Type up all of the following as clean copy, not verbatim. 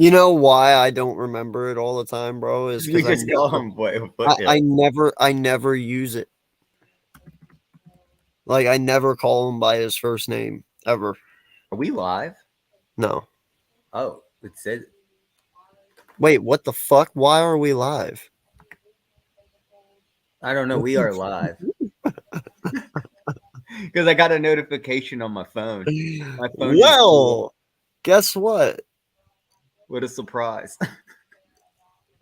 You know why I don't remember it all the time, bro? Is You because just call him I never use it. Like I never call him by his first name ever. Are we live? No. Oh, it said. Wait, what the fuck? Why are we live? I don't know. We are live. Because I got a notification on my phone. My phone just blew Well, up. guess what? What a surprise. I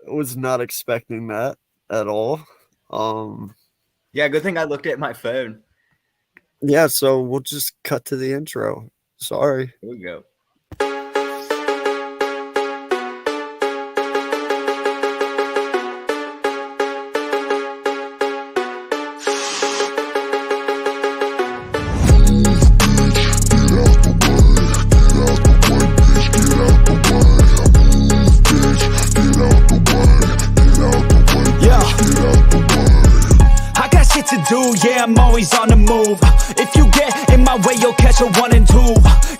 was not expecting that at all. Yeah, good thing I looked at my phone. Yeah, so we'll just cut to the intro. Sorry. Here we go. Yeah, I'm always on the move. If you get in my way, you'll catch a 1 and 2.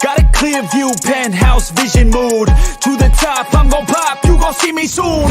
Got a clear view, penthouse vision mood. To the top, I'm gon' pop, you gon' see me soon.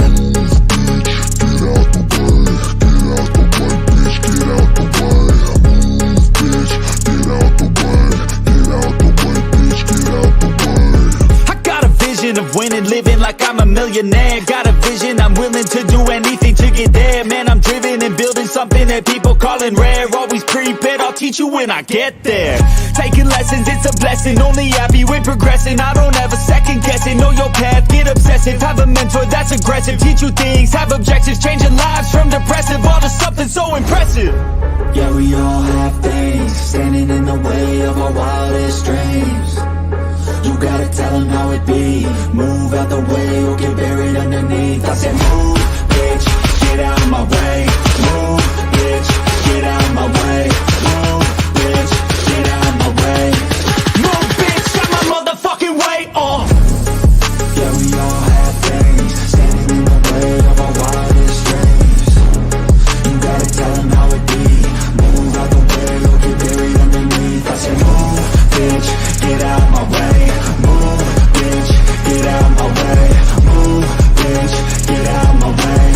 I got a vision of winning, living like I'm a millionaire. Got a vision, I'm willing to do anything to get there. Man, I'm driven and building something that people calling rare. Always prepared, I'll teach you when I get there. Taking lessons, it's a blessing. Only happy with progressing. I don't ever second guessing. Know your path, get obsessive. Have a mentor that's aggressive. Teach you things, have objectives. Changing lives from depressive all to something so impressive. Yeah, we all have things standing in the way of our wildest dreams. You gotta tell them how it be. Move out the way or get buried underneath. I said move, bitch, get out of my way. Move, bitch, get out of my way. Move, bitch, get out of my way. Move, bitch, got my motherfucking way on. Yeah, we all have things standing in the way of our wildest dreams. You gotta tell them how it be. Move out the way or get buried underneath. I said move, bitch, get out of my way. Move, bitch, get out of my way. Move, bitch, get out of my way.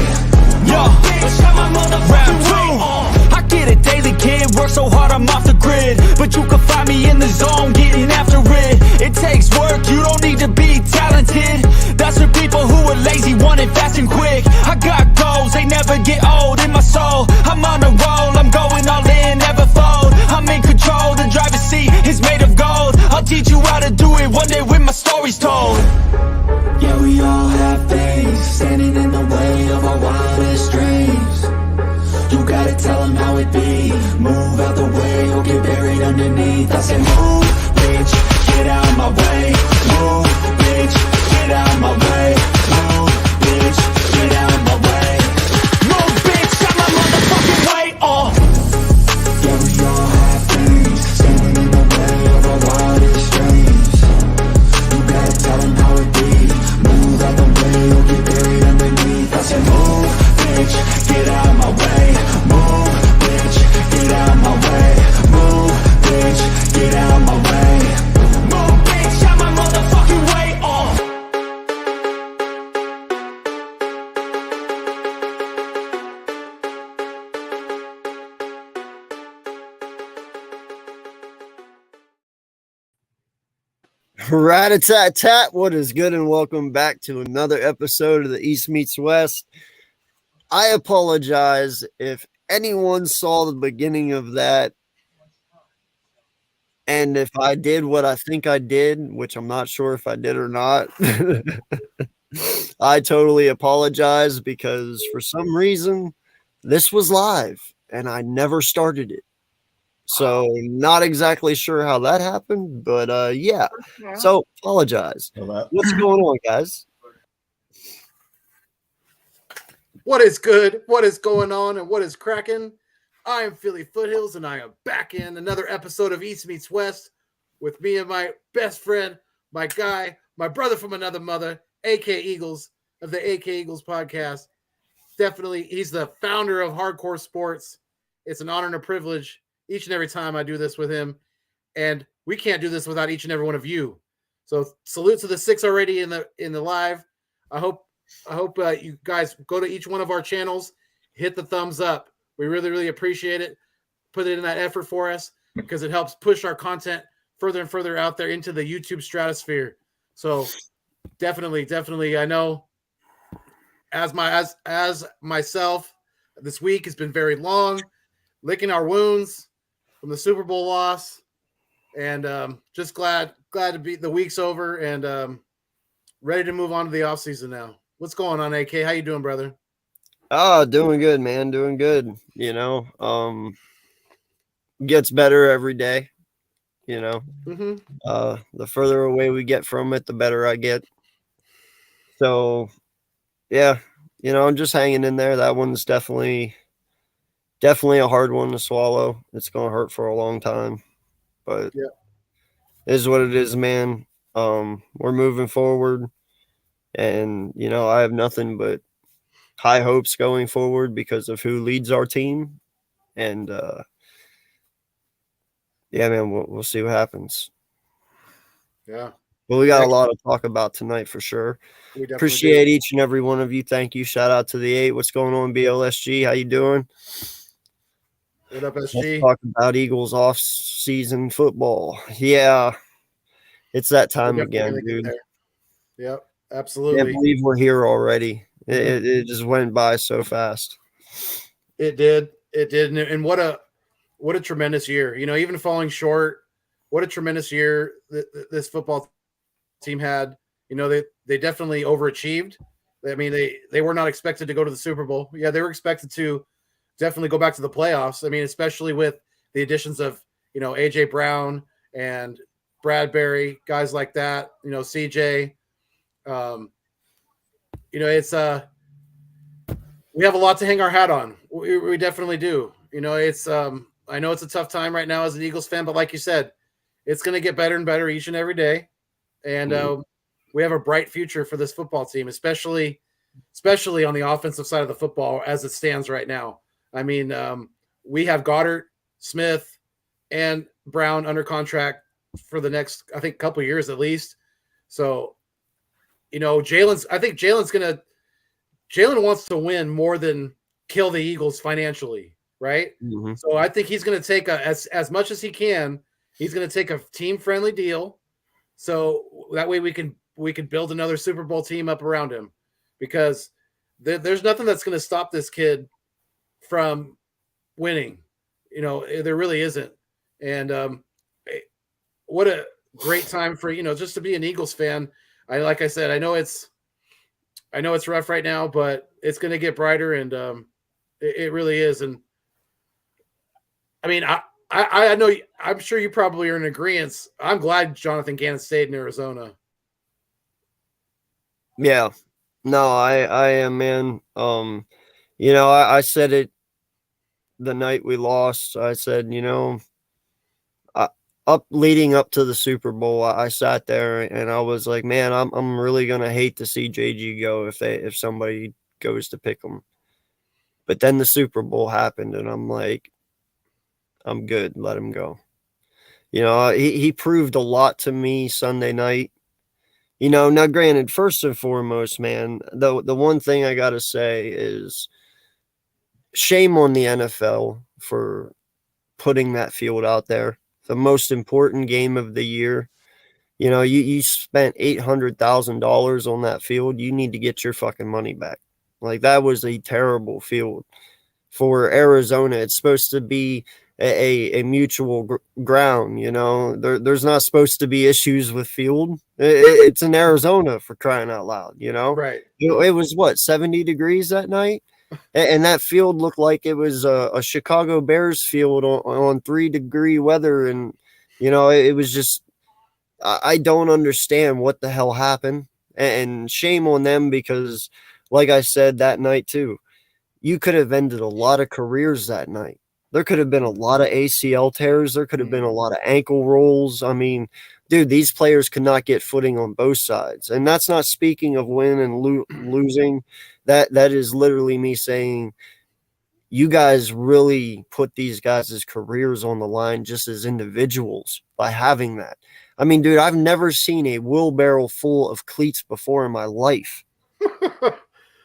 Yo, bitch, got my motherfucking way on. I get it daily, kid, work so hard I'm off the grid. But you can find me in the zone, getting after it. It takes work, you don't need to be talented. That's for people who are lazy, want it fast and quick. I got goals, they never get old in my soul. I'm on a roll, I'm going all in, never fold. I'm in control, the driver's seat is made of gold. I'll teach you how to do it one day when my story's told. Yeah, we all have things standing in the way of our wildest dreams. You gotta tell them how it be. Move out the way or get buried underneath. I said move, bitch, get out of my way. Move, bitch, get out of my way. Move, bitch, get out of my way. Move, bitch, got my motherfucking way on. Yeah, we all have things standing in the way of our wildest dreams. You gotta tell them how it be. Move out the way or get buried underneath. I said move, bitch, get out of my way. Move, bitch, get out of my way. Move, bitch, get out of my way. Move, bitch, got my motherfucking way on. Rat-a-tat-tat, what is good, and welcome back to another episode of the East Meets West. I apologize if anyone saw the beginning of that, and if I did what I think I did, which I'm not sure if I did or not. I totally apologize because for some reason this was live and I never started it. So not exactly sure how that happened, but yeah. So apologize. Hello. What's going on, guys? What is good? What is going on? And what is cracking? I am Philly Foothills, and I am back in another episode of East Meets West with me and my best friend, my guy, my brother from another mother, AK Eagles of the AK Eagles podcast. Definitely, he's the founder of Hardcore Sports. It's an honor and a privilege each and every time I do this with him. And we can't do this without each and every one of you. So salute to the 6 already in the live. I hope you guys go to each one of our channels, hit the thumbs up. We really, really appreciate it. Put it in that effort for us because it helps push our content further and further out there into the YouTube stratosphere. So definitely, I know as myself, this week has been very long, licking our wounds from the Super Bowl loss, and just glad to be the week's over and ready to move on to the offseason now. What's going on, AK? How you doing, brother? Doing good, man. Doing good. Gets better every day. The further away we get from it, the better I get. So, yeah, I'm just hanging in there. That one's definitely a hard one to swallow. It's going to hurt for a long time, but yeah, it is what it is, man. We're moving forward, and, I have nothing but high hopes going forward because of who leads our team. And, yeah, man, we'll see what happens. Yeah. Well, we got a lot to talk about tonight for sure. Appreciate each and every one of you. Thank you. Shout out to the 8. What's going on, BLSG? How you doing? What up, SG? Let's talk about Eagles off-season football. Yeah, it's that time again, dude. Yep, absolutely. Can't believe we're here already. It just went by so fast. It did, and what a tremendous year. Even falling short, what a tremendous year this football team had. They definitely overachieved. I mean, they were not expected to go to the Super Bowl. Yeah, they were expected to definitely go back to the playoffs. I mean, especially with the additions of, AJ Brown and Bradbury, guys like that, CJ. It's we have a lot to hang our hat on. We definitely do. It's I know it's a tough time right now as an Eagles fan, but like you said, it's going to get better and better each and every day. And we have a bright future for this football team, especially on the offensive side of the football as it stands right now. I mean, we have Goddard, Smith, and Brown under contract for the next, I think, couple years at least. So, Jalen wants to win more than kill the Eagles financially, right? Mm-hmm. So I think he's going to take as much as he can. He's going to take a team-friendly deal, so that way we can build another Super Bowl team up around him, because there's nothing that's going to stop this kid from winning. There really isn't. And what a great time for just to be an Eagles fan. Like I said, I know it's rough right now, but it's going to get brighter, and it really is. And I mean, I know, I'm sure you probably are in agreement. I'm glad Jonathan Gannon stayed in Arizona. Yeah, no, I am, man. I said it the night we lost. I said, leading up to the Super Bowl, I sat there and I was like, man, I'm really gonna hate to see JG go if somebody goes to pick him. But then the Super Bowl happened, and I'm like, I'm good. Let him go. He proved a lot to me Sunday night. Now granted, first and foremost, man, the one thing I gotta say is shame on the NFL for putting that field out there. The most important game of the year. You spent $800,000 on that field. You need to get your fucking money back. Like, that was a terrible field for Arizona. It's supposed to be a mutual ground. There's not supposed to be issues with field. It's in Arizona, for crying out loud. Right. It was what, 70 degrees that night, and that field looked like it was a Chicago Bears field on 3-degree weather, and it was just, I don't understand what the hell happened, and shame on them, because like I said that night too, you could have ended a lot of careers that night. There could have been a lot of ACL tears. There could have been a lot of ankle rolls. I mean, dude, these players could not get footing on both sides. And that's not speaking of win and losing. That is literally me saying, you guys really put these guys' careers on the line just as individuals by having that. I mean, dude, I've never seen a wheelbarrow full of cleats before in my life.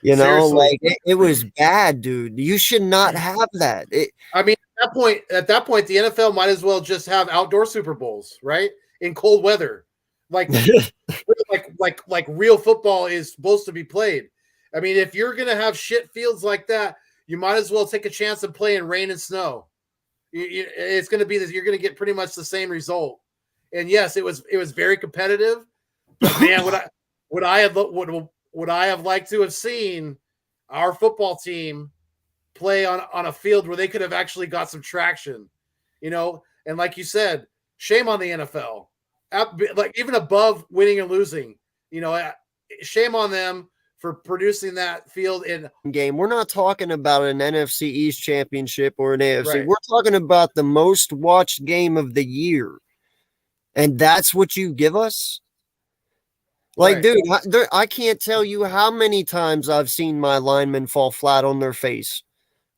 You know, Seriously. like it was bad, dude. You should not have that. I mean, at that point, the NFL might as well just have outdoor Super Bowls, right? In cold weather, like like real football is supposed to be played. I mean, if you're gonna have shit fields like that, you might as well take a chance and play in rain and snow. It's gonna be this. You're gonna get pretty much the same result. And yes, it was very competitive. But man, would I have liked to have seen our football team play on a field where they could have actually got some traction, you know? And like you said, shame on the NFL. Like even above winning and losing, you know, shame on them for producing that field in game. We're not talking about an NFC East championship or an AFC. Right. We're talking about the most watched game of the year. And that's what you give us? Like, Right. dude, I can't tell you how many times I've seen my linemen fall flat on their face.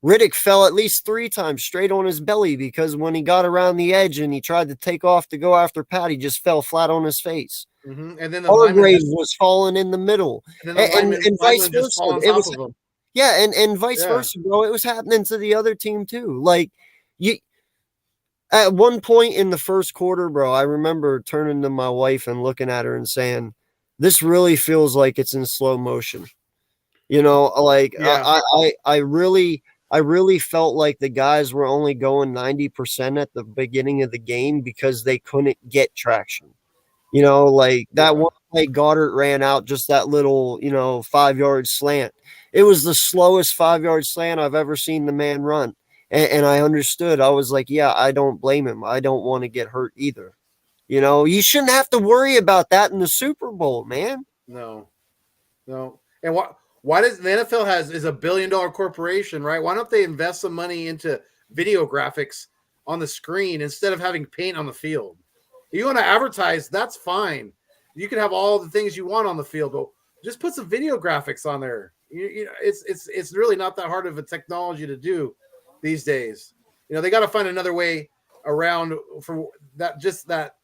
Riddick fell at least 3 times straight on his belly because when he got around the edge and he tried to take off to go after Pat, he just fell flat on his face. Mm-hmm. And then the Hargrave was falling in the middle. and vice versa. It was, yeah, and vice versa, bro. It was happening to the other team too. Like, at one point in the first quarter, bro, I remember turning to my wife and looking at her and saying, this really feels like it's in slow motion. You know, like I really felt like the guys were only going 90% at the beginning of the game because they couldn't get traction. You know, like that one play Goddard ran out just that little, 5-yard slant. It was the slowest 5-yard slant I've ever seen the man run. And I understood. I was like, yeah, I don't blame him. I don't want to get hurt either. You know, you shouldn't have to worry about that in the Super Bowl, man. No. And why does the NFL is $1 billion corporation, right? Why don't they invest some money into video graphics on the screen instead of having paint on the field? You want to advertise, that's fine. You can have all the things you want on the field, but just put some video graphics on there. You know, it's really not that hard of a technology to do these days. You know, they got to find another way around for that. Just that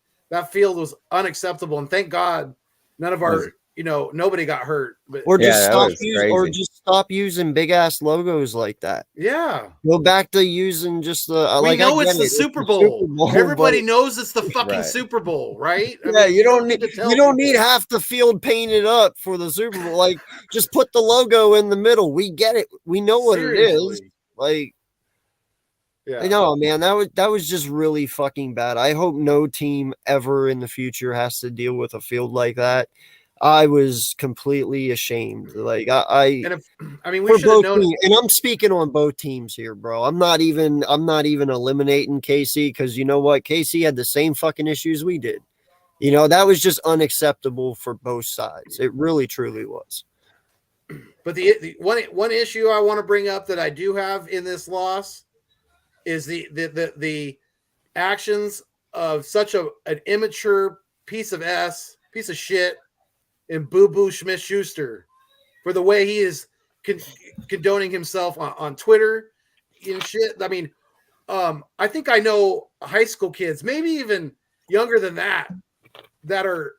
field was unacceptable, and thank God none of our, nobody got hurt. But or just stop using big ass logos like that. Yeah, go back to using just the. We know it's the Super Bowl. Everybody knows it's the fucking Super Bowl, right? I mean, you don't need half the field painted up for the Super Bowl. Like, just put the logo in the middle. We get it. We know what it is. Like. Yeah. I know, man. That was just really fucking bad. I hope no team ever in the future has to deal with a field like that. I was completely ashamed. Like we should have known. And I'm speaking on both teams here, bro. I'm not even eliminating KC because you know what? KC had the same fucking issues we did. You know, that was just unacceptable for both sides. It really, truly was. But the one issue I want to bring up that I do have in this loss is the actions of such an immature piece of shit in Boo Boo Smith-Schuster for the way he is condoning himself on Twitter and shit. I mean, I think I know high school kids, maybe even younger than that are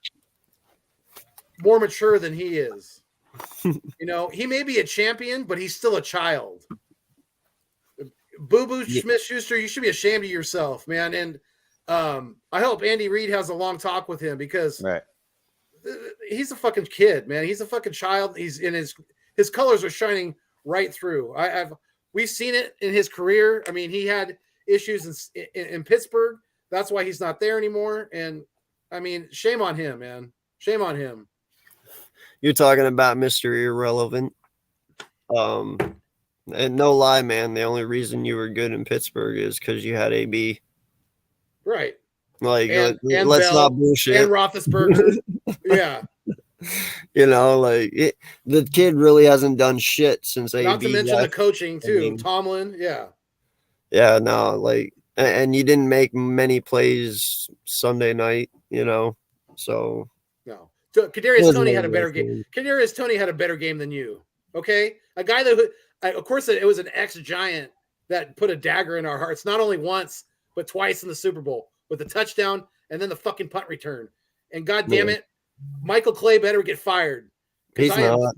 more mature than he is. You know, he may be a champion, but he's still a child. Boo Boo Smith-Schuster, you should be ashamed of yourself, man. And I hope Andy Reid has a long talk with him because he's a fucking kid, man. He's a fucking child. He's in his colors are shining right through. We've seen it in his career. I mean, he had issues in Pittsburgh. That's why he's not there anymore. And I mean, shame on him, man. Shame on him. You're talking about Mr. Irrelevant. And no lie, man, the only reason you were good in Pittsburgh is because you had AB. Right. Like, and let's Bell, not bullshit. And Roethlisberger. Yeah. You know, like, the kid really hasn't done shit since AB. Not to mention the coaching, too. I mean, Tomlin, yeah. Yeah, no, like, and you didn't make many plays Sunday night, you know, so. No. Kadarius Toney had a better game. Kadarius Toney had a better game than you, okay? A guy that... Of course, it was an ex-Giant that put a dagger in our hearts, not only once, but twice in the Super Bowl with a touchdown and then the fucking punt return. And God damn it, Michael Clay better get fired. He's not.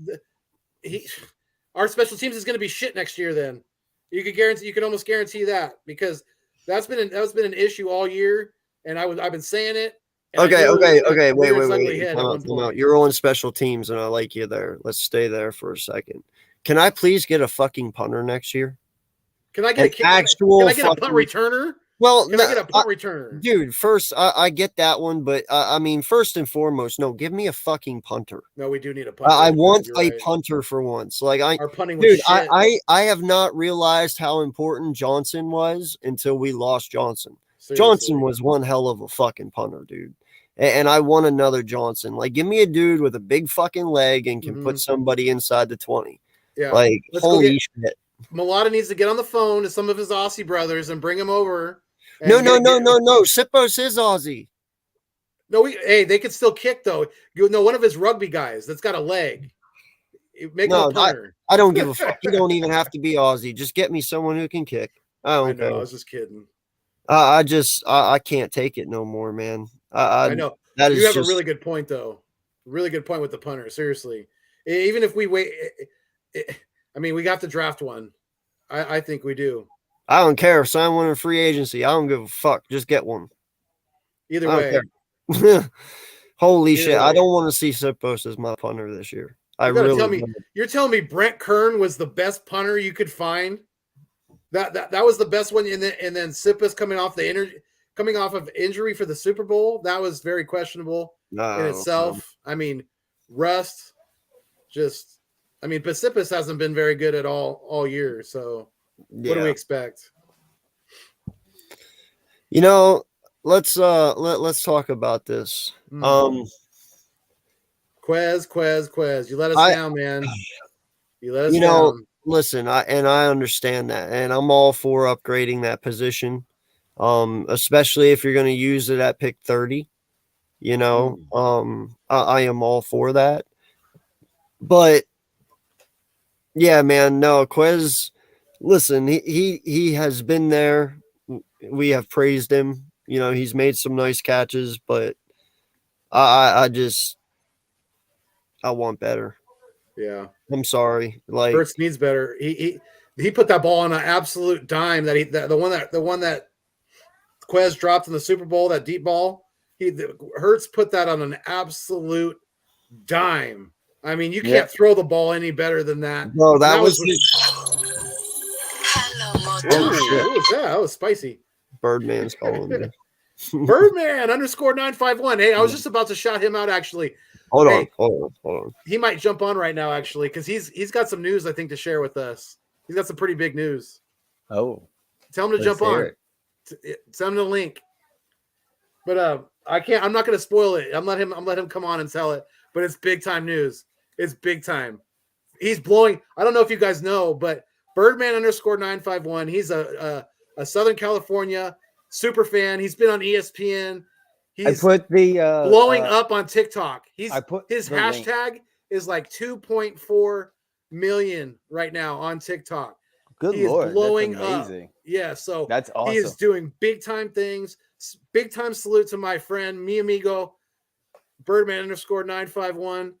Our special teams is going to be shit next year. Then you can almost guarantee that, because that's been an issue all year, and I've been saying it. Okay. Wait. Time out. You're on special teams, and I like you there. Let's stay there for a second. Can I please get a fucking punter next year? Can I get Can I get a punt returner? Well, Can I get a punt returner? Dude, first, I get that one, but I mean, first and foremost, no, give me a fucking punter. No, we do need a punter. I want a punter for once. Like our punting was shit. I have not realized how important Johnson was until we lost Johnson. Seriously. Johnson was one hell of a fucking punter, dude. And I want another Johnson. Like, give me a dude with a big fucking leg and can put somebody inside the 20. Yeah. Like, holy shit. Mulata needs to get on the phone to some of his Aussie brothers and bring him over. No. Sippos is Aussie. No, they could still kick though. One of his rugby guys that's got a leg. Make him a punter. I don't give a fuck. You don't even have to be Aussie. Just get me someone who can kick. I know. I was just kidding. I can't take it no more, man. I know. You have a really good point though. Really good point with the punter. Seriously, even if we wait, I mean, we got to draft one. I think we do. I don't care. Sign one in free agency. I don't give a fuck. Just get one. Either way. Holy shit. I don't want to see Sippos as my punter this year. You're telling me Brent Kern was the best punter you could find? That was the best one, and then Sippos coming off of injury for the Super Bowl. That was very questionable in itself. I mean, Rust but Sippos hasn't been very good at all year. So what do we expect? Let's talk about this. Quez. You let us down, man. You let us down. Listen, I understand that, and I'm all for upgrading that position, especially if you're going to use it at pick 30. I am all for that. But yeah, man, no, Quez. Listen, he has been there. We have praised him. He's made some nice catches, but I want better. Yeah, I'm sorry. Like, Hurts needs better. He put that ball on an absolute dime. The one that Quez dropped in the Super Bowl, that deep ball. Hurts put that on an absolute dime. I mean, you can't throw the ball any better than that. No, that was that was spicy. Birdman's calling me. Birdman _951. Hey, I was just about to shout him out actually. Hold on. He might jump on right now actually, because he's got some news I think to share with us. He's got some pretty big news. Oh, tell him to jump on. Send him the link. But I'm not going to spoil it. I'm let him come on and tell it. But it's big time news. It's big time. He's blowing. I don't know if you guys know, but Birdman _951. He's a Southern California super fan. He's been on ESPN. He's blowing up on TikTok. His hashtag is like 2.4 million right now on TikTok. Good Lord, is blowing up. Yeah, so that's awesome. He is doing big time things. Big time salute to my friend, mi amigo, Birdman _951.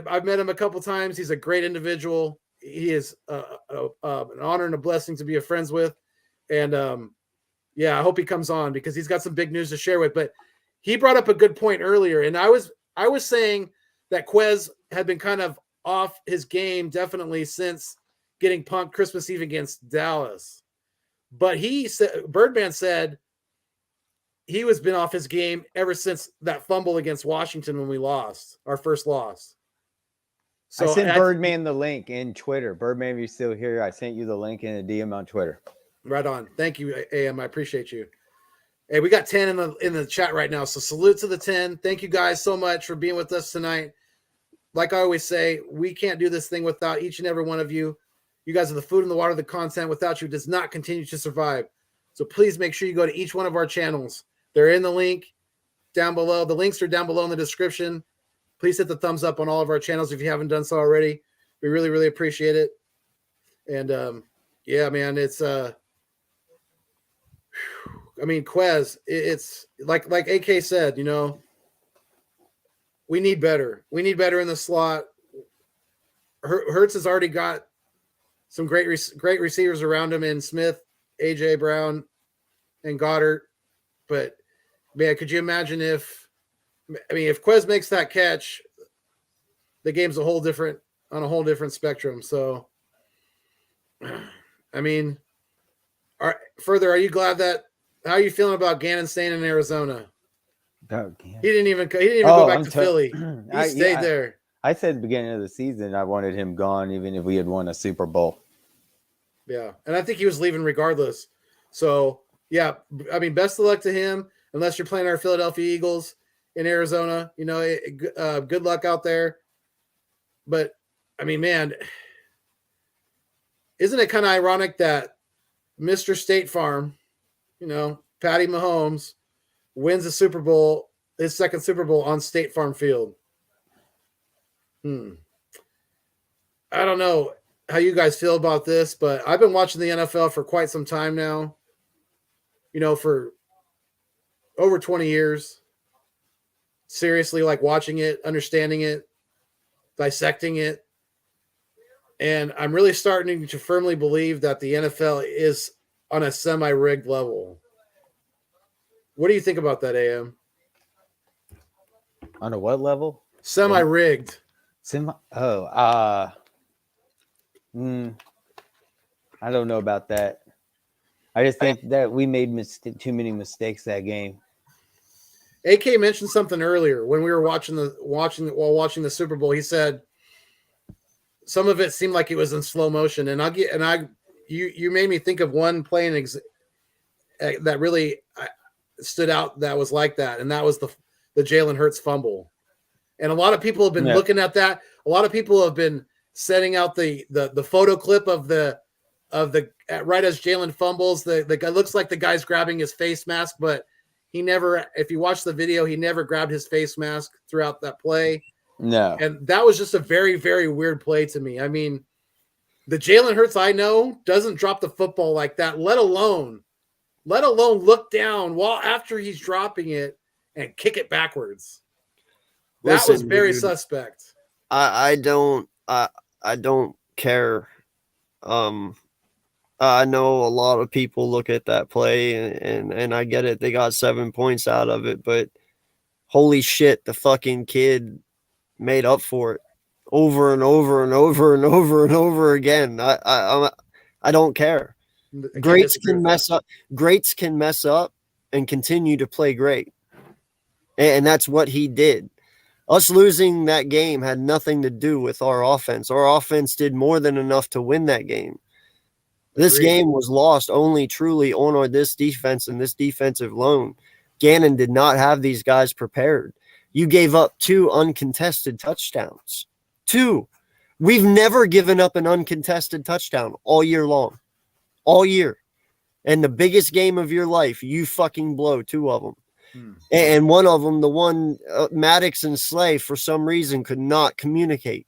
I've met him a couple times. He's a great individual. He is an honor and a blessing to be friends with. And I hope he comes on because he's got some big news to share with. But he brought up a good point earlier, and I was saying that Quez had been kind of off his game definitely since getting punked Christmas Eve against Dallas. But Birdman said he was been off his game ever since that fumble against Washington when we lost our first loss. So I sent Birdman the link in Twitter. Birdman, if you're still here, I sent you the link in a DM on Twitter. Right on. Thank you, AM. I appreciate you. Hey, we got 10 in the chat right now. So salute to the 10. Thank you guys so much for being with us tonight. Like I always say, we can't do this thing without each and every one of you. You guys are the food and the water, the content. Without you, does not continue to survive. So please make sure you go to each one of our channels. They're in the link down below. The links are down below in the description. Please hit the thumbs up on all of our channels if you haven't done so already. We really, really appreciate it. And yeah, man, it's I mean, Quez, it's like AK said, you know, we need better. We need better in the slot. Hurts has already got some great receivers around him in Smith, AJ Brown, and Goddard. But man, could you imagine if Quez makes that catch, the game's on a whole different spectrum. So, I mean, are you glad that? How are you feeling about Gannon staying in Arizona? He didn't even go back to Philly. He stayed there. I said at the beginning of the season I wanted him gone, even if we had won a Super Bowl. Yeah, and I think he was leaving regardless. So yeah, I mean, best of luck to him. Unless you're playing our Philadelphia Eagles in Arizona, you know, good luck out there. But I mean, man, isn't it kind of ironic that Mr. State Farm, you know, Patty Mahomes, wins the Super Bowl, his second Super Bowl on State Farm Field? I don't know how you guys feel about this, but I've been watching the NFL for quite some time now, you know, for over 20 years. Seriously, like watching it, understanding it, dissecting it. And I'm really starting to firmly believe that the NFL is on a semi-rigged level. What do you think about that, AM? On a what level? Semi-rigged. I don't know about that. I just think that we made too many mistakes that game. AK mentioned something earlier when we were watching the Super Bowl. He said some of it seemed like it was in slow motion, and you made me think of one play that really stood out that was like that, and that was the Jalen Hurts fumble. And a lot of people have been looking at that. A lot of people have been setting out the photo clip of the right as Jalen fumbles. The guy looks like the guy's grabbing his face mask, but he never. If you watch the video, he never grabbed his face mask throughout that play. No, and that was just a very, very weird play to me. I mean, the Jalen Hurts I know doesn't drop the football like that, let alone look down while after he's dropping it and kick it backwards. That was very suspect. I don't care. I know a lot of people look at that play and I get it. They got 7 points out of it, but holy shit, the fucking kid made up for it over and over and over and over and over again. I don't care. Greats can mess up. Greats can mess up and continue to play great. And that's what he did. Us losing that game had nothing to do with our offense. Our offense did more than enough to win that game. This game was lost only truly on this defense and this defensive loan. Gannon did not have these guys prepared. You gave up 2 uncontested touchdowns. 2. We've never given up an uncontested touchdown all year long. All year. And the biggest game of your life, you fucking blow 2 of them. And one of them, the one Maddox and Slay, for some reason could not communicate.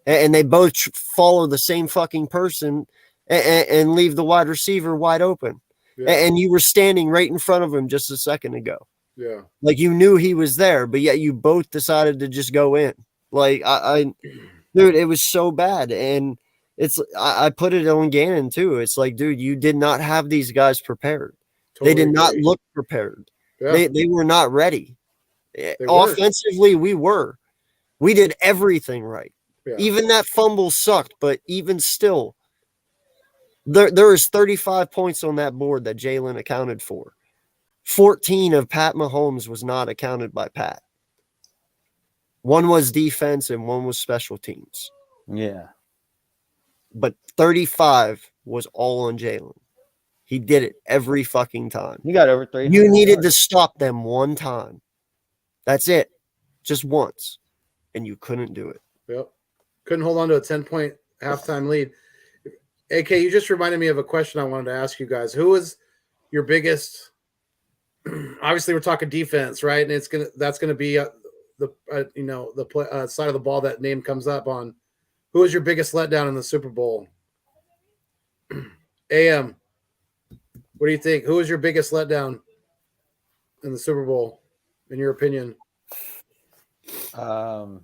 And they both follow the same fucking person and leave the wide receiver wide open. Yeah. And you were standing right in front of him just a second ago. Yeah. Like you knew he was there, but yet you both decided to just go in. Like dude, it was so bad. And I put it on Gannon too. It's like, dude, you did not have these guys prepared. Totally they did not look prepared. Yeah. They were not ready. Offensively, we were. We did everything right. Yeah. Even that fumble sucked, but even still, there is 35 points on that board that Jalen accounted for. 14 of Pat Mahomes was not accounted by Pat. 1 was defense and 1 was special teams. Yeah. But 35 was all on Jalen. He did it every fucking time. You got over 3. You needed to stop them one time. That's it. Just once. And you couldn't do it. Yep. Couldn't hold on to a 10-point halftime lead. AK, you just reminded me of a question I wanted to ask you guys. Who was your biggest obviously we're talking defense, right? And that's gonna be the side of the ball that name comes up on. Who was your biggest letdown in the Super Bowl? AM, what do you think? Who was your biggest letdown in the Super Bowl, in your opinion? Man,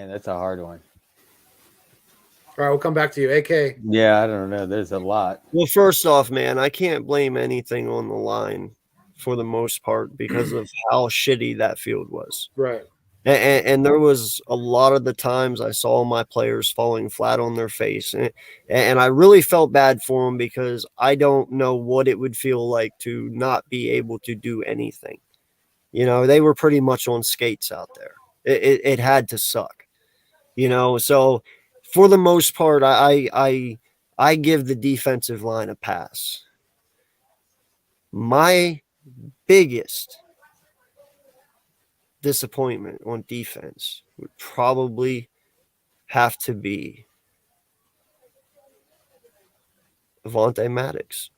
that's a hard one. All right, we'll come back to you. AK. Yeah, I don't know. There's a lot. Well, first off, man, I can't blame anything on the line for the most part because of how shitty that field was. Right. And there was a lot of the times I saw my players falling flat on their face. And I really felt bad for them because I don't know what it would feel like to not be able to do anything. You know, they were pretty much on skates out there. It had to suck. You know, so for the most part, I give the defensive line a pass. My biggest disappointment on defense would probably have to be Avonte Maddox.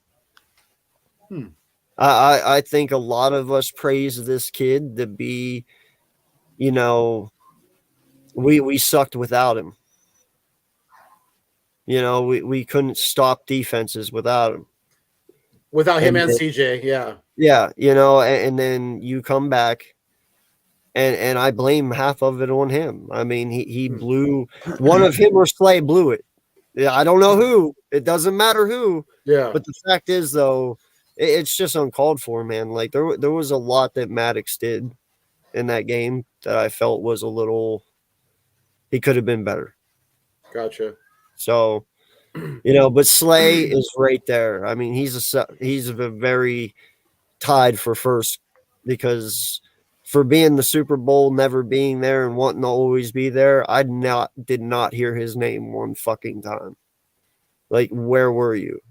I think a lot of us praise this kid to be, you know, we sucked without him. You know, we couldn't stop defenses without him. Without him and CJ, yeah. Yeah, you know, and then you come back and I blame half of it on him. I mean, he blew one of him or Slay blew it. Yeah, I don't know who. It doesn't matter who. Yeah. But the fact is, though, it's just uncalled for, man. Like there was a lot that Maddox did in that game that I felt was a little. He could have been better. Gotcha. So, you know, but Slay is right there. I mean, he's a very tied for first because for being the Super Bowl, never being there and wanting to always be there, I did not hear his name one fucking time. Like, where were you?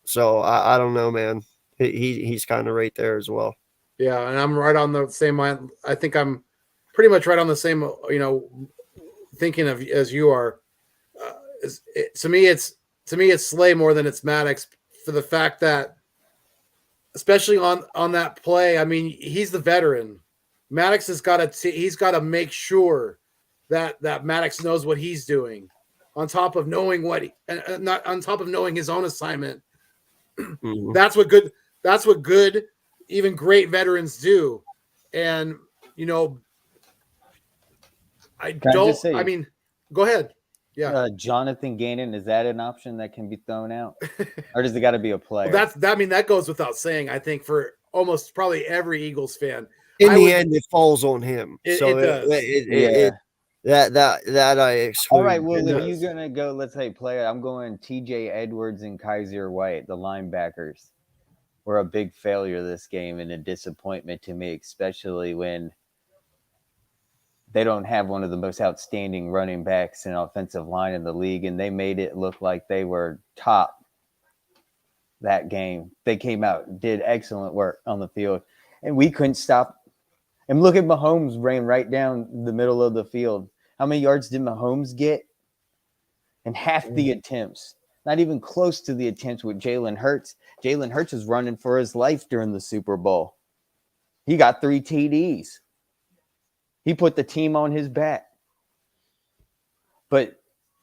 So I don't know, man. He's kind of right there as well. Yeah, and I'm right on the same line. I think I'm pretty much right on the same, you know, thinking of as you are. To me, it's Slay more than it's Maddox for the fact that, especially on that play. I mean, he's the veteran. Maddox has got to make sure that Maddox knows what he's doing, on top of knowing not on top of knowing his own assignment. Mm-hmm. That's what good, even great veterans do. And you know, I mean, go ahead. Yeah. Jonathan Gannon, is that an option that can be thrown out? Or does it got to be a player? Well, that goes without saying, I think, for almost probably every Eagles fan. In the end, it falls on him. It does. That I exclude. All right, well, if you're going to go, let's say player, I'm going TJ Edwards and Kaiser White, the linebackers. Were a big failure this game and a disappointment to me, especially when they don't have one of the most outstanding running backs and offensive line in the league, and they made it look like they were top that game. They came out, did excellent work on the field, and we couldn't stop. And look at Mahomes ran right down the middle of the field. How many yards did Mahomes get? And half the attempts. Not even close to the attempts with Jalen Hurts. Jalen Hurts was running for his life during the Super Bowl. He got 3 TDs. He put the team on his back. But,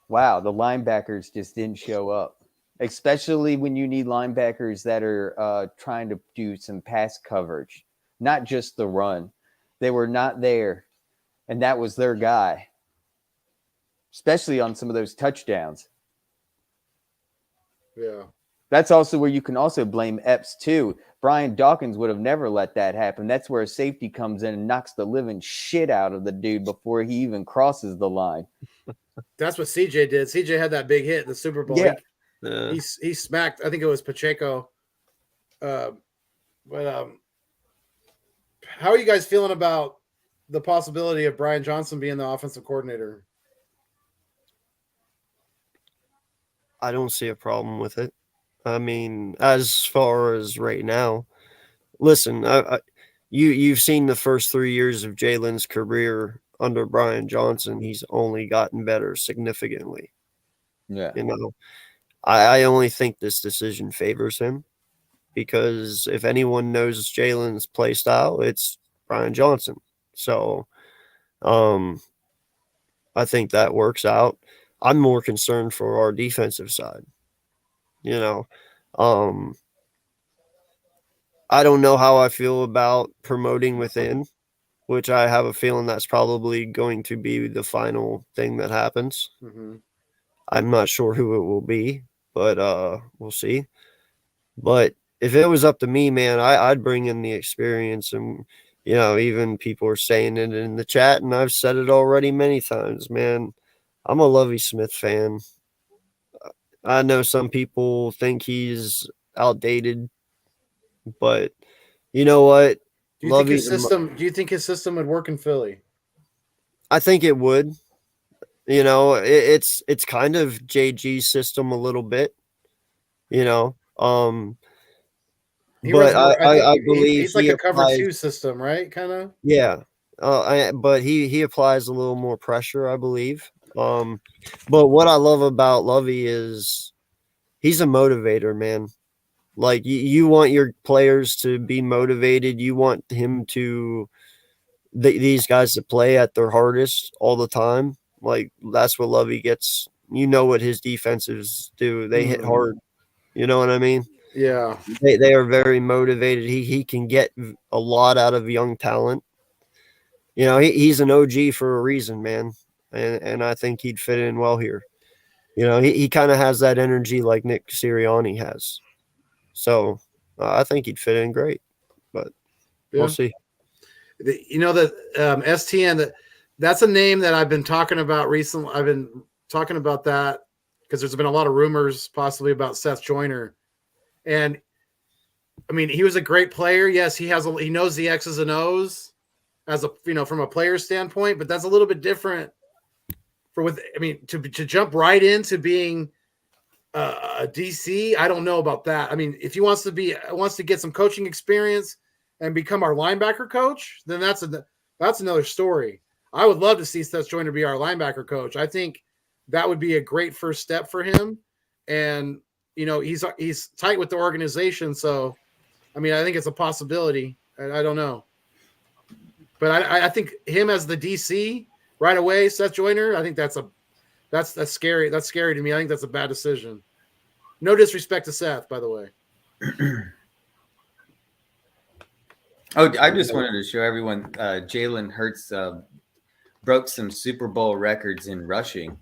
wow, the linebackers just didn't show up, especially when you need linebackers that are trying to do some pass coverage, not just the run. They were not there, and that was their guy, especially on some of those touchdowns. Yeah. That's also where you can also blame Epps too. Brian Dawkins would have never let that happen. That's where a safety comes in and knocks the living shit out of the dude before he even crosses the line. That's what CJ did. CJ had that big hit in the Super Bowl. Yeah. He smacked, I think it was Pacheco. How are you guys feeling about the possibility of Brian Johnson being the offensive coordinator? I don't see a problem with it. I mean, as far as right now, listen, you've seen the first 3 years of Jalen's career under Brian Johnson. He's only gotten better significantly. Yeah. You know, I only think this decision favors him because if anyone knows Jalen's play style, it's Brian Johnson. So, I think that works out. I'm more concerned for our defensive side. You know, I don't know how I feel about promoting within, which I have a feeling that's probably going to be the final thing that happens. Mm-hmm. I'm not sure who it will be, but we'll see. But if it was up to me, man, I'd bring in the experience. And even people are saying it in the chat, and I've said it already many times, man. I'm a Lovie Smith fan. I know some people think he's outdated, but you know what? Do you think his Lovey's system? Do you think his system would work in Philly? I think it would. It's kind of JG's system a little bit. He But runs more. I think believe he's like he a cover applies. 2 system, right? Kind of. Yeah, but he applies a little more pressure, I believe. But what I love about Lovey is he's a motivator, man. Like you want your players to be motivated. You want him to these guys to play at their hardest all the time. Like that's what Lovey gets. You know what his defenses do. They hit hard. You know what I mean? Yeah. They are very motivated. He can get a lot out of young talent. He's an OG for a reason, man. And I think he'd fit in well here. He kind of has that energy like Nick Sirianni has. So I think he'd fit in great, but we'll see. The STN, that's a name that I've been talking about recently. I've been talking about that because there's been a lot of rumors possibly about Seth Joyner. And I mean, he was a great player. Yes, he knows the X's and O's as from a player standpoint, but that's a little bit different to jump right into being a DC. I don't know about that. I mean, if he wants to get some coaching experience and become our linebacker coach, then that's another story. I would love to see Seth Joyner be our linebacker coach. I think that would be a great first step for him. And he's tight with the organization, so I mean, I think it's a possibility. I don't know, but I think him as the DC right away, Seth Joyner. I think that's scary. That's scary to me. I think that's a bad decision. No disrespect to Seth, by the way. I just wanted to show everyone Jalen Hurts broke some Super Bowl records in rushing.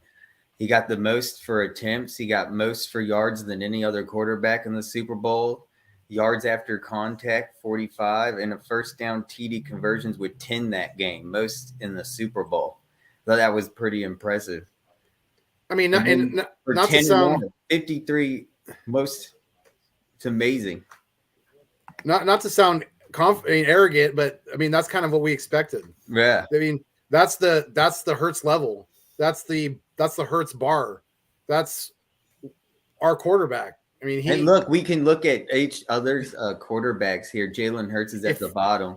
He got the most for attempts. He got most for yards than any other quarterback in the Super Bowl. Yards after contact, 45, and a first down TD conversions with 10 that game, most in the Super Bowl. So that was pretty impressive. I mean, not to sound 53 most. It's amazing. Not to sound arrogant, but I mean that's kind of what we expected. Yeah. I mean that's the Hurts level. That's the Hurts bar. That's our quarterback. I mean, and look, we can look at each other's quarterbacks here. Jalen Hurts is at the bottom,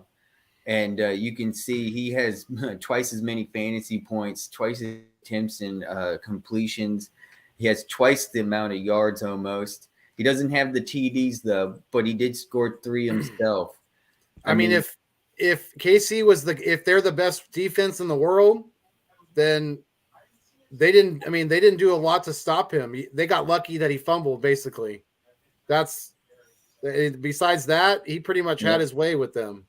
and you can see he has twice as many fantasy points, twice as attempts and completions. He has twice the amount of yards almost. He doesn't have the TDs though, but he did score 3 himself. I mean, if KC if they're the best defense in the world, then they didn't do a lot to stop him. They got lucky that he fumbled, basically. Besides that, he pretty much had his way with them.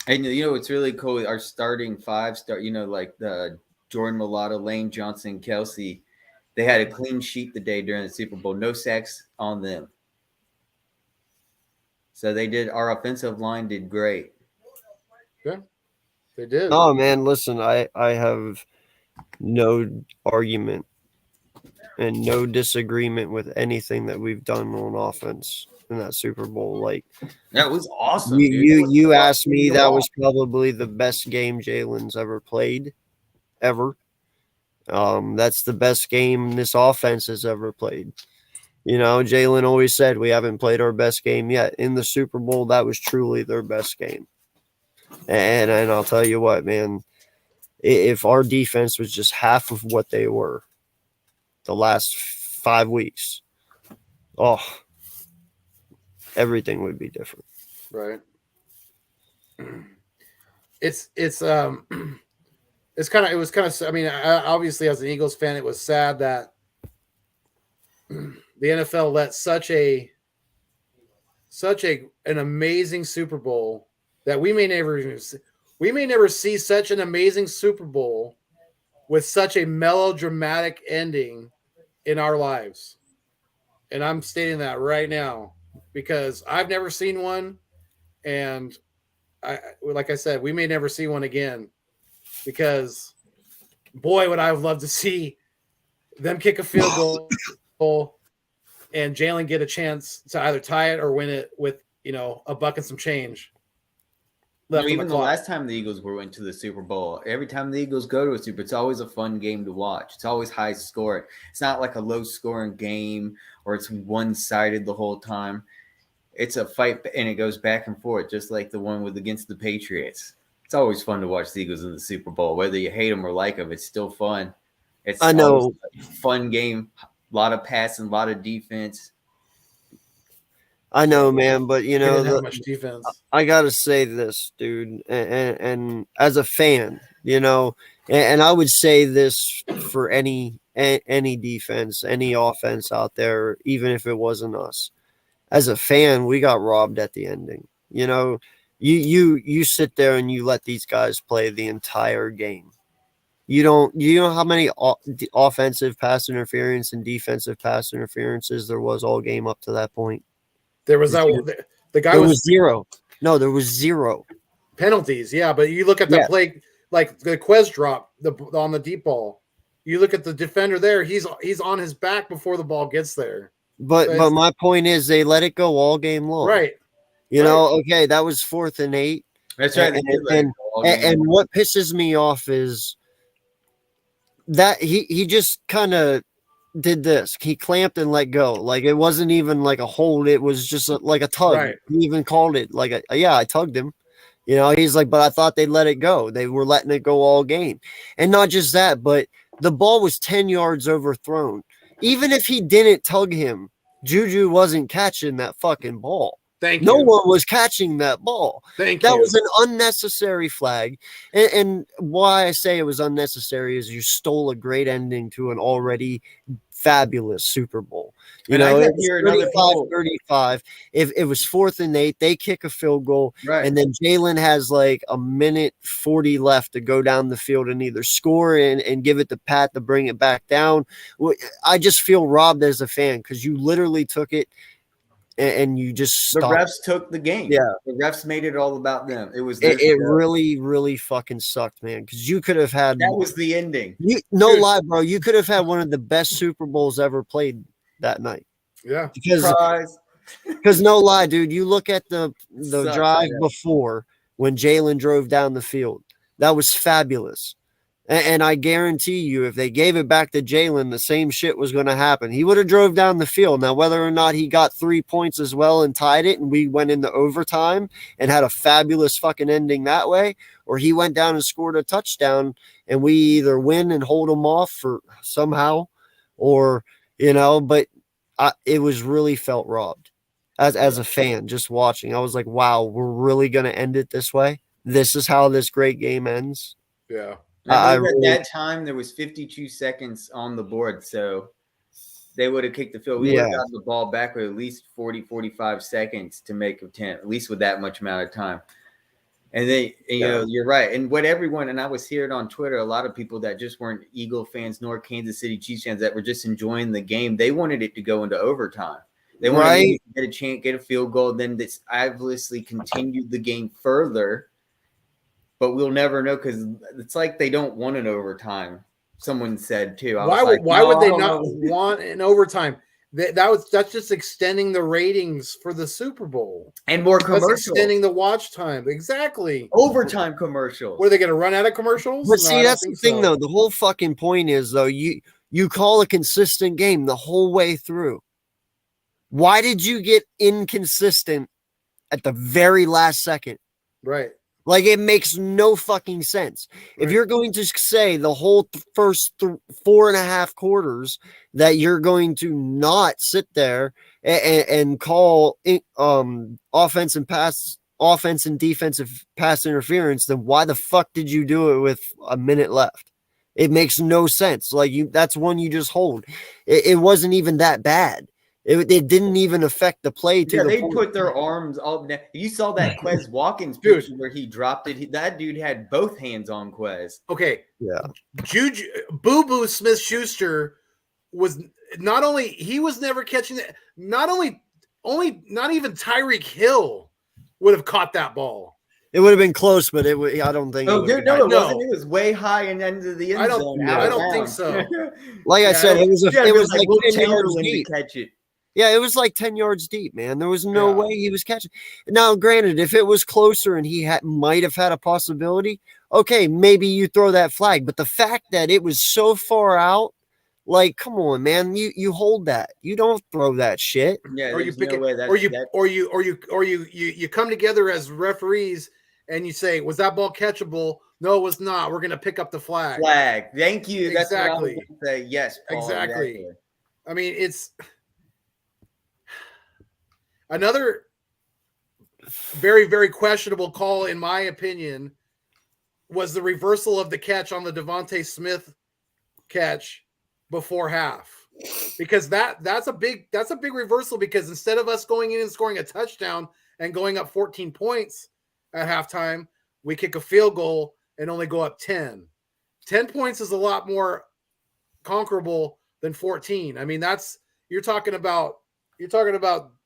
And it's really cool. Our starting 5 like the Jordan Mailata, Lane Johnson, Kelsey, they had a clean sheet the day during the Super Bowl. No sacks on them. So our offensive line did great. Yeah, they did. Oh man, listen, I have no argument and no disagreement with anything that we've done on offense in that Super Bowl. Like that was awesome. You asked me, that was probably the best game Jalen's ever played, ever. That's the best game this offense has ever played. Jalen always said we haven't played our best game yet. In the Super Bowl, that was truly their best game. And I'll tell you what, man, if our defense was just half of what they were the last 5 weeks, everything would be different. Right. It was kind of, I mean, obviously as an Eagles fan, it was sad that the NFL let such a such an amazing Super Bowl that we may never see such an amazing Super Bowl with such a melodramatic ending in our lives. And I'm stating that right now because I've never seen one, and like I said, we may never see one again because boy, would I have loved to see them kick a field goal and Jalen get a chance to either tie it or win it with, a buck and some change. Even the last time the Eagles went to the Super Bowl, every time the Eagles go to a Super, it's always a fun game to watch. It's always high scoring. It's not like a low scoring game or it's one-sided the whole time. It's a fight and it goes back and forth, just like the one against the Patriots. It's always fun to watch the Eagles in the Super Bowl. Whether you hate them or like them, it's still fun. I know. A fun game, a lot of passing, a lot of defense. I know, man, but much defense. I gotta say this, dude, and as a fan, and I would say this for any defense, any offense out there, even if it wasn't us. As a fan, we got robbed at the ending. You sit there and you let these guys play the entire game. You know how many offensive pass interference and defensive pass interferences there was all game up to that point. There was the guy was zero. No, there was zero penalties. Yeah, but you look at the play, like the Quez drop on the deep ball. You look at the defender there; he's on his back before the ball gets there. But my point is, they let it go all game long. Right. Okay, that was 4th and 8. That's right. And what pisses me off is that he just kind of did this. He clamped and let go. Like it wasn't even like a hold. It was just like a tug. Right. He even called it like I tugged him. He's like, but I thought they'd let it go. They were letting it go all game. And not just that, but the ball was 10 yards overthrown. Even if he didn't tug him, Juju wasn't catching that fucking ball. No one was catching that ball. That was an unnecessary flag. And why I say it was unnecessary is you stole a great ending to an already fabulous Super Bowl. It's 35-35. If it was 4th and 8, they kick a field goal, right. And then Jalen has like a minute 40 left to go down the field and either score and give it to Pat to bring it back down. I just feel robbed as a fan because you literally took it and you just stopped. The refs took the game. Yeah, the refs made it all about them. It was it really, really fucking sucked, man. Because you could have had that was the ending. Lie, bro. You could have had one of the best Super Bowls ever played that night. Yeah, because no lie, dude. You look at the drive before when Jalen drove down the field. That was fabulous. And I guarantee you, if they gave it back to Jalen, the same shit was going to happen. He would have drove down the field. Now, whether or not he got 3 points as well and tied it, and we went into overtime and had a fabulous fucking ending that way, or he went down and scored a touchdown, and we either win and hold him off for somehow, or but it was really felt robbed as a fan just watching. I was like, wow, we're really going to end it this way. This is how this great game ends. Yeah. At that time, there was 52 seconds on the board, so they would have kicked the field. We would have gotten the ball back with at least 40, 45 seconds to make a 10, at least with that much amount of time. And then, you're right. And and I was hearing on Twitter, a lot of people that just weren't Eagle fans nor Kansas City Chiefs fans that were just enjoying the game. They wanted it to go into overtime. They wanted to get a chance, get a field goal. Then this obviously continued the game further. But we'll never know because it's like they don't want an overtime. Someone said too. Why would they not want an overtime? That's just extending the ratings for the Super Bowl and more commercials. That's extending the watch time. Exactly. Overtime commercials. Were they going to run out of commercials? But see, that's the thing though. The whole fucking point is though you call a consistent game the whole way through. Why did you get inconsistent at the very last second? Right. Like, it makes no fucking sense. Right. If you're going to say the whole first 4.5 quarters that you're going to not sit there and call offense and defensive pass interference, then why the fuck did you do it with a minute left? It makes no sense. Like, that's one you just hold. It wasn't even that bad. It didn't even affect the play to Yeah, the they point. put their arms all down. You saw that Quez Watkins Dude. picture where he dropped it. That dude had both hands on Quez. Okay, Yeah. Juju Boo Boo Smith Schuster was not only he was never catching that. Not even Tyreek Hill would have caught that ball. It would have been close, but I don't think. Oh, it would have dude, no, been. it No. wasn't. It was way high and into the end I don't- zone. yeah, out I of don't think bounds. so. Like I Yeah, said, it was Yeah, it was like Will 10 yards Chamberlain deep. to catch it. Yeah, it was like 10 yards deep, man. There was no Yeah. way he was catching. Now, granted, if it was closer and he might have had a possibility, okay, maybe you throw that flag. But the fact that it was so far out, like, come on, man, you hold that. You don't throw that shit. Yeah, Or you there's pick no it, way that, or you come together as referees and you say, was that ball catchable? No, it was not. We're gonna pick up the flag. flag. Thank you. That's what I was Exactly. gonna say. Yes, Paul, Exactly. I mean, it's another very, very questionable call, in my opinion, was the reversal of the catch on the Devontae Smith catch before half. Because that's a big reversal, because instead of us going in and scoring a touchdown and going up 14 points at halftime, we kick a field goal and only go up 10. 10 points is a lot more conquerable than 14. I mean, you're talking about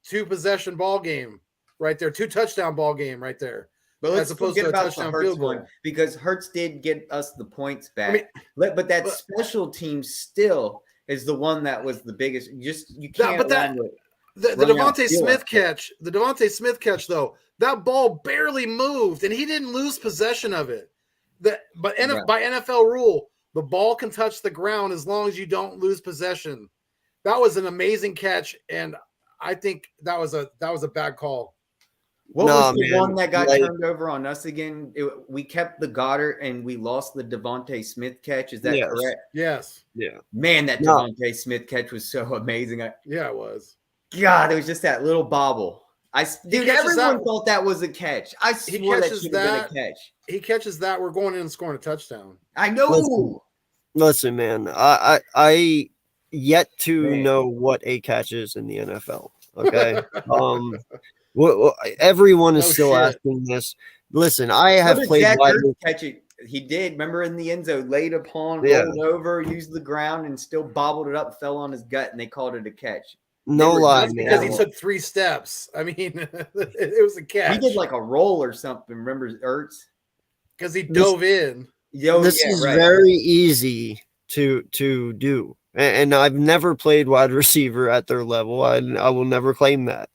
two possession ball game right there, two touchdown ball game right there. But As let's opposed forget to a about the touchdown Hurts field goal. one, because Hurts did get us the points back. I mean, but that but- special team still is the one that was the biggest. You can't. but that- run with- The running out Devontae field Smith out there. catch, though, that ball barely moved and he didn't lose possession of it. By NFL rule, the ball can touch the ground as long as you don't lose possession. That was an amazing catch, and I think that was a bad call. What Nah, was the man, one that got like- turned over on us again? We kept the Goddard and we lost the Devontae Smith catch. Is that Yes. correct? Yes. Yeah. Man, that No. Devontae Smith catch was so amazing. Yeah, it was. God, it was just that little bobble. Dude, catches everyone that- thought that was a catch. I swore that catches should have been that- a catch. He catches that, we're going in and scoring a touchdown. I know. Listen, man, I yet to Man. know what a catch is in the NFL. Okay. Everyone is No still shit. asking this. Listen, I have How did played Jack wide Ertz catch it. He did. Remember in the end zone, laid upon, Yeah. rolled over, used the ground, and still bobbled it up, fell on his gut, and they called it a catch. no were lie, just Because man. he took 3 steps. I mean, it was a catch. He did like a roll or something. Remember Ertz? because he dove in. This is very easy to do, and I've never played wide receiver at their level. I will never claim that,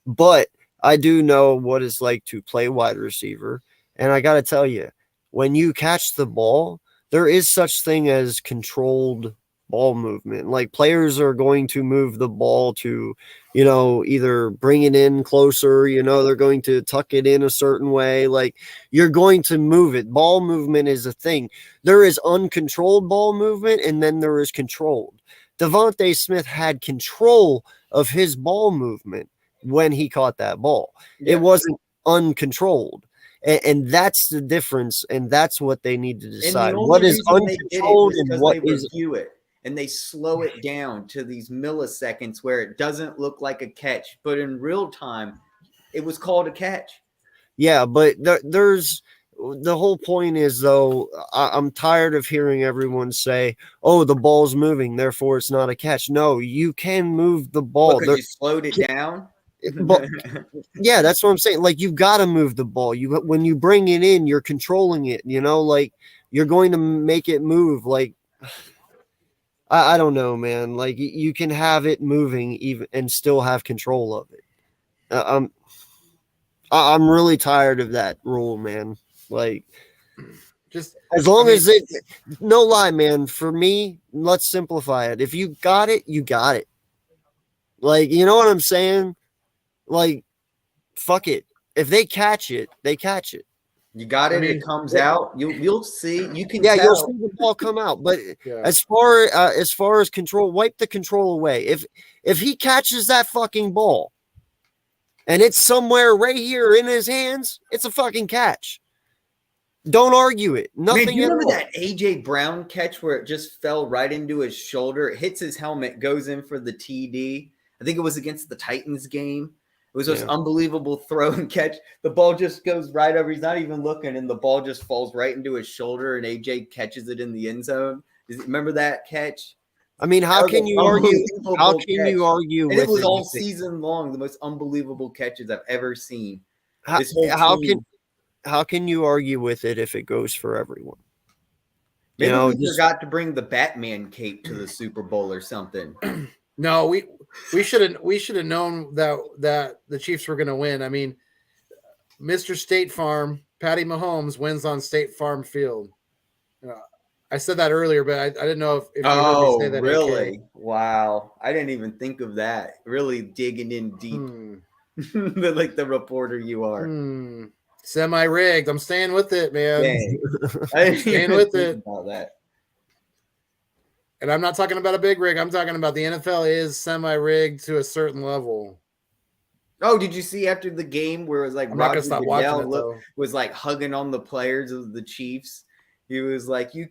but I do know what it's like to play wide receiver, and I got to tell you, when you catch the ball, there is such thing as controlled ball movement. Like, players are going to move the ball to, either bring it in closer, they're going to tuck it in a certain way. Like, you're going to move it. Ball movement is a thing. There is uncontrolled ball movement, and then there is controlled. Devontae Smith had control of his ball movement when he caught that ball. Yeah. It wasn't uncontrolled. And that's the difference, and that's what they need to decide. What is uncontrolled and what is review it, and they slow it down to these milliseconds where it doesn't look like a catch, but in real time, it was called a catch. Yeah, but there's the whole point is, though, I'm tired of hearing everyone say, "Oh, the ball's moving, therefore it's not a catch." No, you can move the ball. Because you slowed it down. But yeah, that's what I'm saying. Like, you've got to move the ball. When you bring it in, you're controlling it. Like, you're going to make it move. Like, I don't know, man. Like, you can have it moving even and still have control of it. I'm really tired of that rule, man. Like, Just as long as it, no lie, man. For me, let's simplify it. If you got it, you got it. Like, you know what I'm saying? Like, fuck it. If they catch it, they catch it. You got it. I mean, it comes out. You'll see. You can. Yeah, tell. you'll see the ball come out. But yeah. as far as control, wipe the control away. If he catches that fucking ball and it's somewhere right here in his hands, it's a fucking catch. Don't argue it. Nothing. Man, do you at remember all. that AJ Brown catch where it just fell right into his shoulder? It hits his helmet, goes in for the TD. I think it was against the Titans game. It was this Yeah. unbelievable throw and catch. The ball just goes right over. He's not even looking, and the ball just falls right into his shoulder, and AJ catches it in the end zone. Remember that catch? I mean, how That was can an you argue? unbelievable How can catch. you argue And with it was all if it- season long, the most unbelievable catches I've ever seen. How, This whole how team- how can you argue with it if it goes for everyone? Maybe You know, we just- forgot to bring the Batman cape to the Super Bowl or something. No, we should have known that the Chiefs were going to win. I mean, Mr. State Farm, Patty Mahomes wins on State Farm Field. I said that earlier, but I didn't know if you heard Oh, me say that. really? Wow. I didn't even think of that. Really digging in deep. Like the reporter you are. Semi-rigged. I'm staying with it, man. Dang. I didn't Staying even with think it. about that. And I'm not talking about a big rig. I'm talking about the NFL is semi-rigged to a certain level. Oh, did you see after the game where it was like I'm not Roger gonna stop Goodell watching it though. was like hugging on the players of the Chiefs? He was like, "You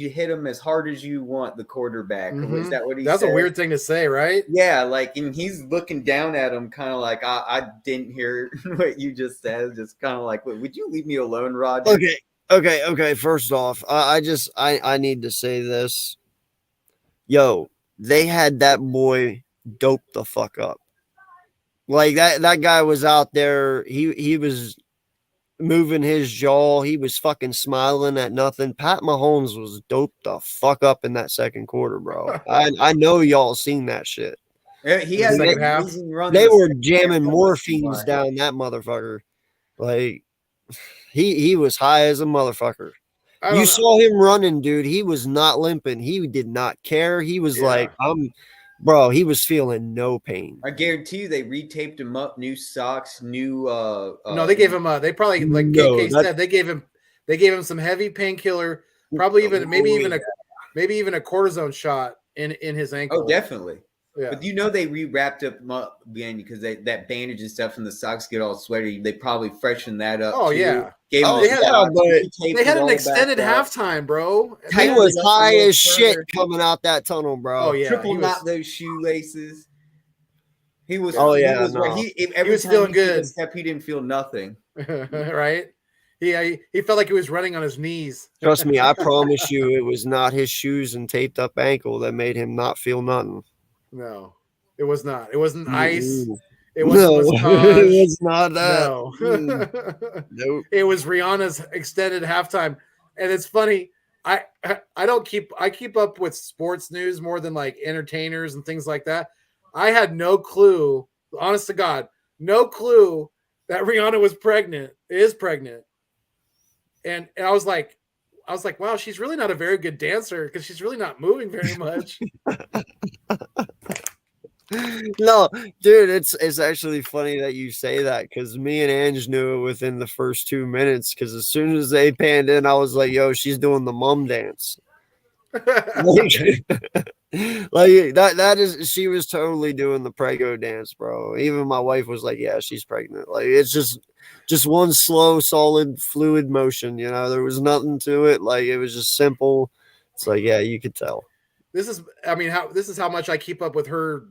hit him as hard as you want, the quarterback." Mhm. Is that what he That's said? a weird thing to say, right? Yeah, like, and he's looking down at him, kind of like, I didn't hear what you just said. Just kind of like, would you leave me alone, Roger? Okay. First off, I need to say this. Yo, they had that boy doped the fuck up. Like that guy was out there. He was moving his jaw. He was fucking smiling at nothing. Pat Mahomes was doped the fuck up in that second quarter, bro. I know y'all seen that shit. Yeah, he had Second an half, amazing run. They in the were second jamming half. morphines down that motherfucker. Like he was high as a motherfucker. I don't You know. saw him running, dude. He was not limping. He did not care. He was Yeah. like, bro, he was feeling no pain. I guarantee you, they retaped him up, new socks, new. No, they gave him they probably like No, KK that- said they gave him some heavy painkiller, probably even maybe even a cortisone shot in his ankle. Oh, definitely. Yeah. But you know they re-wrapped up him up again because that bandage and stuff and the socks get all sweaty. They probably freshened that up. Oh, too. yeah. Gave him Oh, the yeah, socks, but retaped They had it an all extended back up. halftime, bro. He Tightened was it up a high little as shit further. coming out that tunnel, bro. Oh yeah, Triple he knot was, those shoelaces. He was. Oh, yeah, He was, no. every was time feeling he took a good. step, he didn't feel nothing. right? He felt like he was running on his knees. Trust me, I promise you, it was not his shoes and taped up ankle that made him not feel nothing. No, it was not. It wasn't ice. Mm. It wasn't No, massage. it was not that. No. Nope. It was Rihanna's extended halftime, and it's funny. I keep up with sports news more than like entertainers and things like that. I had no clue, honest to God, no clue that Rihanna is pregnant, and I was like, wow, she's really not a very good dancer because she's really not moving very much. No, dude, it's actually funny that you say that because me and Ange knew it within the first 2 minutes. Because as soon as they panned in, I was like, "Yo, she's doing the mum dance." like that is she was totally doing the prego dance, bro. Even my wife was like, "Yeah, she's pregnant." Like it's just one slow, solid, fluid motion. You know, there was nothing to it. Like it was just simple. It's like, yeah, you could tell. This is how much I keep up with her,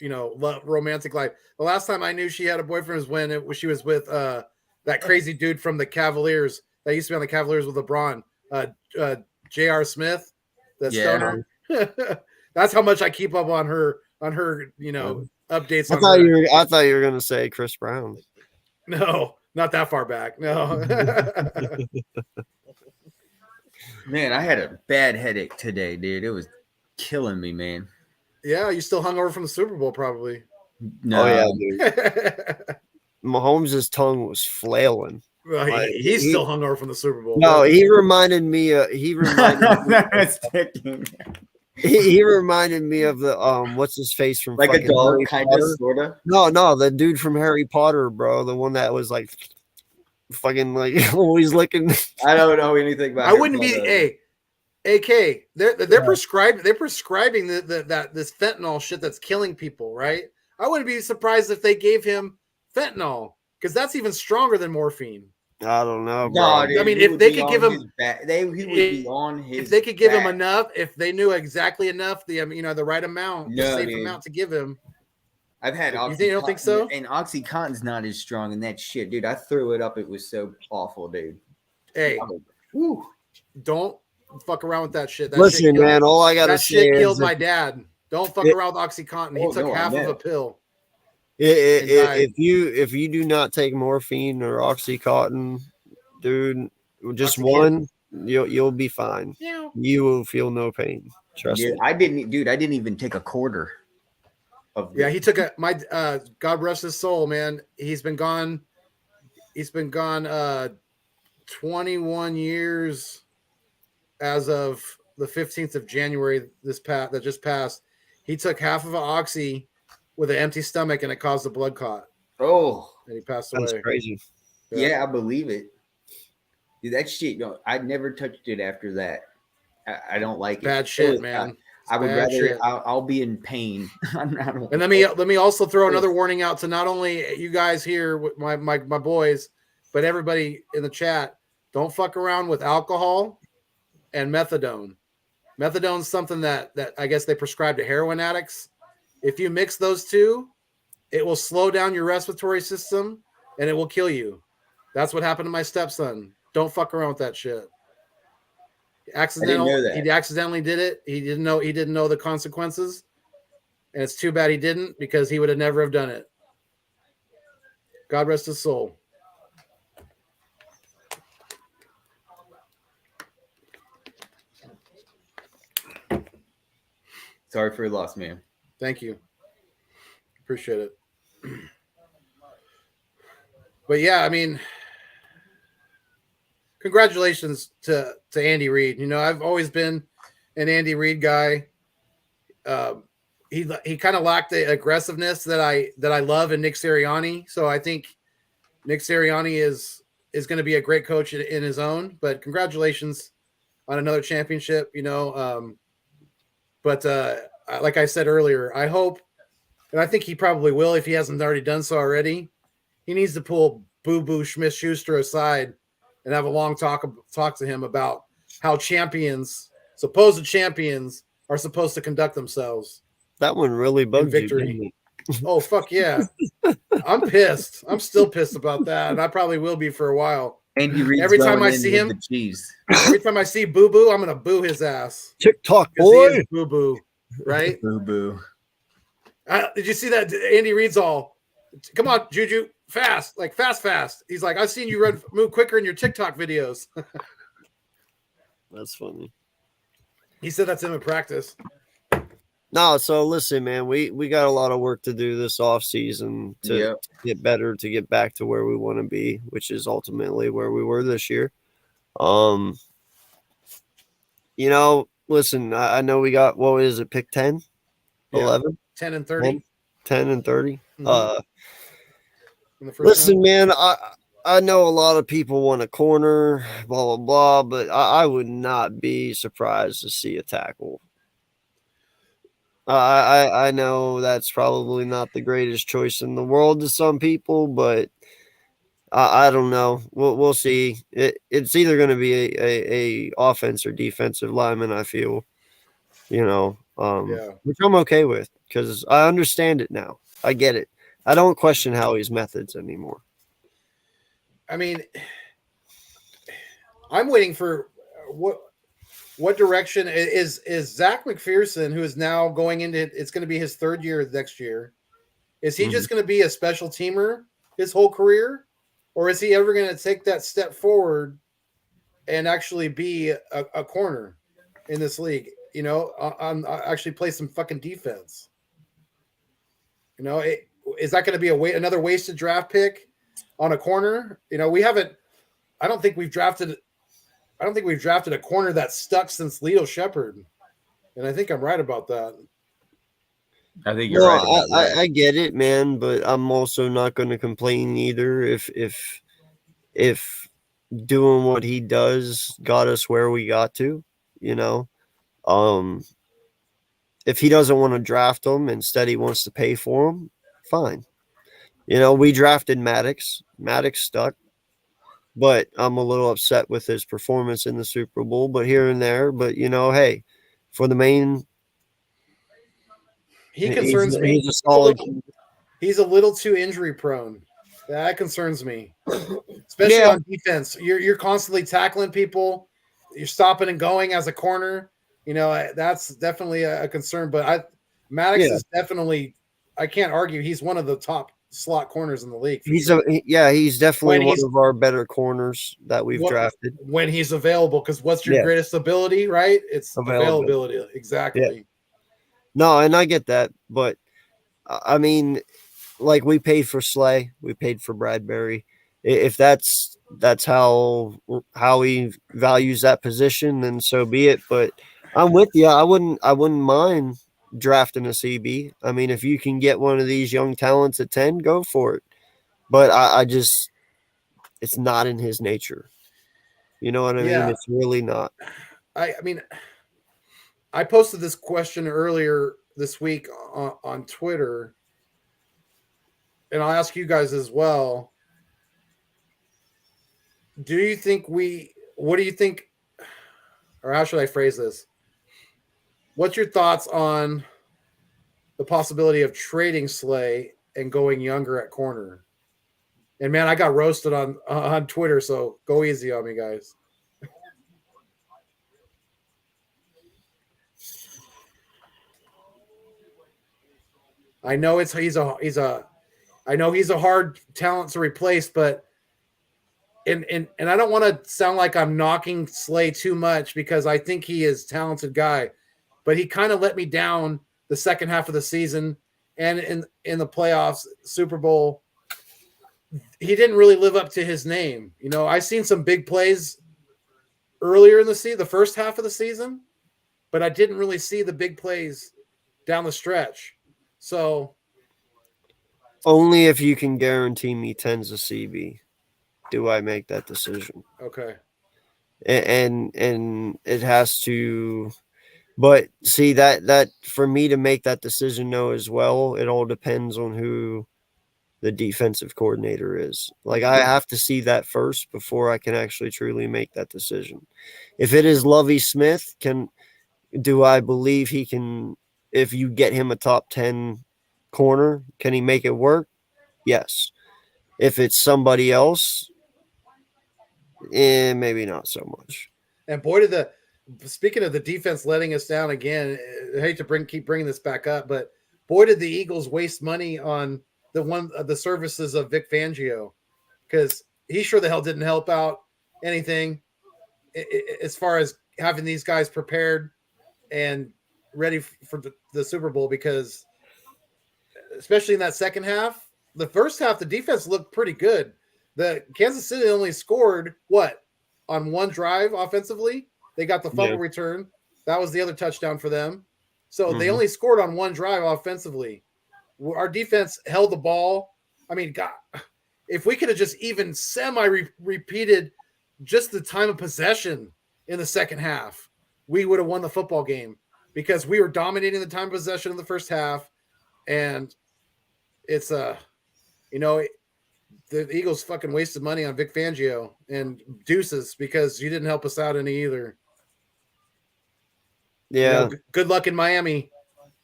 romantic life. The last time I knew she had a boyfriend was when she was with that crazy dude from the Cavaliers that used to be on the Cavaliers with LeBron, J.R. Smith, the Yeah. stoner. That's how much I keep up on her, updates. I thought you were gonna say Chris Brown. No, not that far back. No. Man, I had a bad headache today, dude. It was killing me, man. Yeah, you still hung over from the Super Bowl, probably. No, Oh yeah, dude. Mahomes' tongue was flailing. Well, he's He- still hung over from the Super Bowl. No, he reminded me. He reminded me. He reminded me of the what's his face from like a fucking dog, Harry kind of, Potter. sort of. No, the dude from Harry Potter, bro, the one that was like fucking like always licking. I don't know anything about. I wouldn't be Harry AK. They're prescribing that this fentanyl shit that's killing people, right? I wouldn't be surprised if they gave him fentanyl because that's even stronger than morphine. I don't know, bro. No, dude, I mean, he if would they be could on give him- his back. He would be on his. If they could give him back. enough, if they knew exactly enough, the right amount, the No, safe dude. amount to give him. I've had You don't think so? And OxyContin's not as strong in that shit, dude. I threw it up. It was so awful, dude. Hey, Whew. don't fuck around with that shit. That Listen, shit killed, man, all I gotta that say shit is killed my dad. Don't fuck around with OxyContin. He Oh, took no, I half of know. a pill. if you do not take morphine or OxyContin, dude, just Oxycontin. one, you'll be fine. Yeah. You will feel no pain. Trust Yeah, me. I didn't even take a quarter of Yeah, he took God rest his soul, man. He's been gone 21 years as of the 15th of January that just passed. He took half of an oxy with an empty stomach and it caused a blood clot Oh, and he passed That's away. crazy. yeah, I believe it. Dude, that shit, I never touched it after that. I don't like it. Bad It shit, was- man. I would Bad rather shit. I'll be in pain. And let me also throw another warning out to not only you guys here with my boys, but everybody in the chat. Don't fuck around with alcohol and methadone. Methadone is something that I guess they prescribe to heroin addicts. If you mix those two, it will slow down your respiratory system and it will kill you. That's what happened to my stepson. Don't fuck around with that shit. He accidentally did it. He didn't know the consequences. And it's too bad he didn't because he would have never have done it. God rest his soul. Sorry for your loss, man. Thank you. Appreciate it. But yeah, I mean, congratulations to Andy Reid. You know, I've always been an Andy Reid guy. He kind of lacked the aggressiveness that I love in Nick Sirianni. So I think Nick Sirianni is going to be a great coach in his own. But congratulations on another championship. You know, but like I said earlier, I hope, and I think he probably will if he hasn't already done so already. He needs to pull Boo Boo Schmidt-Schuster aside and have a long talk to him about how supposed champions, are supposed to conduct themselves. That one really bugged you. Victory. Didn't it? Oh, fuck yeah. I'm pissed. I'm still pissed about that, and I probably will be for a while. Andy Reid's Every time going I in see with him- the cheese. Every time I see Boo Boo, I'm going to boo his ass. TikTok 'Cause he boy. is Boo Boo, right? Boo boo. Did you see that? Andy Reid's all, come on, Juju, fast, like fast. He's like, I've seen you move quicker in your TikTok videos. That's funny. He said that's him in practice. No, so listen, man, we got a lot of work to do this off season to Yep. get better, to get back to where we want to be, which is ultimately where we were this year. You know, listen, I know we got, what is it, pick 10, Yeah. 11, 10 and 30. 10 and 30. Mhm. In the first Listen, round. man, I know a lot of people want a corner, blah, blah, blah, but I would not be surprised to see a tackle. I know that's probably not the greatest choice in the world to some people, but I don't know. We'll see. It's either going to be a offense or defensive lineman, I feel, Yeah. which I'm okay with because I understand it now. I get it. I don't question Howie's methods anymore. I mean, I'm waiting for what direction is Zach McPherson, who is now going into, it's going to be his third year next year. Is he just going to be a special teamer his whole career, or is he ever going to take that step forward and actually be a corner in this league? You know, actually play some fucking defense. You know, is that going to be another wasted draft pick on a corner? You know, I don't think we've drafted a corner that's stuck since Leo Shepard. And I think I'm right about that. I think you're No, right about that. I get it, man, but I'm also not going to complain either if doing what he does got us where we got to, you know. If he doesn't want to draft him, instead he wants to pay for him, fine. You know, we drafted Maddox. Maddox stuck. But I'm a little upset with his performance in the Super Bowl, but here and there. But, you know, hey, for the main, He concerns me. He's a solid. He's a little too injury prone. That concerns me, especially Yeah. on defense. You're constantly tackling people. You're stopping and going as a corner. That's definitely a concern. But Maddox Yeah. is definitely. I can't argue. He's one of the top slot corners in the league. For He's sure. he's definitely When one he's- of our better corners that we've drafted. when he's available. Because what's your Yeah. greatest ability, right? It's availability. Exactly. No, and I get that, but I mean, like we paid for Slay, we paid for Bradbury. If that's how he values that position, then so be it. But I'm with you. I wouldn't mind drafting a CB. I mean, if you can get one of these young talents at 10, go for it. But I just, it's not in his nature. You know what I Yeah. mean? It's really not. I mean, I posted this question earlier this week on Twitter, and I'll ask you guys as well. What do you think, or how should I phrase this? What's your thoughts on the possibility of trading Slay and going younger at corner? And man, I got roasted on Twitter, so go easy on me, guys. I know he's a hard talent to replace, but and I don't want to sound like I'm knocking Slay too much because I think he is a talented guy, but he kind of let me down the second half of the season and in the playoffs, Super Bowl. He didn't really live up to his name. I seen some big plays earlier in the first half of the season, but I didn't really see the big plays down the stretch. So only if you can guarantee me 10's a CB do I make that decision. Okay. And it has to, but see that for me to make that decision though as well, it all depends on who the defensive coordinator is. Like I have to see that first before I can actually truly make that decision. If it is Lovie Smith, do I believe he can, if you get him a top 10 corner, can he make it work? Yes. If it's somebody else, maybe not so much. And boy, speaking of the defense letting us down again, I hate to keep bringing this back up, but boy, did the Eagles waste money on the services of Vic Fangio, because he sure the hell didn't help out anything as far as having these guys prepared and ready for the Super Bowl, because especially in that second half, the first half, the defense looked pretty good. The Kansas City only scored on one drive offensively. They got the fumble return. That was the other touchdown for them. So they only scored on one drive offensively. Our defense held the ball. I mean, God, if we could have just even repeated just the time of possession in the second half, we would have won the football game, because we were dominating the time of possession in the first half. And it's the Eagles fucking wasted money on Vic Fangio and deuces, because you didn't help us out any either. Yeah. Good luck in Miami.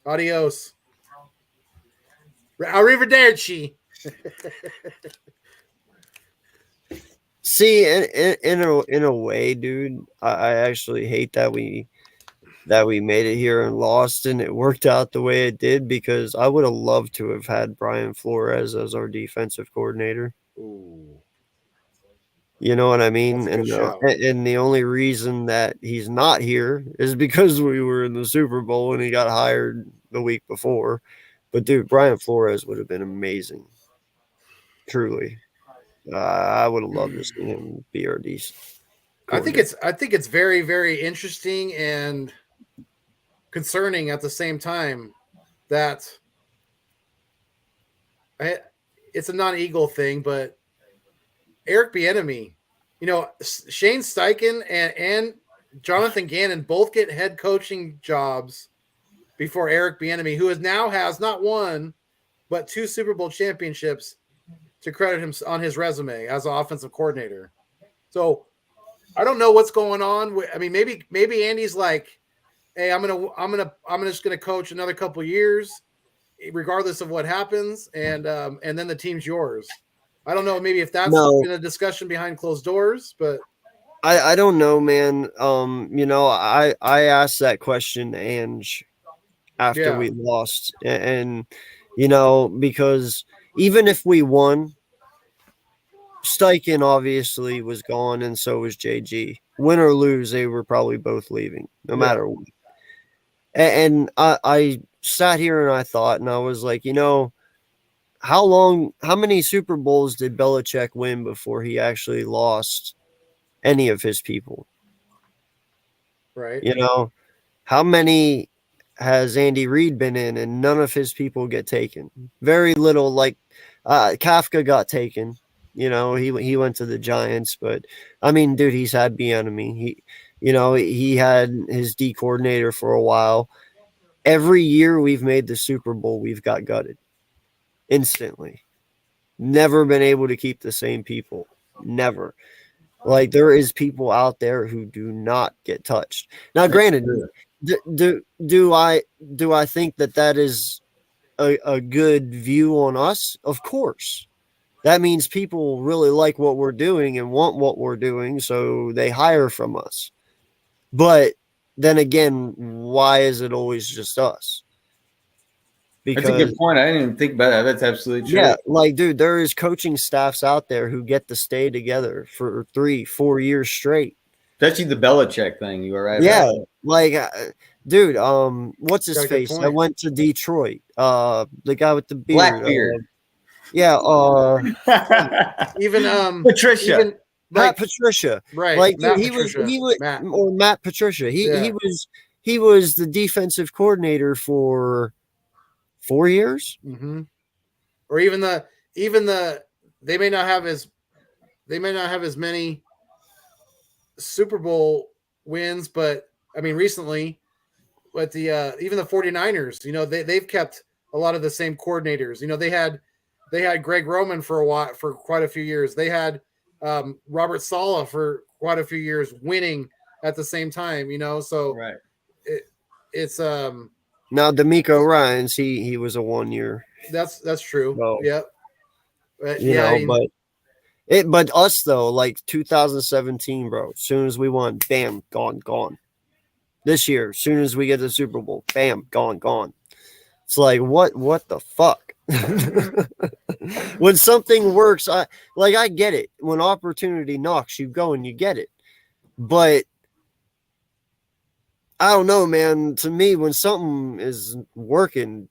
Adios. Arrivederci. See, in a way, dude, I actually hate that we made it here and lost, and it worked out the way it did, because I would have loved to have had Brian Flores as our defensive coordinator. Ooh. You know what I mean? That's a good shout. And the only reason that he's not here is because we were in the Super Bowl and he got hired the week before. But dude, Brian Flores would have been amazing. Truly. I would have loved to see him be our DC. I think it's very, very interesting and concerning at the same time that it's a non-Eagle thing, but Eric Bieniemy, Shane Steichen and Jonathan Gannon both get head coaching jobs before Eric Bieniemy, who now has not one, but 2 Super Bowl championships to credit him on his resume as an offensive coordinator. So I don't know what's going on. I mean, maybe Andy's like, hey, I'm just gonna coach another couple years. regardless of what happens, and then the team's yours. I don't know, maybe if that's No. been a discussion behind closed doors, but I don't know, man. I asked that question to Ange after Yeah. we lost, and because even if we won, Steichen obviously was gone, and so was JG. Win or lose, they were probably both leaving, no matter what. And I sat here and I thought, and I was like, how many Super Bowls did Belichick win before he actually lost any of his people? right. How many has Andy Reid been in and none of his people get taken? Very little. Like Kafka got taken. He went to the Giants, but I mean, dude, he's had Bieniemy. He had his D coordinator for a while. Every year we've made the Super Bowl, we've got gutted instantly. Never been able to keep the same people. Never. Like, there is people out there who do not get touched. Now, granted, do I think that is a good view on us? Of course. That means people really like what we're doing and want what we're doing, so they hire from us. But then again, why is it always just us? That's a good point. I didn't even think about that. That's absolutely true. Yeah, like, dude, there is coaching staffs out there who get to stay together for 3-4 years straight. Especially the Belichick thing. You were right. Yeah, about like, dude, what's his Got a good face? I point. went to Detroit. The guy with the beard. Blackbeard. Yeah, that. Even Patricia. even Matt Patricia. right. Like, Matt dude, Patricia, he was Matt. or Matt Patricia. Yeah. He was the defensive coordinator for 4 years. Mm-hmm. Or even the they may not have as many Super Bowl wins, but I mean recently, but the even the 49ers, they've kept a lot of the same coordinators. They had Greg Roman for a while, for quite a few years. They had Robert Saleh for quite a few years, winning at the same time. So Right. it's Now, D'Amico Ryans, he was a 1 year. that's true. Well, Yep. But, but us though, like 2017, bro. As soon as we won, bam, gone. This year, as soon as we get the Super Bowl, bam, gone. It's like what the fuck? When something works, I get it. When opportunity knocks, you go and you get it. But I don't know, man. To me, when something is working,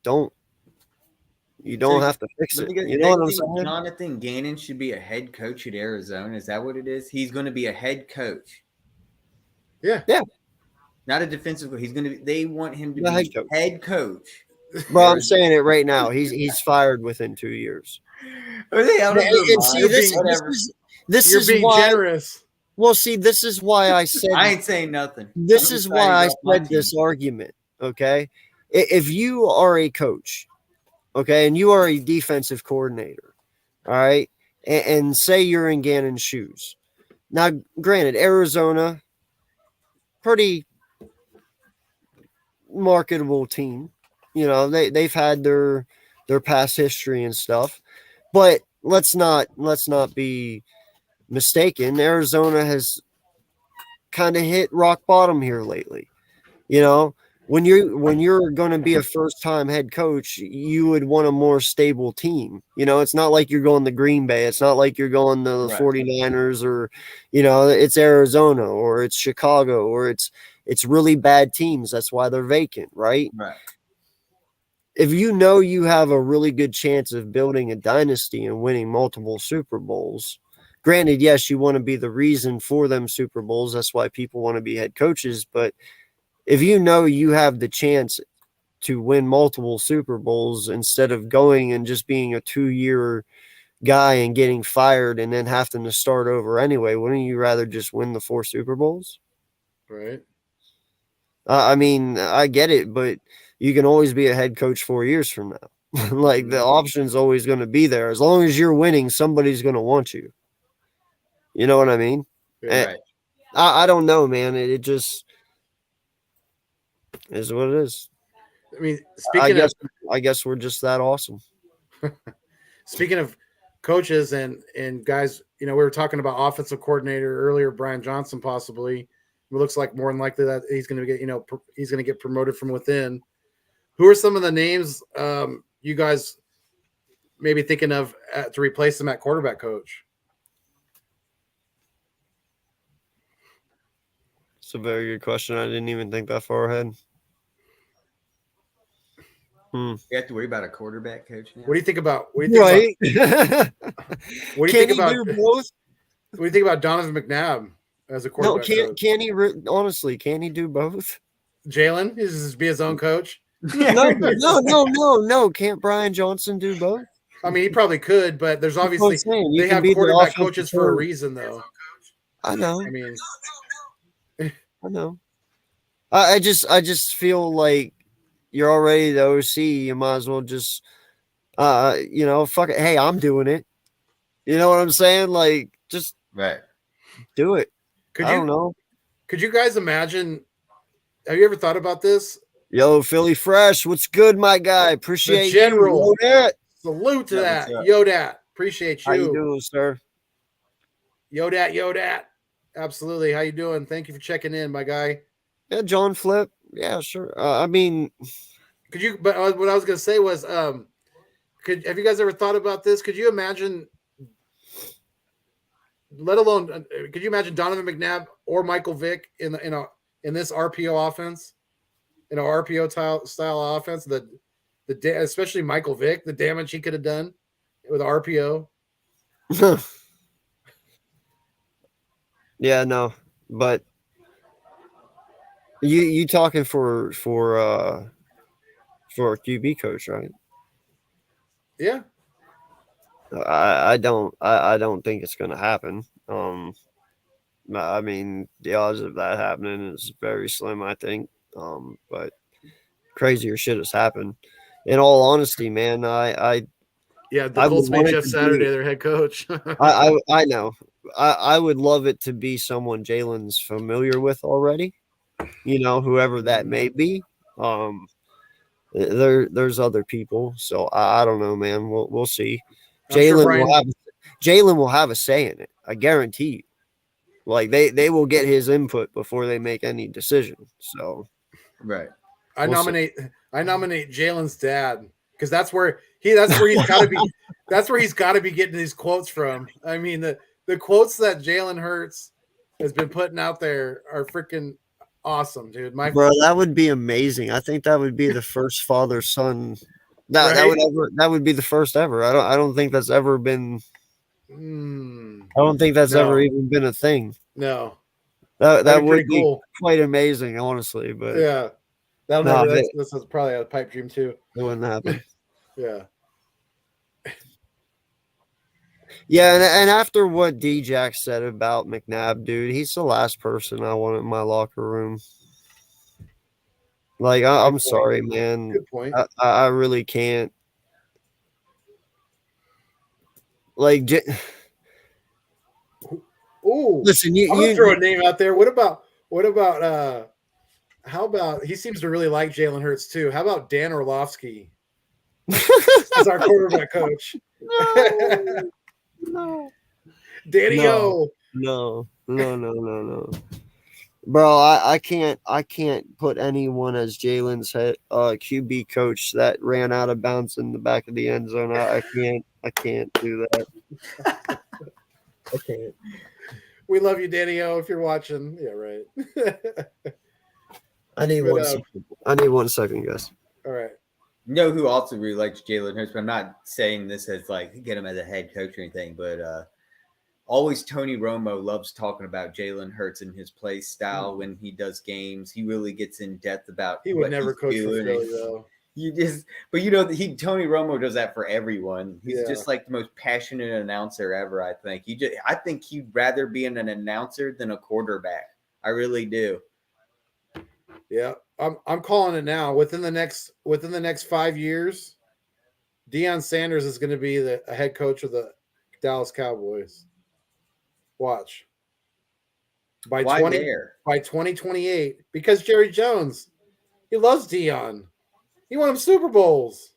you don't have to fix it. You know what I'm saying? Jonathan Gannon should be a head coach at Arizona. Is that what it is? He's going to be a head coach. Yeah. Not a defensive coach. He's going to be. They want him to The be head coach. Bro, I'm saying it right now. He's fired within 2 years. Are they out of their And see, mind? this You're is being why. generous. Well, see, this is why I said. I ain't saying nothing. This I'm is excited why I about my said team. this argument. Okay, if you are a coach, okay, and you are a defensive coordinator, all right, and say you're in Gannon's shoes. Now, granted, Arizona, pretty marketable team. They've had their past history and stuff, but let's not be mistaken. Arizona has kind of hit rock bottom here lately. When you're going to be a first time head coach, you would want a more stable team. It's not like you're going to Green Bay. It's not like you're going to the 49ers or, it's Arizona or it's Chicago or it's really bad teams. That's why they're vacant, right? Right. If you have a really good chance of building a dynasty and winning multiple Super Bowls, granted, yes, you want to be the reason for them Super Bowls. That's why people want to be head coaches. But if you have the chance to win multiple Super Bowls instead of going and just being a 2-year guy and getting fired and then having to start over anyway, wouldn't you rather just win the 4 Super Bowls? Right. I mean, I get it, but you can always be a head coach 4 years from now. Like, the option's always going to be there. As long as you're winning, somebody's going to want you. You know what I mean? Right. I don't know, man. It just is what it is. I mean, I guess we're just that awesome. speaking of coaches and guys, we were talking about offensive coordinator earlier, Brian Johnson possibly. It looks like more than likely that he's going to get he's going to get promoted from within. Who are some of the names you guys maybe thinking of to replace him at quarterback coach? It's a very good question. I didn't even think that far ahead. You have to worry about a quarterback coach now. What do you think about? Right? What do you Can think he about? do both? What do you think about Donovan McNabb as a No, quarterback coach? can he? Honestly, can he do both? Jalen is be his own coach. No. Can't Brian Johnson do both? I mean, he probably could, but there's That's what I'm obviously saying. You they can have be the quarterback offensive coaches for a coach. reason, though. I know. I mean, I know. I just feel like you're already the OC. You might as well just, fuck it. Hey, I'm doing it. You know what I'm saying? Like, just Right. do it. could I you don't know. could you guys imagine? Have you ever thought about this? Yo, Philly Fresh, what's good, my guy? Appreciate The general. you. Yodat. Salute to Yeah, that, what's up? Yodat. Appreciate How you you, doing, sir? Yodat. Absolutely. How you doing? Thank you for checking in, my guy. Yeah, John Flip. Yeah, sure. I mean, Could you? But what I was gonna say was, have you guys ever thought about this? Could you imagine? Let alone, could you imagine Donovan McNabb or Michael Vick in this RPO offense, in an RPO style offense? Especially Michael Vick, the damage he could have done with RPO. yeah, no, but you talking for a QB coach, right? Yeah, I don't think it's gonna happen. I mean, the odds of that happening is very slim, I think. But crazier shit has happened. In all honesty, man, the I Colts would made want it Jeff to Saturday be- their head coach. I know. I would love it to be someone Jalen's familiar with already. Whoever that may be. There's other people, so I don't know, man. We'll see. I'm sure Jalen will have a say in it. I guarantee you. Like they will get his input before they make any decision. So Right. I We'll nominate Jalen's dad because that's where he's got to be. That's where he's got to be getting these quotes from. I mean the quotes that Jalen Hurts has been putting out there are freaking awesome, dude. bro, that would be amazing. I think that would be the first father son. That Right? that would be the first ever. I don't think that's ever been. Mm, I don't think that's No. ever even been a thing. no, That that'd be would pretty be cool. quite amazing, honestly. But Yeah, that'll No, never. This is probably a pipe dream too. it wouldn't happen. Yeah, Yeah, and after what D-Jack said about McNabb, dude, he's the last person I want in my locker room. Like, I'm point. sorry, man. good point. I really can't. Like, Ooh, listen, I'm gonna throw a name out there. What about how about he seems to really like Jalen Hurts too? How about Dan Orlovsky as our quarterback coach? no, Danny No. O. no. Bro, I can't put anyone as Jalen's head QB coach that ran out of bounds in the back of the end zone. I can't do that. I can't. We love you, Danny O. If you're watching, yeah, right. I need But, 1 second. I need 1 second, guys. All right. You know who also really likes Jalen Hurts, but I'm not saying this as like get him as a head coach or anything, but always Tony Romo loves talking about Jalen Hurts and his play style when he does games. He really gets in depth about He would what never he's coach for doing. Philly though. Tony Romo does that for everyone. He's Yeah. just like the most passionate announcer ever. I think I think he'd rather be an announcer than a quarterback. I really do. Yeah, I'm calling it now. Within the next 5 years, Deion Sanders is going to be a head coach of the Dallas Cowboys. Watch. By Why 20 there? by 2028, because Jerry Jones, he loves Deion. He won him Super Bowls.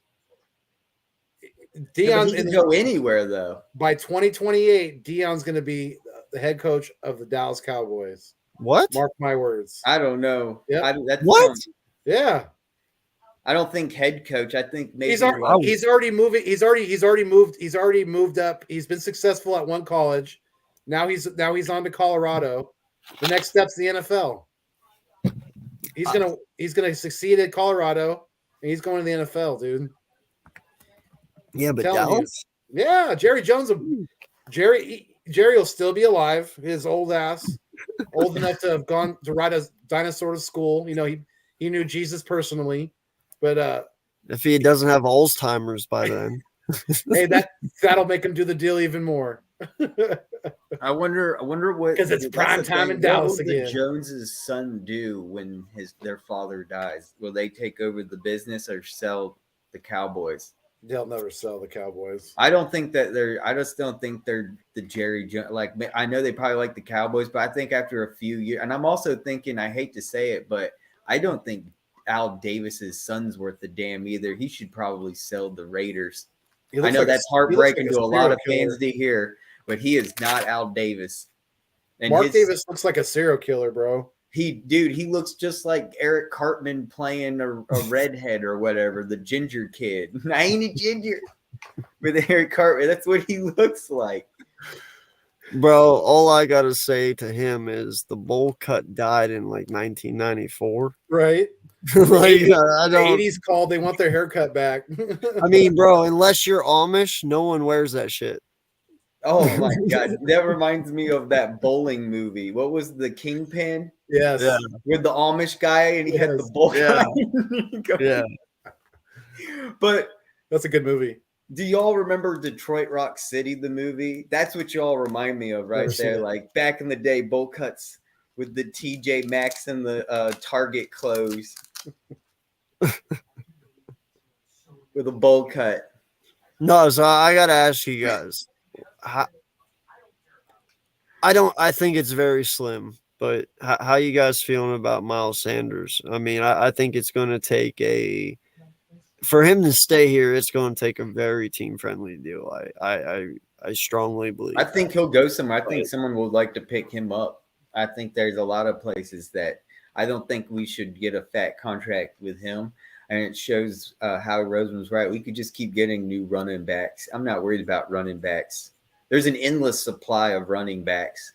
Yeah, Deion he can go anywhere though. by 2028. Deion's going to be the head coach of the Dallas Cowboys. What? Mark my words. I don't know. Yep. What? Yeah. I don't think head coach. I think maybe He's already moving. He's already moved up. He's been successful at one college. Now he's on to Colorado. The next step's the NFL. He's gonna succeed at Colorado, and he's going to the NFL, dude. Yeah, but Telling you. Dallas? Yeah, Jerry Jones. Jerry will still be alive. His old ass, old enough to have gone to ride a dinosaur to school. You know, he knew Jesus personally. But If he doesn't have Alzheimer's by then. hey, that'll make him do the deal even more. I wonder what, 'Cause it's that's prime the time thing. in Dallas What will again. the Joneses' son do when their father dies? Will they take over the business or sell the Cowboys? They'll never sell the Cowboys. I don't think that I just don't think they're the Jerry Jones. Like, I know they probably like the Cowboys, but I think after a few years, and I'm also thinking, I hate to say it, but I don't think Al Davis's son's worth a damn either. He should probably sell the Raiders. I know that's heartbreaking to a lot of fans to hear, but he is not Al Davis. And Mark Davis looks like a serial killer, bro. He looks just like Eric Cartman playing a redhead or whatever, the ginger kid. I ain't a ginger. With Eric Cartman, that's what he looks like. Bro, all I gotta say to him is the bowl cut died in like 1994. Right? Like, I The don't. 80s called. They want their haircut back. I mean, bro, unless you're Amish, no one wears that shit. Oh my god, that reminds me of that bowling movie. What was the Kingpin Yes. Yeah. with the Amish guy and he had the Yes. bowl? Yeah. Yeah. But That's a good movie. do y'all remember Detroit Rock City, the movie? That's what y'all remind me of right Never seen there. it. Like back in the day, bowl cuts with the TJ Maxx and the Target clothes with a bowl cut. No, so I gotta ask you guys. I think it's very slim, but how you guys feeling about Miles Sanders? I mean, I think it's going to take for him to stay here, it's going to take a very team-friendly deal. I strongly believe. I think he'll go somewhere. I think someone would like to pick him up. I think there's a lot of places that I don't think we should get a fat contract with him. And it shows how Roseman was right. We could just keep getting new running backs. I'm not worried about running backs. There's an endless supply of running backs.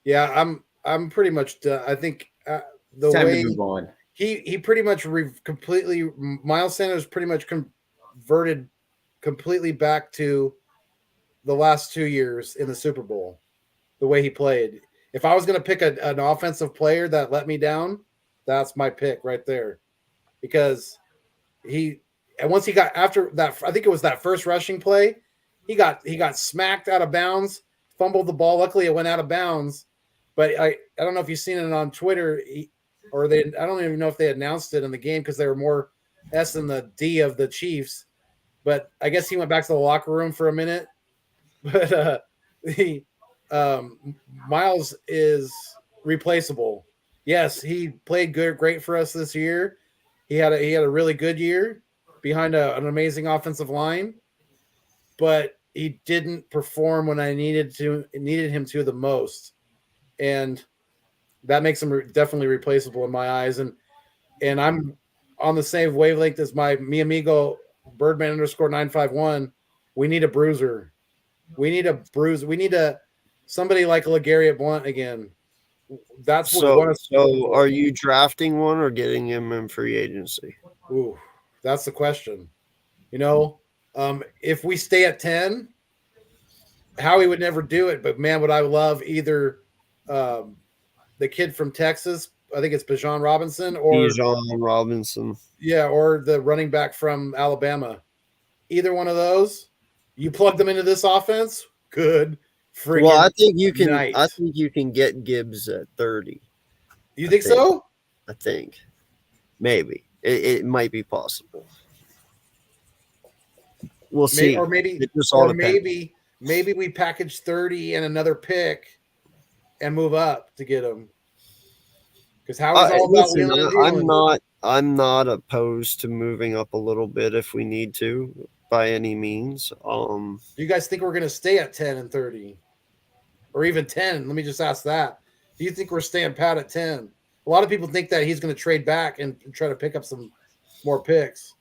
Yeah, I'm pretty much done. I think the Time way to move on. he pretty much completely Miles Sanders pretty much converted completely back to the last 2 years in the Super Bowl. The way he played. If I was going to pick an offensive player that let me down, that's my pick right there. Because once he got after that, I think it was that first rushing play, he got smacked out of bounds, fumbled the ball. Luckily, it went out of bounds. But I don't know if you've seen it on Twitter I don't even know if they announced it in the game because they were more S than the D of the Chiefs. But I guess he went back to the locker room for a minute. But Miles is replaceable. Yes, he played great for us this year. He had a really good year behind an amazing offensive line, but he didn't perform when I needed him to the most, and that makes him definitely replaceable in my eyes. And I'm on the same wavelength as mi amigo Birdman _951. We need a bruiser. We need a bruiser. We need somebody like LeGarrette Blount again. That's what we want to. So are you drafting one or getting him in free agency? Ooh, that's the question. You know, if we stay at 10, Howie would never do it. But man, would I love either the kid from Texas, I think it's Bijan Robinson, or Bijan Robinson. Yeah, or the running back from Alabama. Either one of those, you plug them into this offense, good. Well, I think you can. Night. I think you can get Gibbs at 30. You think so? I think maybe it might be possible. We'll see. Or maybe, it just all or depends. maybe we package 30 and another pick and move up to get him. Because Howie's all about wheeling and dealing. I'm not opposed to moving up a little bit if we need to, by any means. Do you guys think we're going to stay at 10 and 30? Or even 10? Let me just ask that. Do you think we're staying pat at 10? A lot of people think that he's going to trade back and try to pick up some more picks.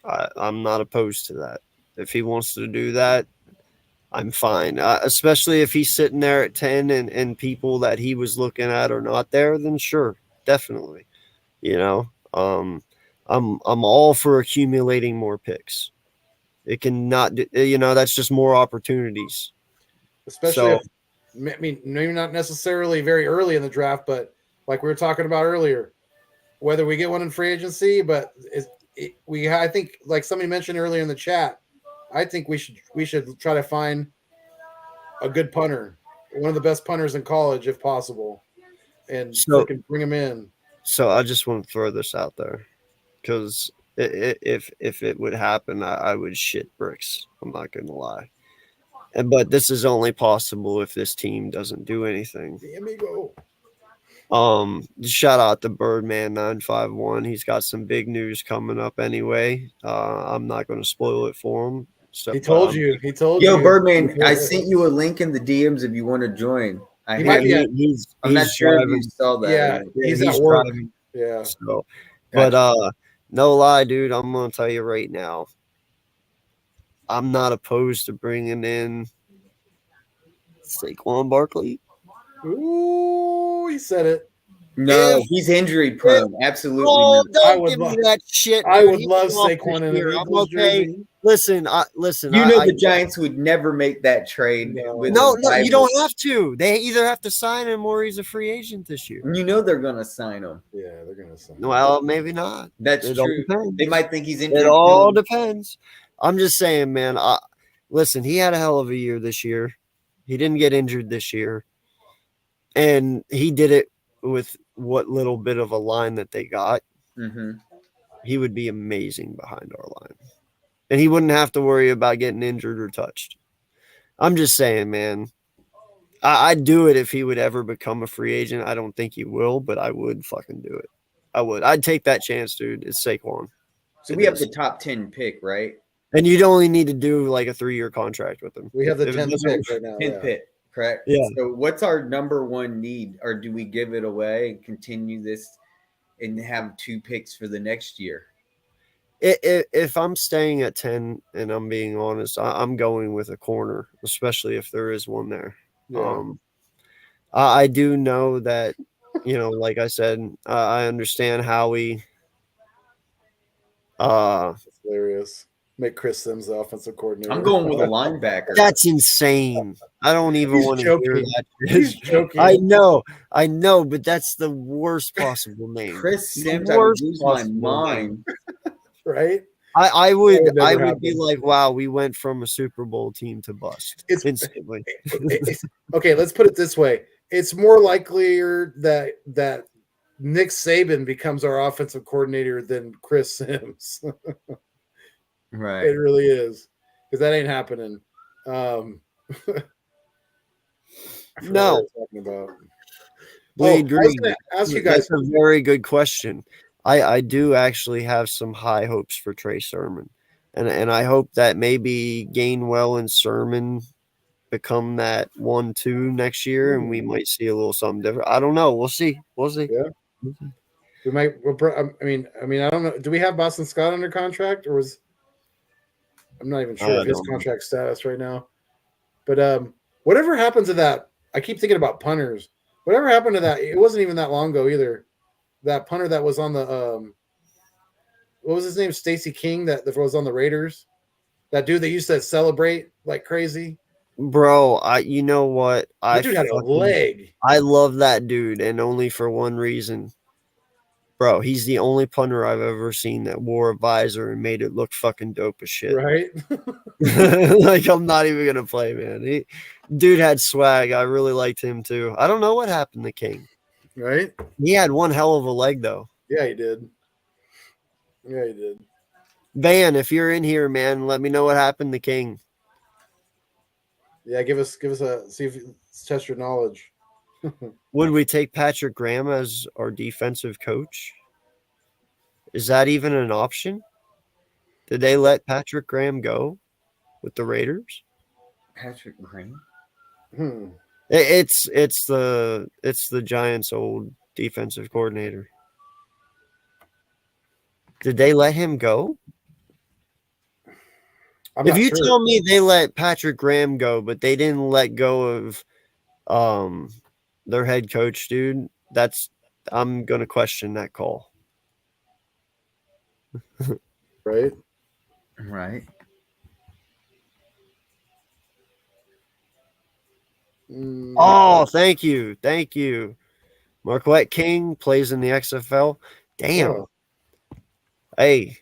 I'm not opposed to that. If he wants to do that, I'm fine. Especially if he's sitting there at 10 and people that he was looking at are not there, then sure, definitely. You know, I'm all for accumulating more picks. It can not, you know, that's just more opportunities. Especially, I mean, maybe not necessarily very early in the draft, but like we were talking about earlier, whether we get one in free agency, but I think, like somebody mentioned earlier in the chat, I think we should try to find a good punter, one of the best punters in college, if possible, and freaking bring him in. So I just want to throw this out there, because if it would happen, I would shit bricks. I'm not going to lie. But this is only possible if this team doesn't do anything. Shout out to Birdman 951. He's got some big news coming up anyway. I'm not going to spoil it for him. So, He told you. Yo, Birdman, I sent you a link in the DMs if you want to join. He might be. I'm not sure if you saw that. Yeah, he's at work. Driving. Yeah. So, but no lie, dude. I'm going to tell you right now. I'm not opposed to bringing in Saquon Barkley. Ooh, he said it. No, he's injury prone. Absolutely. Oh, not. don't give me that shit. I dude. would He love came off Saquon this in year. an I'm Eagles okay. jersey. Listen. You know the Giants would never make that trade. With No, a you don't have to. They either have to sign him or he's a free agent this year. You know they're gonna sign him. Yeah, they're gonna sign. Well, maybe not. That's It all true. depends. They might think he's injured. It all depends. I'm just saying, man. Listen, he had a hell of a year this year. He didn't get injured this year, and he did it with what little bit of a line that they got. Mm-hmm. He would be amazing behind our line, and he wouldn't have to worry about getting injured or touched. I'm just saying, man. I'd do it if he would ever become a free agent. I don't think he will, but I would fucking do it. I would. I'd take that chance, dude. It's Saquon. So we have the top 10 pick, right? And you'd only need to do like a 3-year contract with him. We have the If it 10th doesn't- pick right now. 10th pick, correct? Yeah. So what's our number one need? Or do we give it away and continue this and have 2 picks for the next year? If I'm staying at 10 and I'm being honest, I'm going with a corner, especially if there is one there. Yeah. I do know that, you know, like I said, I understand Howie. It's hilarious. Make Chris Sims the offensive coordinator. I'm going with a linebacker. That's insane. I don't even He's want to hear joking. that. He's joking. I know, but that's the worst possible name. Chris The Sims, I would worst lose my possible mind. Right? I would That would never I would be happen. like, wow, we went from a Super Bowl team to bust instantly. Okay, let's put it this way. It's more likelier that Nick Saban becomes our offensive coordinator than Chris Sims. Right. It really is. Because that ain't happening. I forgot what No. I was talking about. We I agree. was gonna ask you guys. That's a very good question. I do actually have some high hopes for Trey Sermon. And I hope that maybe Gainwell and Sermon become that 1-2 next year, and we might see a little something different. I don't know. We'll see. Yeah. We might. I mean, I don't know. Do we have Boston Scott under contract, or was? I'm not even sure of his don't know. contract status right now. But whatever happened to that? I keep thinking about punters. Whatever happened to that? It wasn't even that long ago either. That punter that was on the what was his name? Stacey King that was on the Raiders. That dude that used to celebrate like crazy. Bro, you know what? That dude had a leg. I love that dude, and only for one reason. Bro, he's the only punter I've ever seen that wore a visor and made it look fucking dope as shit. Right? Like, I'm not even gonna play, man. Dude had swag. I really liked him too. I don't know what happened to King. Right? He had one hell of a leg though. Yeah, he did. Yeah, he did. Van, if you're in here, man, let me know what happened to King. Yeah, give us a see if test your knowledge. Would we take Patrick Graham as our defensive coach? Is that even an option? Did they let Patrick Graham go with the Raiders? Patrick Graham. It's the Giants' old defensive coordinator. Did they let him go? I'm If not you sure. tell me they let Patrick Graham go, but they didn't let go of their head coach, dude, I'm gonna question that call. Right? Right. Oh, thank you. Marquette King plays in the XFL. Damn. Oh. Hey,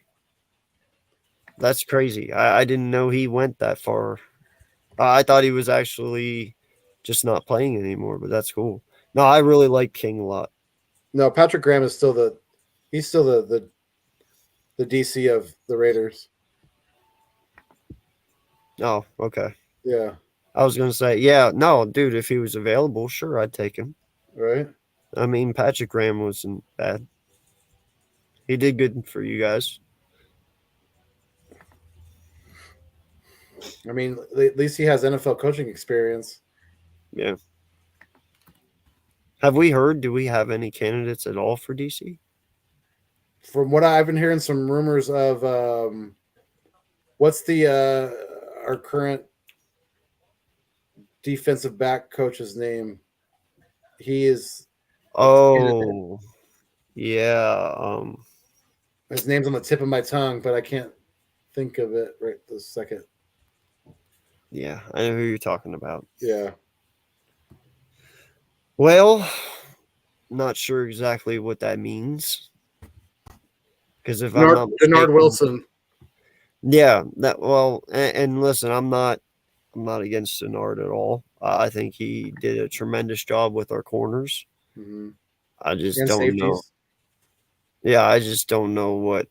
that's crazy. I didn't know he went that far. I thought he was actually just not playing anymore, but that's cool. No, I really like King a lot. No, Patrick Graham is still the DC of the Raiders. Oh, okay. Yeah. I was gonna say, yeah, no, dude, if he was available, sure, I'd take him. Right? I mean, Patrick Graham wasn't bad. He did good for you guys. I mean, at least he has NFL coaching experience. Yeah. Have we heard? Do we have any candidates at all for DC? From what I've been hearing, some rumors of what's the our current defensive back coach's name? He is. Oh, yeah. His name's on the tip of my tongue, but I can't think of it right this second. Yeah, I know who you're talking about. Yeah. Well, not sure exactly what that means. Because if I'm not Denard mistaken- Wilson. Yeah, and listen, I'm not against Denard at all. I think he did a tremendous job with our corners. Mhm. I just And don't safeties. know. Yeah, I just don't know what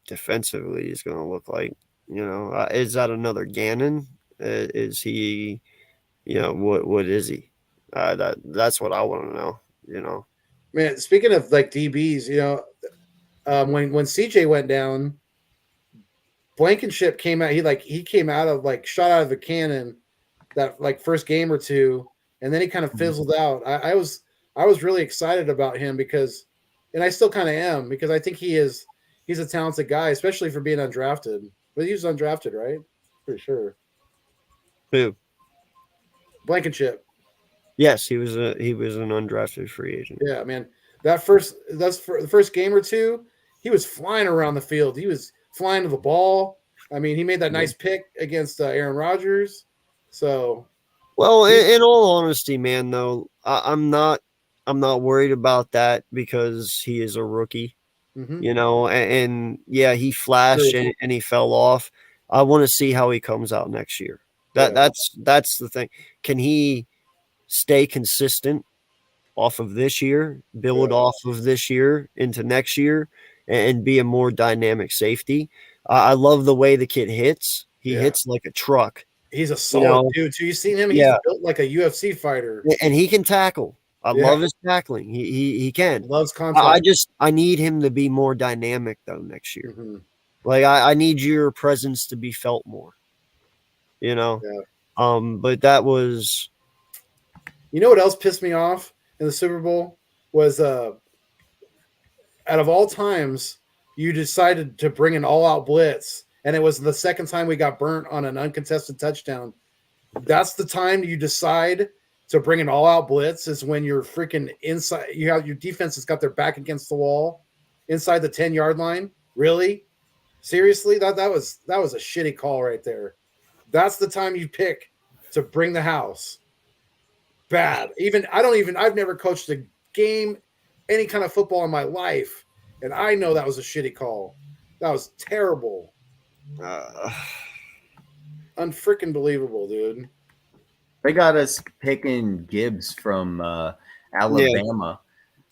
defensively is going to look like. You know, is that another Gannon? Is he? You know, what is he? That's what I want to know. You know, Man, speaking of like DBs, you know, when CJ went down, Blankenship came out. He came out of like shot out of a cannon that like first game or two, and then he kind of fizzled out. I was really excited about him because, and I still kind of am because I think he's a talented guy, especially for being undrafted. But he was undrafted, right? Pretty sure. who? Blankenship. Yes, he was an undrafted free agent. Yeah, man. That's for the first game or two, he was flying around the field. He was flying to the ball. I mean, he made that nice pick against Aaron Rodgers. So, Well, in all honesty, man, though, I'm not worried about that because he is a rookie. mhm. You know, and yeah, he flashed True. and he fell off. I want to see how he comes out next year. Yeah. That's the thing. Can he stay consistent off of this year, build Yeah. off of this year into next year, and be a more dynamic safety? I love the way the kid hits. He Yeah. hits like a truck, He's a solid know, dude too. You seen him? He's yeah. built like a UFC fighter. and he can tackle. I Yeah. love his tackling. He can. Loves contact. I need him to be more dynamic though next year. Mhm. Like I need your presence to be felt more. You know? Yeah. But that was You know what else pissed me off in the Super Bowl was out of all times you decided to bring an all-out blitz, and it was the second time we got burnt on an uncontested touchdown. That's the time you decide to bring an all-out blitz is when you're freaking inside. You have your defense has got their back against the wall, inside the 10-yard line. Really, seriously, that was a shitty call right there. That's the time you pick to bring the house. Bad. I've never coached a game, any kind of football in my life, and I know that was a shitty call. That was terrible. Unfreaking believable, dude. They got us picking Gibbs from Alabama.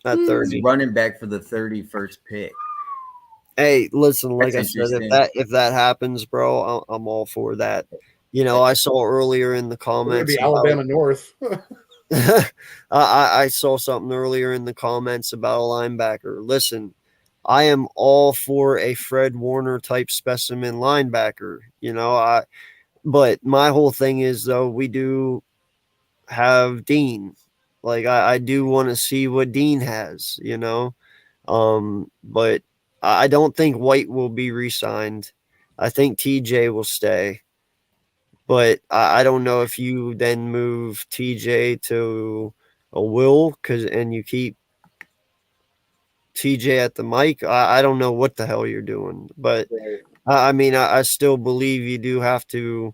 at He's 30. running back for the 31st pick. Hey, listen, like That's I said, interesting. if that happens, bro, I'm all for that. You know, I saw earlier in the We're gonna comments be about- Alabama North. I saw something earlier in the comments about a linebacker. Listen, I am all for a Fred Warner type specimen linebacker. But my whole thing is though we do have Dean. Like I do want to see what Dean has. But I don't think White will be re-signed. I think TJ will stay. But I don't know if you then move TJ to a Will and you keep TJ at the mic. I don't know what the hell you're doing. But I still believe you do have to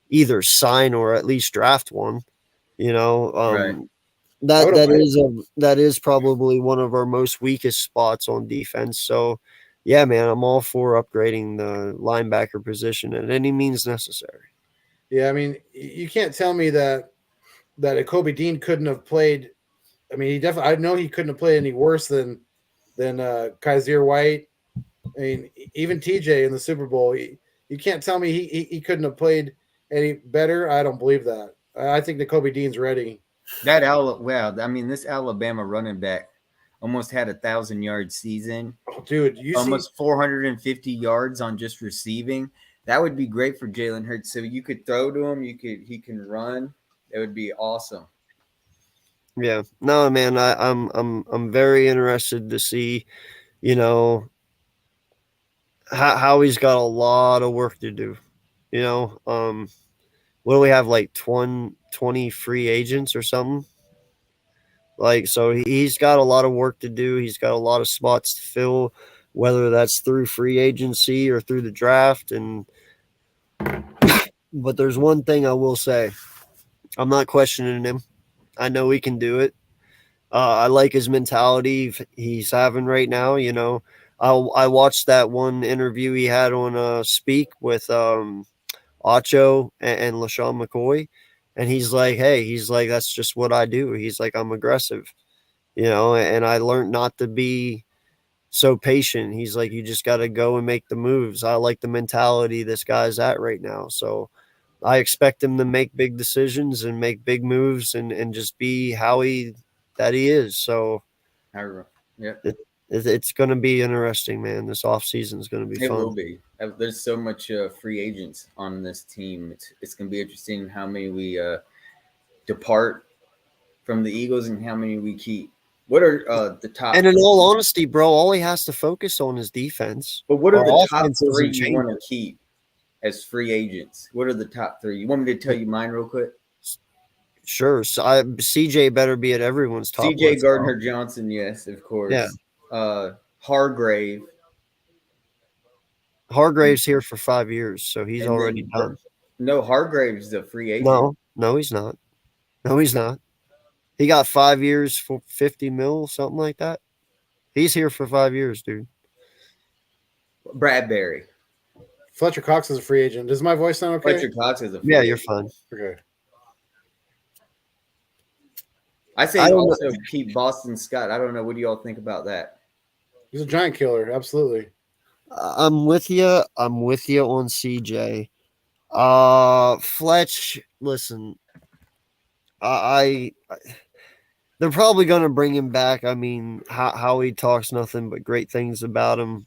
either sign or at least draft one. Right. That is probably one of our most weakest spots on defense. So yeah, man, I'm all for upgrading the linebacker position at any means necessary. Yeah, I mean, you can't tell me that Kobe Dean couldn't have played. I mean, I know he couldn't have played any worse than Kaiser White. I mean, even TJ in the Super Bowl, you can't tell me he couldn't have played any better. I don't believe that. I think that Kobe Dean's ready. This Alabama running back almost had 1,000-yard season. Oh, dude, almost 450 yards on just receiving. That would be great for Jalen Hurts. So you could throw to him, he can run. It would be awesome. Yeah, no, man, I'm very interested to see, how he's got a lot of work to do. What do we have, like 20 free agents or something? Like, so he's got a lot of work to do. He's got a lot of spots to fill, whether that's through free agency or through the draft. But there's one thing I will say. I'm not questioning him. I know he can do it. I like his mentality he's having right now. I watched that one interview he had on Speak with Acho and LaShawn McCoy. And he's like, hey, that's just what I do. He's like, I'm aggressive, and I learned not to be so patient. He's like, you just got to go and make the moves. I like the mentality this guy's at right now. So I expect him to make big decisions and make big moves and just be that he is. So yeah. It's going to be interesting, man. This offseason is going to be fun. It will be. There's so much free agents on this team. It's going to be interesting how many we depart from the Eagles and how many we keep. What are the top? And in all honesty, bro, all he has to focus on is defense. But what are the top three you want to keep as free agents? What are the top three? You want me to tell you mine real quick? Sure. So CJ better be at everyone's top. CJ Gardner-Johnson, yes, of course. Yeah. Hargrave's here for 5 years, so he's already done. No, Hargrave's a free agent. No, he's not. No, he's not. He got 5 years for $50 million, something like that. He's here for 5 years, dude. Bradbury. Fletcher Cox is a free agent. Does my voice sound okay? Fletcher Cox is a free agent. You're fine. Okay. I say also keep Boston Scott. I don't know. What do y'all think about that? He's a giant killer. Absolutely. I'm with you. I'm with you on CJ. Fletch, listen, they're probably going to bring him back. I mean, how he talks nothing but great things about him.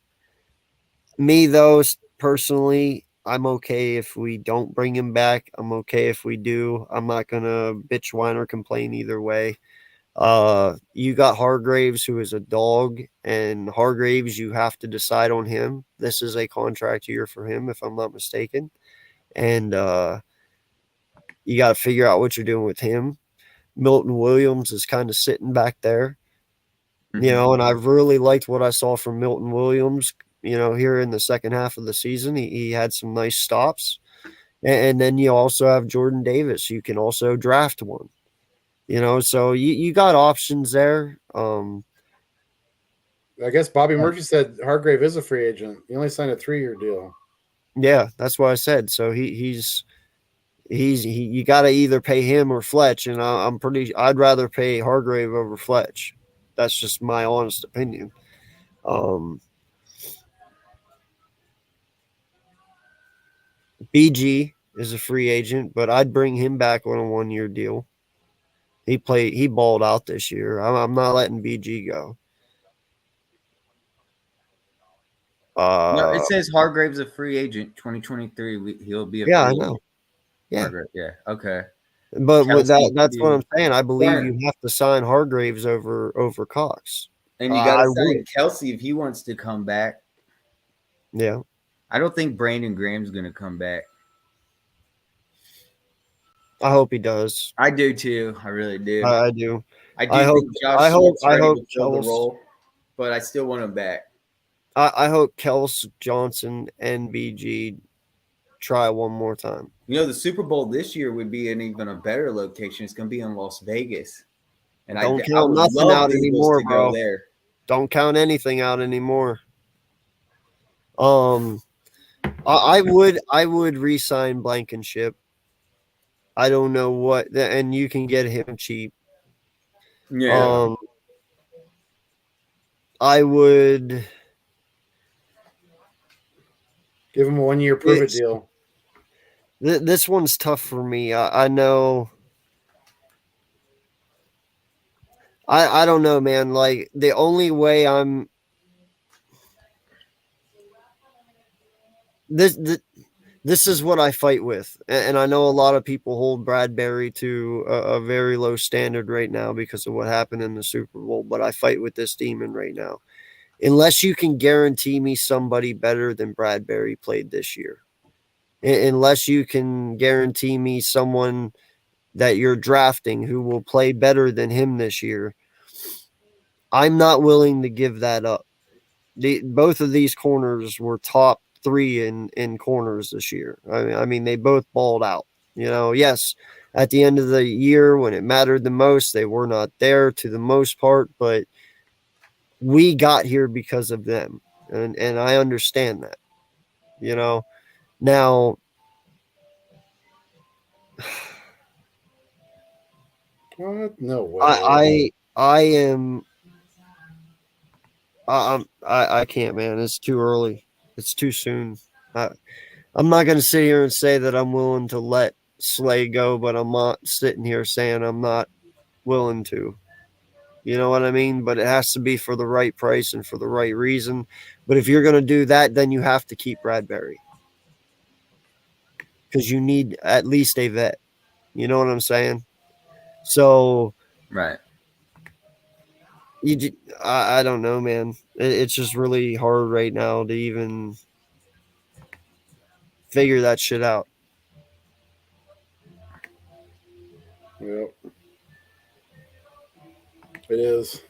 Me, though, personally, I'm okay if we don't bring him back. I'm okay if we do. I'm not going to bitch, whine, or complain either way. You got Hargraves, who is a dog, and Hargraves, you have to decide on him. This is a contract year for him, if I'm not mistaken. And you got to figure out what you're doing with him. Milton Williams is kind of sitting back there, and I've really liked what I saw from Milton Williams, here in the second half of the season. He had some nice stops. And then you also have Jordan Davis. You can also draft one. So you got options there. I guess Bobby Murphy said Hargrave is a free agent. He only signed a 3-year deal. Yeah, that's what I said. So you got to either pay him or Fletch, and I'd rather pay Hargrave over Fletch. That's just my honest opinion. BG is a free agent, but I'd bring him back on a 1-year deal. He balled out this year. I'm not letting BG go. No, it says Hargrave's a free agent, 2023. He'll be a Yeah, I free know. agent. Yeah. Hargrave, yeah. Okay. But with Kelsey, that's what I'm too. saying. I believe Yeah. you have to sign Hargraves over Cox. And you got to I sign would. Kelsey if he wants to come back. Yeah. I don't think Brandon Graham's going to come back. I hope he does. I do too. I really do. I do. I do I hope- think Josh I hope- Sweat's I ready hope to fill the Kels- role, but I still want him back. I hope Kels, Johnson, and BG try one more time. You know, the Super Bowl this year would be in even a better location. It's going to be in Las Vegas. And Don't I count would nothing love out the Eagles anymore, to bro. go there. Don't count anything out anymore. I would re-sign Blankenship. I don't know what, and you can get him cheap. Yeah. I would. Give him a 1 year prove it Yes. deal. This one's tough for me. I know. I don't know, man. Like the only way I'm this is what I fight with, and I know a lot of people hold Bradbury to a very low standard right now because of what happened in the Super Bowl. But I fight with this demon right now. Unless you can guarantee me somebody better than Bradbury played this year, unless you can guarantee me someone that you're drafting who will play better than him this year, I'm not willing to give that up. Both of these corners were top 3 in corners this year. I mean, they both balled out. You know, yes, at the end of the year when it mattered the most, they were not there to the most part, but we got here because of them. And I understand that. You know, now What? No way. I am I can't, man. It's too early. It's too soon. I'm not going to sit here and say that I'm willing to let Slay go, but I'm not sitting here saying I'm not willing to. You know what I mean? But it has to be for the right price and for the right reason. But if you're going to do that, then you have to keep Bradbury because you need at least a vet. You know what I'm saying? So Right. I don't know, man. It's just really hard right now to even figure that shit out. Yep. It is.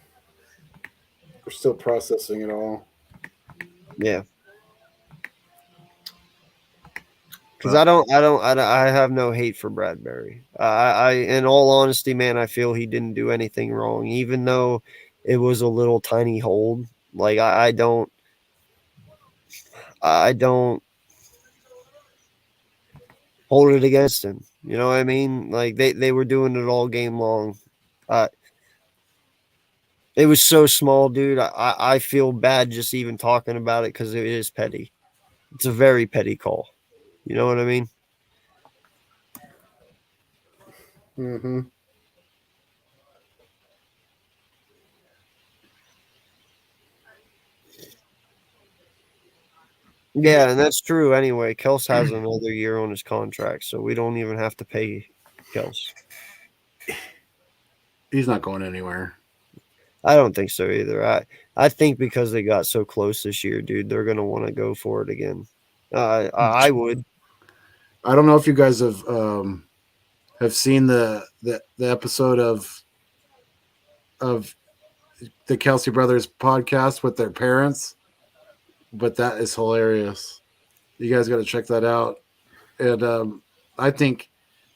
We're still processing it all. Yeah. Because I have no hate for Bradbury. I, in all honesty, man, I feel he didn't do anything wrong, even though it was a little tiny hold. Like I don't hold it against him. You know what I mean? Like they were doing it all game long. It was so small, dude. I feel bad just even talking about it because it is petty. It's a very petty call. You know what I mean? Mm-hmm. Yeah, and that's true anyway. Kels has another year on his contract, so we don't even have to pay Kels. He's not going anywhere. I don't think so either. I think because they got so close this year, dude, they're gonna want to go for it again. I would. I don't know if you guys have seen the episode of the Kelsey Brothers podcast with their parents, but that is hilarious. You guys got to check that out. And I think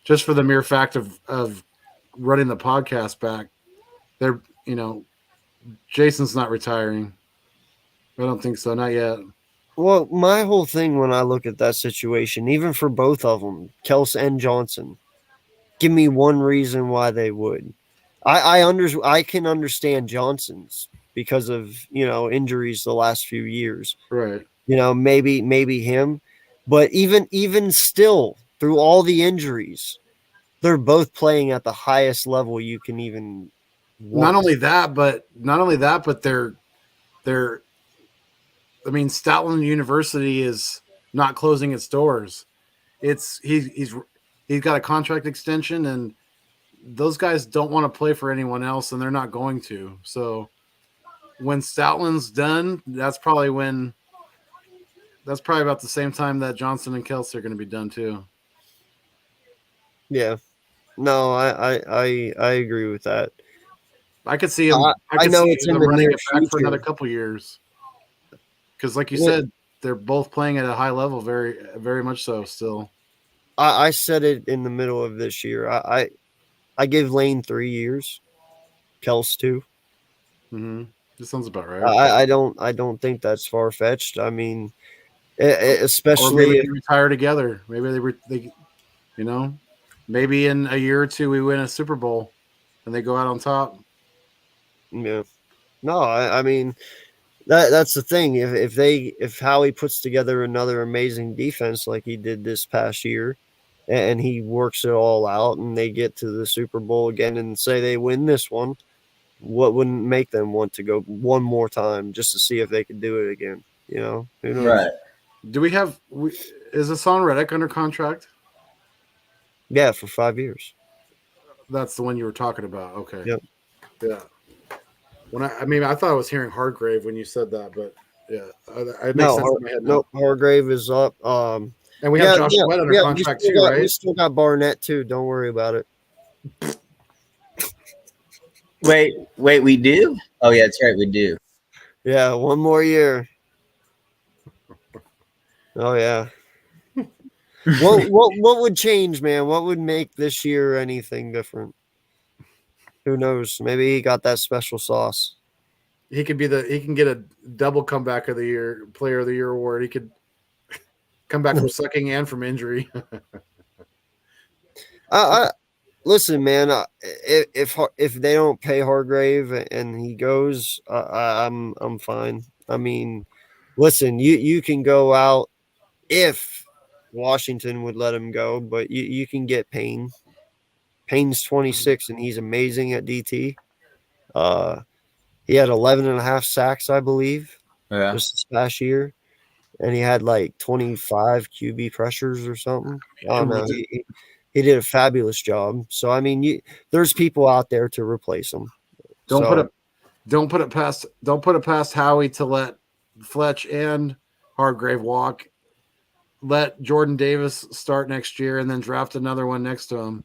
just for the mere fact of running the podcast back, they're, Jason's not retiring. I don't think so. Not yet. Well, my whole thing when I look at that situation, even for both of them, Kels and Johnson, give me one reason why they would. I can understand Johnson's because of injuries the last few years. Right. Maybe him, but even still, through all the injuries, they're both playing at the highest level you can even want. Not only that, but they're I mean, Stoutland University is not closing its doors. He's got a contract extension, and those guys don't want to play for anyone else, and they're not going to. So when Stoutland's done, that's probably about the same time that Johnson and Kelsey are going to be done too. Yeah. No, I agree with that. I could see him. I know it's in the running near it back for future. another couple years. Because, like you Well- said, they're both playing at a high level, very, very much so. Still, I said it in the middle of this year. I give Lane 3 years, Kels 2. This sounds about right. I don't think that's far fetched. I mean, Or especially maybe if, they retire together. Maybe they, maybe in a year or two we win a Super Bowl and they go out on top. yeah. No, I mean that's the thing. If Howie puts together another amazing defense like he did this past year, and he works it all out, and they get to the Super Bowl again, and say they win this one, what wouldn't make them want to go one more time just to see if they could do it again? You know, who knows? Right. Do we have? Is Hassan Reddick under contract? Yeah, for 5 years. That's the one you were talking about. Okay. Yep. Yeah. I thought I was hearing Hargrave when you said that, but yeah, it makes No, sense in my head now. no, Hargrave is up. And we have Josh Sweat under contract too, right? We still got Barnett too. Don't worry about it. Wait, we do? Oh yeah, that's right, we do. Yeah, one more year. Oh yeah. What would change, man? What would make this year anything different? Who knows? Maybe he got that special sauce. He can get a double comeback of the year, player of the year award. He could come back from sucking and from injury. Listen, man. If they don't pay Hargrave and he goes, I'm fine. I mean, listen, you can go out if Washington would let him go, but you can get Payne. Payne's 26 and he's amazing at DT. He had 11 and a half sacks, I believe, just this past year. And he had like 25 QB pressures or something. Oh no, he did a fabulous job. So I mean, there's people out there to replace him. Don't put it past Howie to let Fletch and Hargrave walk. Let Jordan Davis start next year and then draft another one next to him.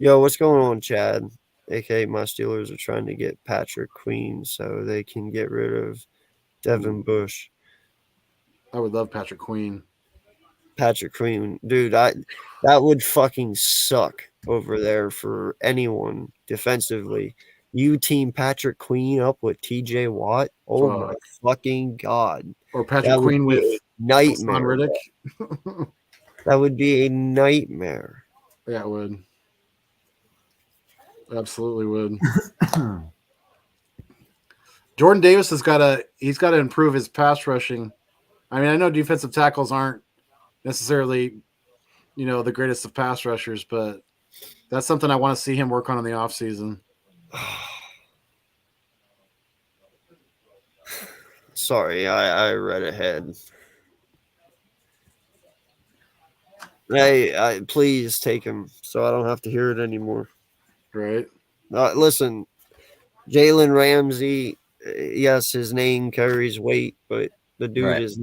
Yo, what's going on, Chad? AKA my Steelers are trying to get Patrick Queen so they can get rid of Devin Bush. I would love Patrick Queen. Patrick Queen, dude, that would fucking suck over there for anyone defensively. You team Patrick Queen up with TJ Watt. Oh my fucking god. Or Patrick Queen with nightmare. Riddick. That would be a nightmare. Yeah, it would. Absolutely would. Jordan Davis he's got to improve his pass rushing. I mean, I know defensive tackles aren't necessarily, the greatest of pass rushers, but that's something I want to see him work on in the offseason. Sorry, I read ahead. Hey, please take him so I don't have to hear it anymore. Right. Listen, Jalen Ramsey, yes, his name carries weight, but the dude is.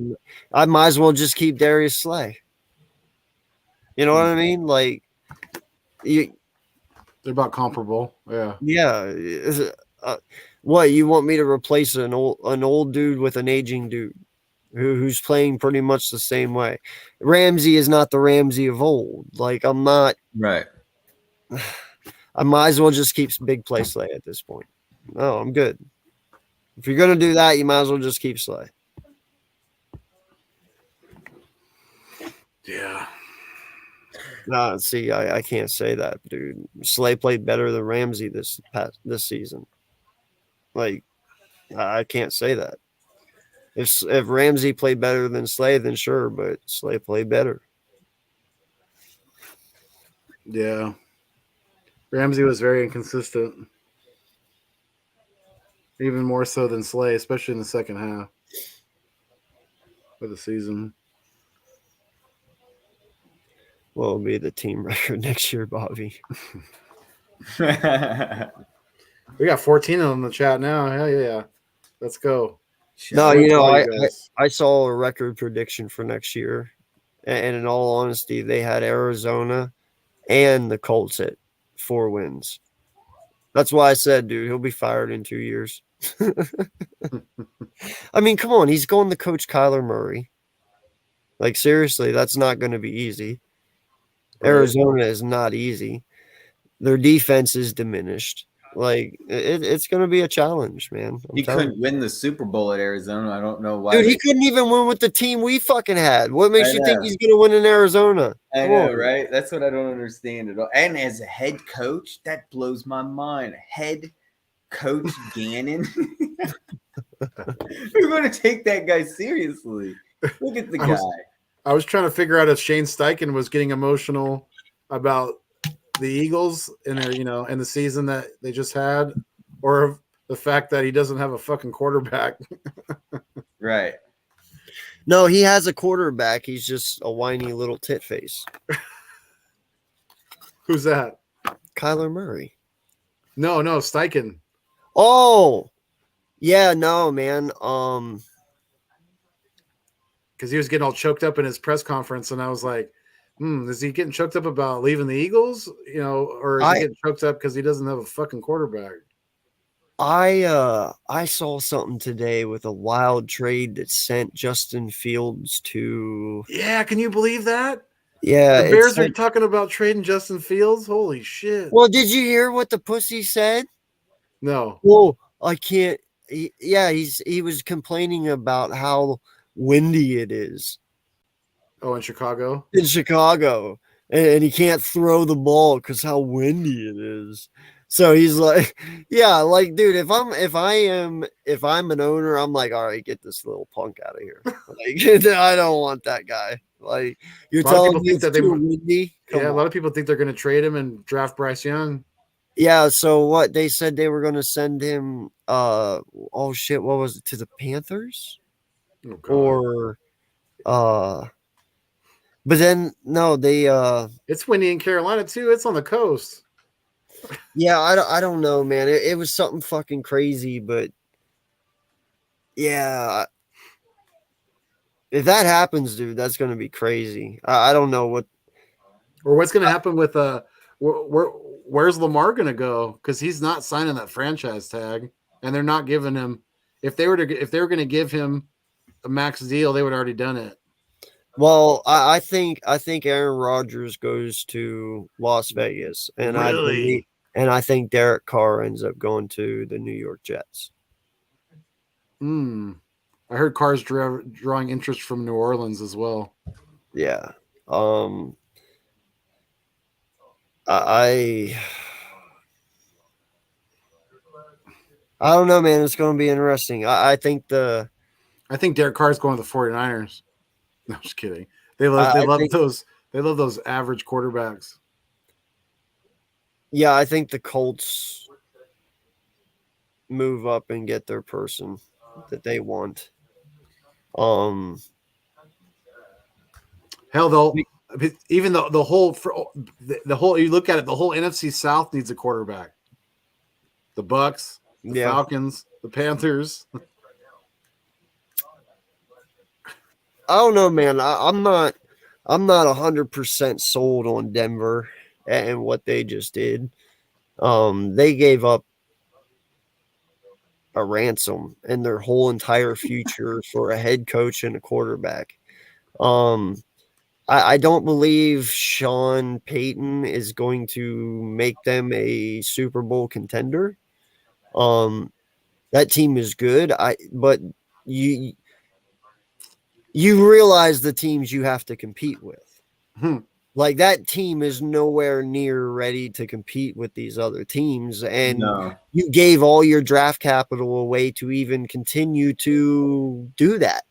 I might as well just keep Darius Slay. You know what I mean? Like, they're about comparable. Yeah. Yeah. What you want me to replace an old dude with an aging dude who's playing pretty much the same way? Ramsey is not the Ramsey of old. Like, I'm not. Right. I might as well just keep big play Slay at this point. No, I'm good. If you're gonna do that, you might as well just keep Slay. Yeah. No, see, I can't say that, dude. Slay played better than Ramsey this season. Like, I can't say that. If Ramsey played better than Slay, then sure, but Slay played better. Yeah. Ramsey was very inconsistent. even more so than Slay, especially in the second half of the season. What will be the team record next year, Bobby? We got 14 in the chat now. Hell yeah. Let's go. No, Wait for all I, you guys. I saw a record prediction for next year, and in all honesty, they had Arizona and the Colts at 4 wins. That's why I said, dude, he'll be fired in 2 years. I mean, come on, he's going to coach Kyler Murray. Like, seriously, that's not going to be easy. Right. Arizona is not easy. Their defense is diminished. Like, it's going to be a challenge, man. I'm He telling couldn't win the Super Bowl at Arizona. I don't know why. Dude, he couldn't even win with the team we fucking had. What makes I you think know. he's going to win in Arizona? I Come know, on. right? That's what I don't understand at all. And as a head coach, that blows my mind. Head coach Gannon. We're going to take that guy seriously. Look at the guy. I was trying to figure out if Shane Steichen was getting emotional about the Eagles in their, in the season that they just had, or the fact that he doesn't have a fucking quarterback. Right. No, he has a quarterback. He's just a whiny little tit face. Who's that? Kyler Murray. No, Steichen. Oh, yeah, no, man. Because he was getting all choked up in his press conference, and I was like, is he getting choked up about leaving the Eagles? Or is he getting choked up because he doesn't have a fucking quarterback? I saw something today with a wild trade that sent Justin Fields to. Yeah, can you believe that? Yeah, The Bears are talking about trading Justin Fields. Holy shit! Well, did you hear what the pussy said? No. Well, I can't. He was complaining about how windy it is. Oh, in Chicago? In Chicago. And he can't throw the ball because how windy it is. So he's like, yeah, like, dude, if I'm an owner, I'm like, all right, get this little punk out of here. Like, I don't want that guy. Like, you're telling me it's too windy? Yeah, a lot of people think they're going to trade him and draft Bryce Young. Yeah, so what they said they were going to send him what was it, to the Panthers? Oh, but then no, they it's windy in Carolina too. It's on the coast. Yeah, I don't know, man. It was something fucking crazy, but yeah, if that happens, dude, that's going to be crazy. I don't know what's going to happen with where's Lamar going to go? Because he's not signing that franchise tag, and they're not giving him. If they were going to give him a max deal, they would have already done it. Well, I think Aaron Rodgers goes to Las Vegas, and really? I think Derek Carr ends up going to the New York Jets. I heard Carr's drawing interest from New Orleans as well. Yeah. I don't know, man. It's going to be interesting. I think Derek Carr's going to the 49ers. No, I'm just kidding. They love those average quarterbacks. Yeah, I think the Colts move up and get their person that they want. Hell, though, even the whole you look at it, the whole NFC South needs a quarterback. The Bucks, the Falcons, the Panthers. I don't know, man. I'm not 100% sold on Denver and what they just did. They gave up a ransom and their whole entire future for a head coach and a quarterback. I don't believe Sean Payton is going to make them a Super Bowl contender. That team is good. But you realize the teams you have to compete with. Like, that team is nowhere near ready to compete with these other teams. And you gave all your draft capital away to even continue to do that.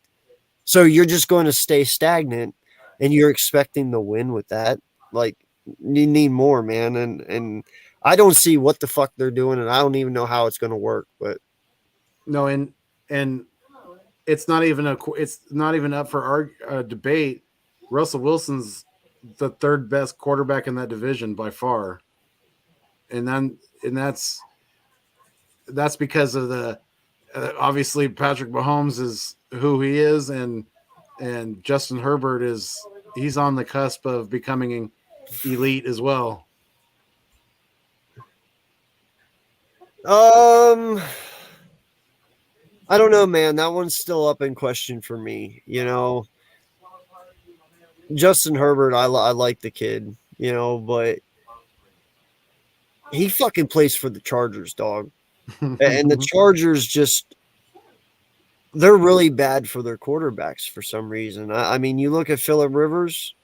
So you're just going to stay stagnant and you're expecting to win with that. Like, you need more, man. And I don't see what the fuck they're doing. And I don't even know how it's going to work, but No, and it's not even up for our debate. Russell Wilson's the third best quarterback in that division by far, and that's because of the obviously Patrick Mahomes is who he is, and Justin Herbert he's on the cusp of becoming elite as well. I don't know, man. That one's still up in question for me. Justin Herbert, I like the kid, but he fucking plays for the Chargers, dog. And the Chargers they're really bad for their quarterbacks for some reason. I mean, you look at Phillip Rivers,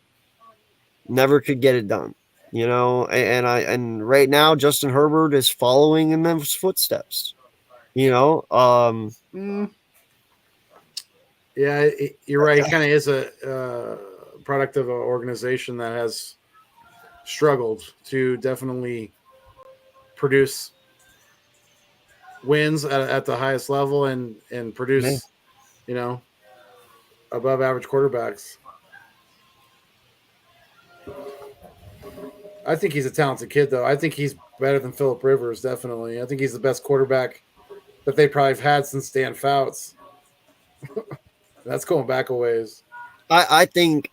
never could get it done, and right now Justin Herbert is following in those footsteps, Yeah, you're right. He kind of is a product of an organization that has struggled to definitely produce wins at the highest level and produce, above average quarterbacks. I think he's a talented kid, though. I think he's better than Phillip Rivers, definitely. I think he's the best quarterback that they probably have had since Dan Fouts. That's going back a ways. I think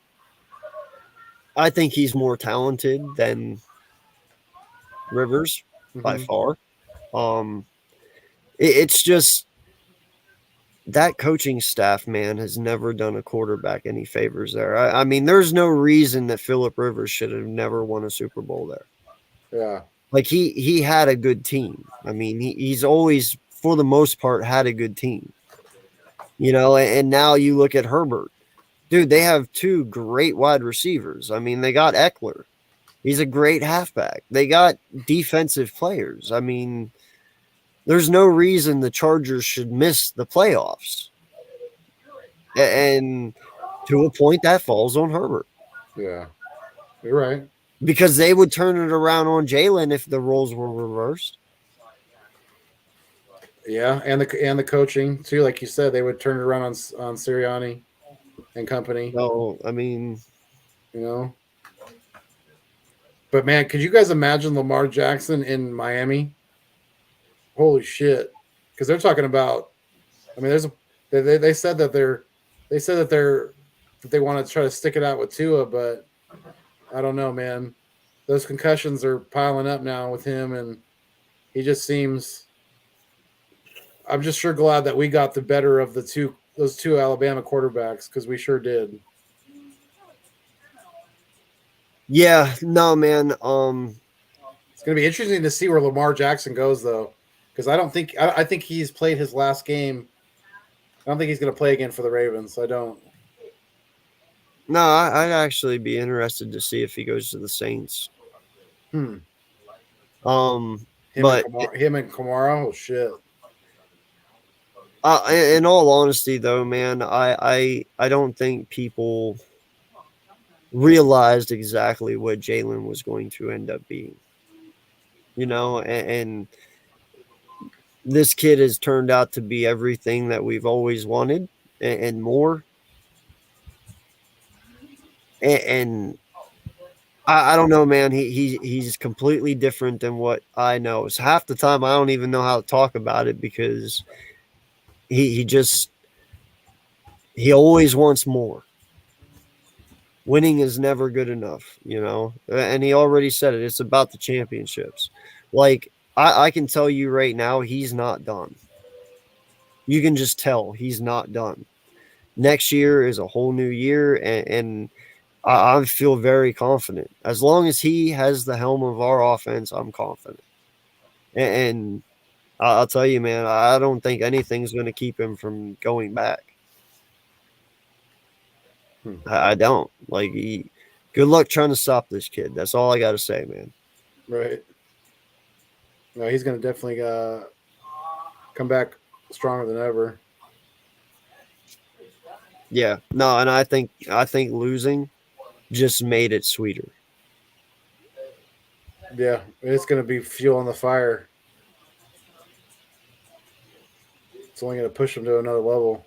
he's more talented than Rivers by far. It's just that coaching staff, man, has never done a quarterback any favors there. I mean, there's no reason that Phillip Rivers should have never won a Super Bowl there. Yeah. Like he had a good team. I mean, he's always, for the most part, had a good team. And now you look at Herbert. Dude, they have two great wide receivers. I mean, they got Eckler. He's a great halfback. They got defensive players. I mean, there's no reason the Chargers should miss the playoffs. And to a point, that falls on Herbert. Yeah, you're right. Because they would turn it around on Jalen if the roles were reversed. Yeah, and the coaching too, like you said, they would turn it around on Sirianni and company. So, I mean, But man, could you guys imagine Lamar Jackson in Miami? Holy shit! Because they're talking about. I mean, they said that they want to try to stick it out with Tua, but I don't know, man. Those concussions are piling up now with him, and he just seems. I'm just sure glad that we got the better of those two Alabama quarterbacks, because we sure did. Yeah, no, man. It's going to be interesting to see where Lamar Jackson goes, though, because I think he's played his last game. I don't think he's going to play again for the Ravens. I don't. No, I'd actually be interested to see if he goes to the Saints. Him and Kamara, oh shit. In all honesty, though, man, I don't think people realized exactly what Jalen was going to end up being. And this kid has turned out to be everything that we've always wanted and more. And I don't know, man. He's completely different than what I know. It's half the time I don't even know how to talk about it, because he always wants more. Winning is never good enough, and he already said it. It's about the championships. Like, I can tell you right now, he's not done. You can just tell he's not done. Next year is a whole new year, and I feel very confident. As long as he has the helm of our offense, I'm confident. And I'll tell you, man, I don't think anything's going to keep him from going back. I don't. Like, good luck trying to stop this kid. That's all I got to say, man. Right. No, he's going to definitely come back stronger than ever. Yeah. No, and I think losing just made it sweeter. Yeah, it's going to be fuel on the fire. It's only going to push him to another level.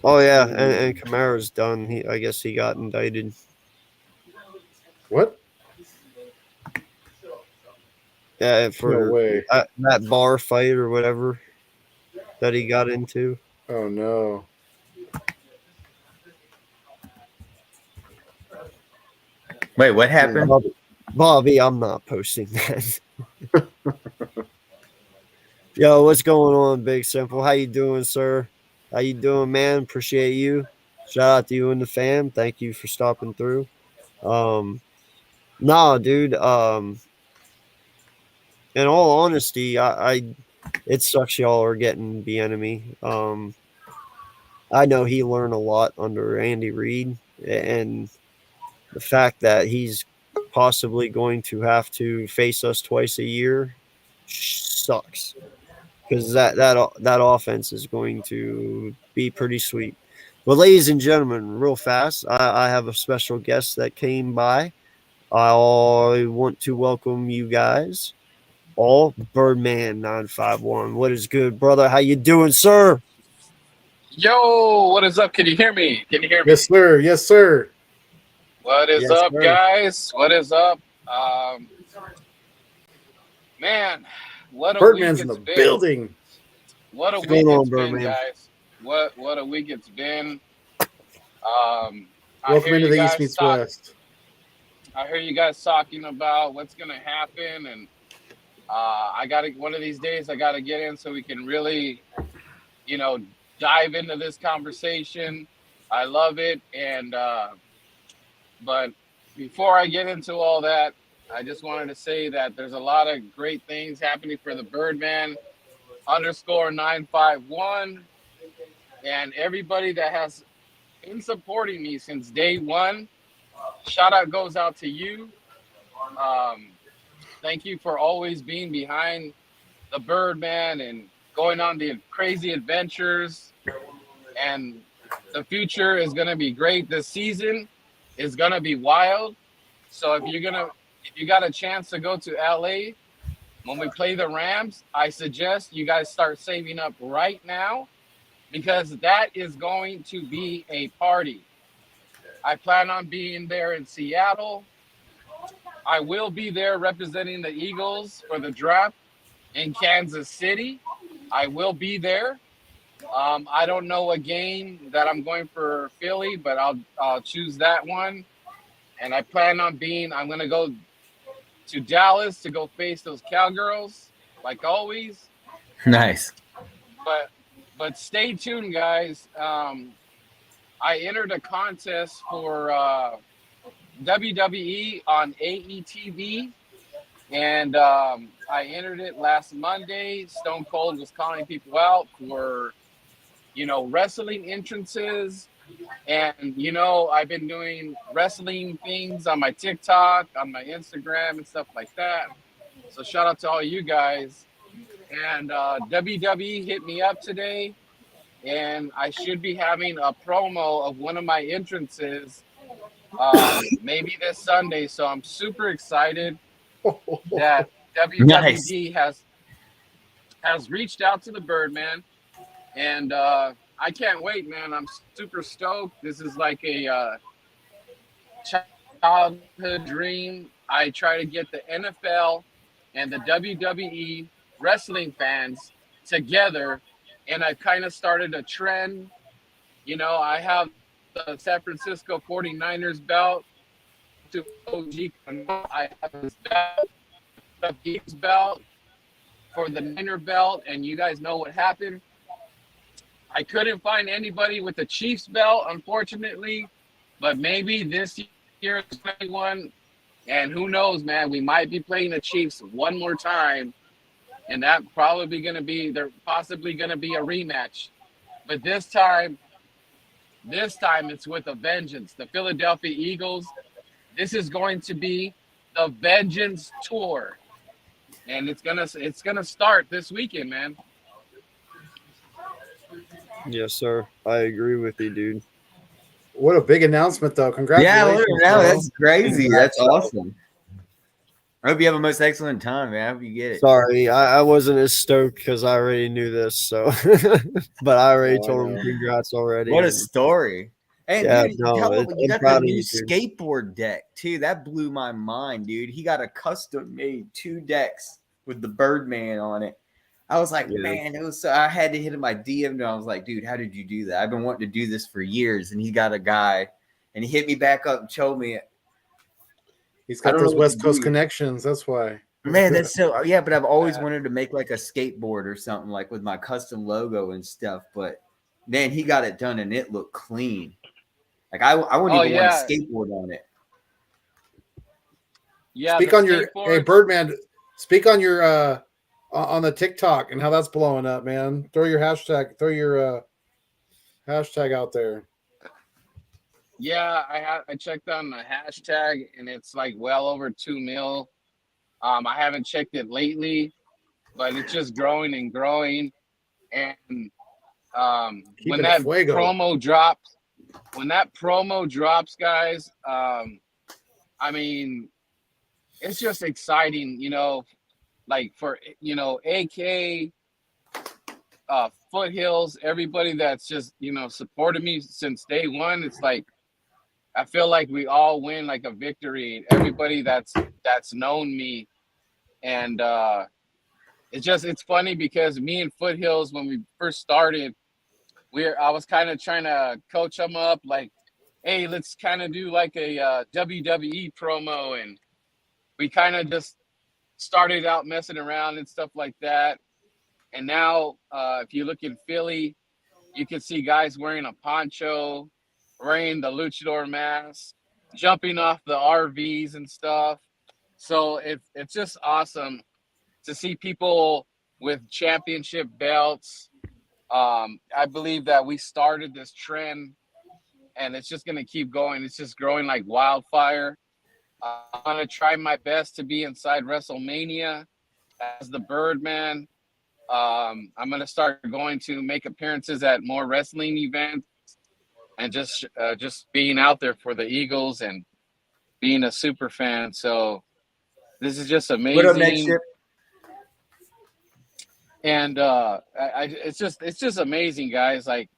Oh yeah, and Kamara's done. I guess he got indicted. What? Yeah, for No way. that bar fight or whatever that he got into. Oh no. Wait, what happened? Bobby, I'm not posting that. Yo, what's going on, Big Simple? How you doing, sir? How you doing, man? Appreciate you. Shout out to you and the fam. Thank you for stopping through. Nah, dude. In all honesty, I it sucks y'all are getting the enemy. I know he learned a lot under Andy Reid, and the fact that he's possibly going to have to face us twice a year sucks, because that offense is going to be pretty sweet. But ladies and gentlemen, real fast, I have a special guest that came by. I want to welcome you guys all. Birdman 951. What is good, brother? How you doing, sir? Yo, what is up? Can you hear me? Can you hear me? Yes, sir. Yes, sir. What is Yes, up, sir. guys? What is up? Man, what a Birdman's week in it's the been. building. What a What's week going on, it's been, Birdman? guys. What a week it's been. Welcome into the East Meets West. I hear you guys talking about what's gonna happen, and I gotta one of these days I gotta get in so we can really, dive into this conversation. I love it, and but before I get into all that, I just wanted to say that there's a lot of great things happening for the Birdman _951 and everybody that has been supporting me since day one. Shout out goes out to you. Thank you for always being behind the Birdman and going on the crazy adventures. And the future is going to be great. This season is going to be wild. So if you got a chance to go to LA when we play the Rams, I suggest you guys start saving up right now, because that is going to be a party. I plan on being there in Seattle. I will be there representing the Eagles for the draft in Kansas City. I will be there. I don't know a game that I'm going for Philly, but I'll choose that one. And I plan on I'm going to go to Dallas to go face those Cowgirls, like always. Nice. But stay tuned, guys. I entered a contest for WWE on AETV, and I entered it last Monday. Stone Cold was calling people out for, wrestling entrances. And, I've been doing wrestling things on my TikTok, on my Instagram, and stuff like that. So shout out to all you guys. And WWE hit me up today, and I should be having a promo of one of my entrances maybe this Sunday. So I'm super excited that WWE has reached out to the Birdman, and I can't wait, man. I'm super stoked. This is like a childhood dream. I try to get the NFL and the WWE wrestling fans together, and I've kind of started a trend. I have the San Francisco 49ers belt to OG. I have this belt, the Eagles belt for the Niner belt, and you guys know what happened. I couldn't find anybody with the Chiefs belt, unfortunately, but maybe this year is 21, and who knows, man, we might be playing the Chiefs one more time, and that probably they're possibly going to be a rematch. But this time it's with a vengeance. The Philadelphia Eagles, this is going to be the Vengeance Tour, and it's gonna start this weekend, man. Yes, sir. I agree with you, dude. What a big announcement, though. Yeah, Congratulations. no, bro. that's crazy. That's awesome. I hope you have a most excellent time, man. I hope you get it. Sorry, I wasn't as stoked because I already knew this. So, but I already Oh, I told him know. congrats already. What a and- story. And Yeah, dude, no, tell him I'm you got the proud of new you, dude. skateboard deck too. That blew my mind, dude. He got a custom made 2 decks with the Birdman on it. I was like, Yeah. man, it was so I had to hit him my DM and I was like, dude, how did you do that? I've been wanting to do this for years. And he got a guy and he hit me back up and showed me it. He's I got don't know those what West to Coast do. connections. That's why. Man, that's so yeah, but I've always wanted to make like a skateboard or something like with my custom logo and stuff. But man, he got it done and it looked clean. Like I wouldn't Oh, even yeah. want to skateboard on it. Yeah, Speak the on your hey skateboards- Birdman. Speak on your on the TikTok and how that's blowing up, man. Throw your hashtag out there. Yeah, I checked on the hashtag and it's like well over 2 mil. I haven't checked it lately, but it's just growing and growing. And when Keeping it that fuego. promo drops, guys, I mean, it's just exciting, you know, like for AK, Foothills, everybody that's just supported me since day one. It's like I feel like we all win like a victory. Everybody that's known me, and it's funny because me and Foothills, when we first started, I was kind of trying to coach them up, like, hey, let's kind of do like a WWE promo, and we kind of just started out messing around and stuff like that. And now, if you look in Philly, you can see guys wearing a poncho, wearing the luchador mask, jumping off the RVs and stuff. So it's just awesome to see people with championship belts. I believe that we started this trend, and it's just going to keep going. It's just growing like wildfire. I'm going to try my best to be inside WrestleMania as the Birdman. I'm going to start going to make appearances at more wrestling events and just being out there for the Eagles and being a super fan. So this is just amazing. What up, next ship? And it's just amazing, guys. Like,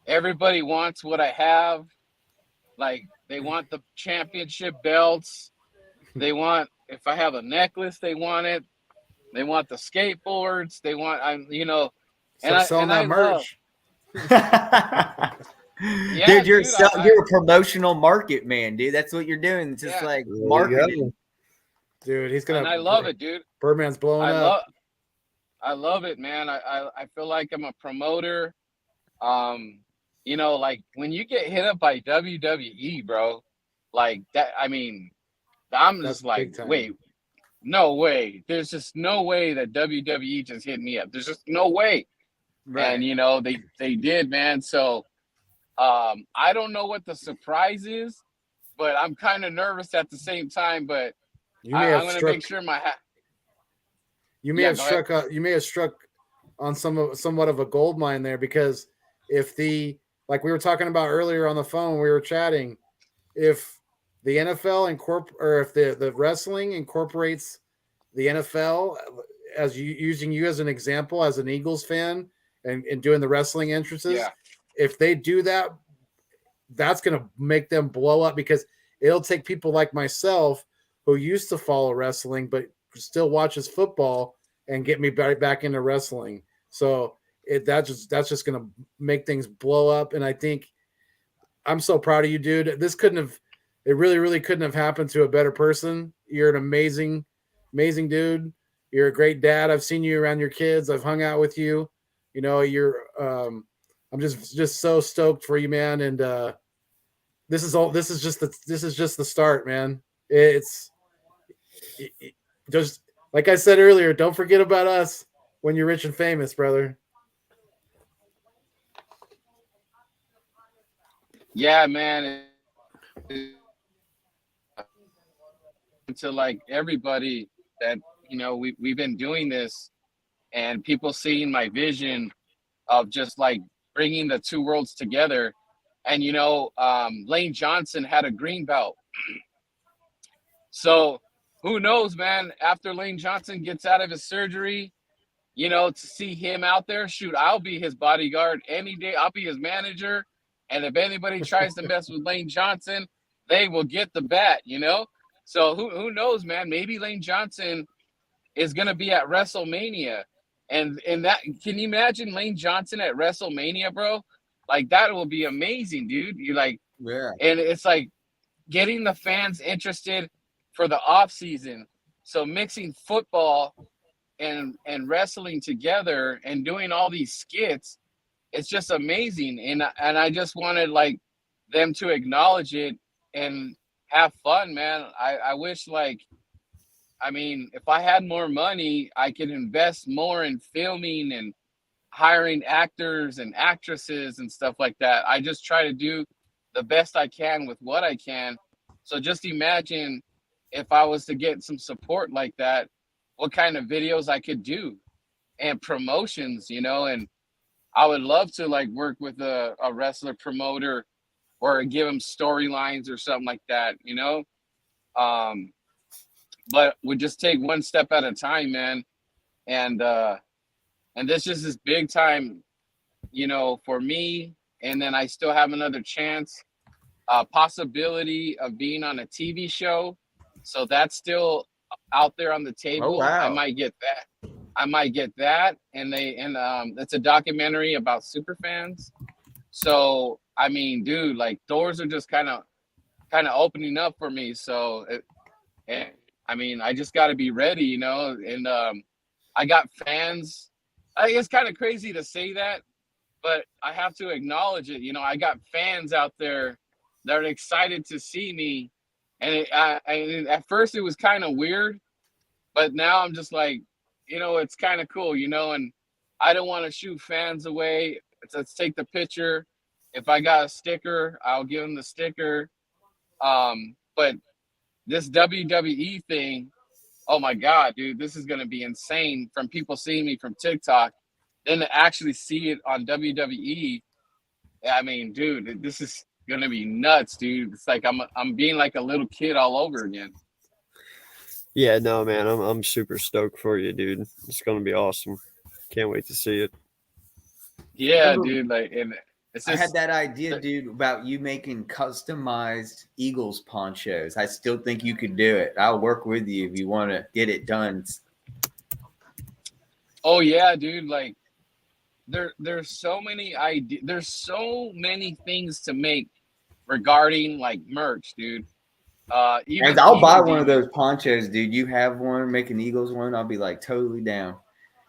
everybody wants what I have. Like, they want the championship belts. They want, if I have a necklace, they want it. They want the skateboards. They want, Start selling that merch. Yeah, dude, you're dude, you're a promotional market man, dude. That's what you're doing. It's just Yeah. like There you marketing. Dude, he's gonna. and I love it, dude. Birdman's blowing up. I love it, man. I feel like I'm a promoter. Like when you get hit up by WWE, bro, like that. I mean, I'm That's just like, big time. wait, no way. There's just no way that WWE just hit me up. There's just no way. Right. And they did, man. So I don't know what the surprise is, but I'm kind of nervous at the same time. But You may I'm have gonna struck. make sure my You may Yeah, have go ahead. struck. You may have struck on somewhat of a gold mine there, because if like we were talking about earlier on the phone, we were chatting, if the NFL or if the wrestling incorporates the NFL as using you as an example as an Eagles fan and doing the wrestling entrances, Yeah. if they do that, that's going to make them blow up, because it'll take people like myself who used to follow wrestling but still watches football and get me back into wrestling. So that's just going to make things blow up. And I think I'm so proud of you, dude. It really couldn't have happened to a better person. You're an amazing dude. You're a great dad. I've seen you around your kids. I've hung out with you. I'm just so stoked for you, man. And this is just the start, man. It's just like I said earlier, don't forget about us when you're rich and famous, brother. Yeah, man. To like everybody that we've been doing this, and people seeing my vision of just like bringing the two worlds together. And Lane Johnson had a green belt, so who knows, man? After Lane Johnson gets out of his surgery, to see him out there, shoot, I'll be his bodyguard any day. I'll be his manager. And if anybody tries to mess with Lane Johnson, they will get the bat, So who knows, man? Maybe Lane Johnson is going to be at WrestleMania. And that, can you imagine Lane Johnson at WrestleMania, bro? Like, that will be amazing, dude. Yeah. And it's like getting the fans interested for the off season. So mixing football and wrestling together and doing all these skits, it's just amazing. And I just wanted like them to acknowledge it and have fun, man. I wish if I had more money, I could invest more in filming and hiring actors and actresses and stuff like that. I just try to do the best I can with what I can. So just imagine if I was to get some support like that, what kind of videos I could do and promotions, and I would love to like work with a wrestler promoter or give them storylines or something like that, but we just take one step at a time, man. And this just is big time, for me. And then I still have another chance, possibility of being on a TV show. So that's still out there on the table. Oh, wow. I might get that. And it's a documentary about super fans. So, I mean, dude, like doors are just kind of opening up for me. So, I just got to be ready, and I got fans. It's kind of crazy to say that, but I have to acknowledge it. I got fans out there that are excited to see me. And at first it was kind of weird, but now I'm just like, it's kind of cool, and I don't want to shoo fans away. Let's take the picture. If I got a sticker, I'll give them the sticker. But this WWE thing, oh my God, dude, this is going to be insane from people seeing me from TikTok, then to actually see it on WWE. I mean, dude, this is going to be nuts, dude. It's like I'm being like a little kid all over again. Yeah, no, man, I'm super stoked for you, dude. It's going to be awesome. Can't wait to see it. Yeah, dude, like, and it's just, I had that idea, dude, about you making customized Eagles ponchos. I still think you could do it. I'll work with you if you want to get it done. Oh yeah, dude. Like there's so many ideas. There's so many things to make regarding like merch, dude. I'll buy one of those ponchos, dude. You have one, make an Eagles one. I'll be like totally down.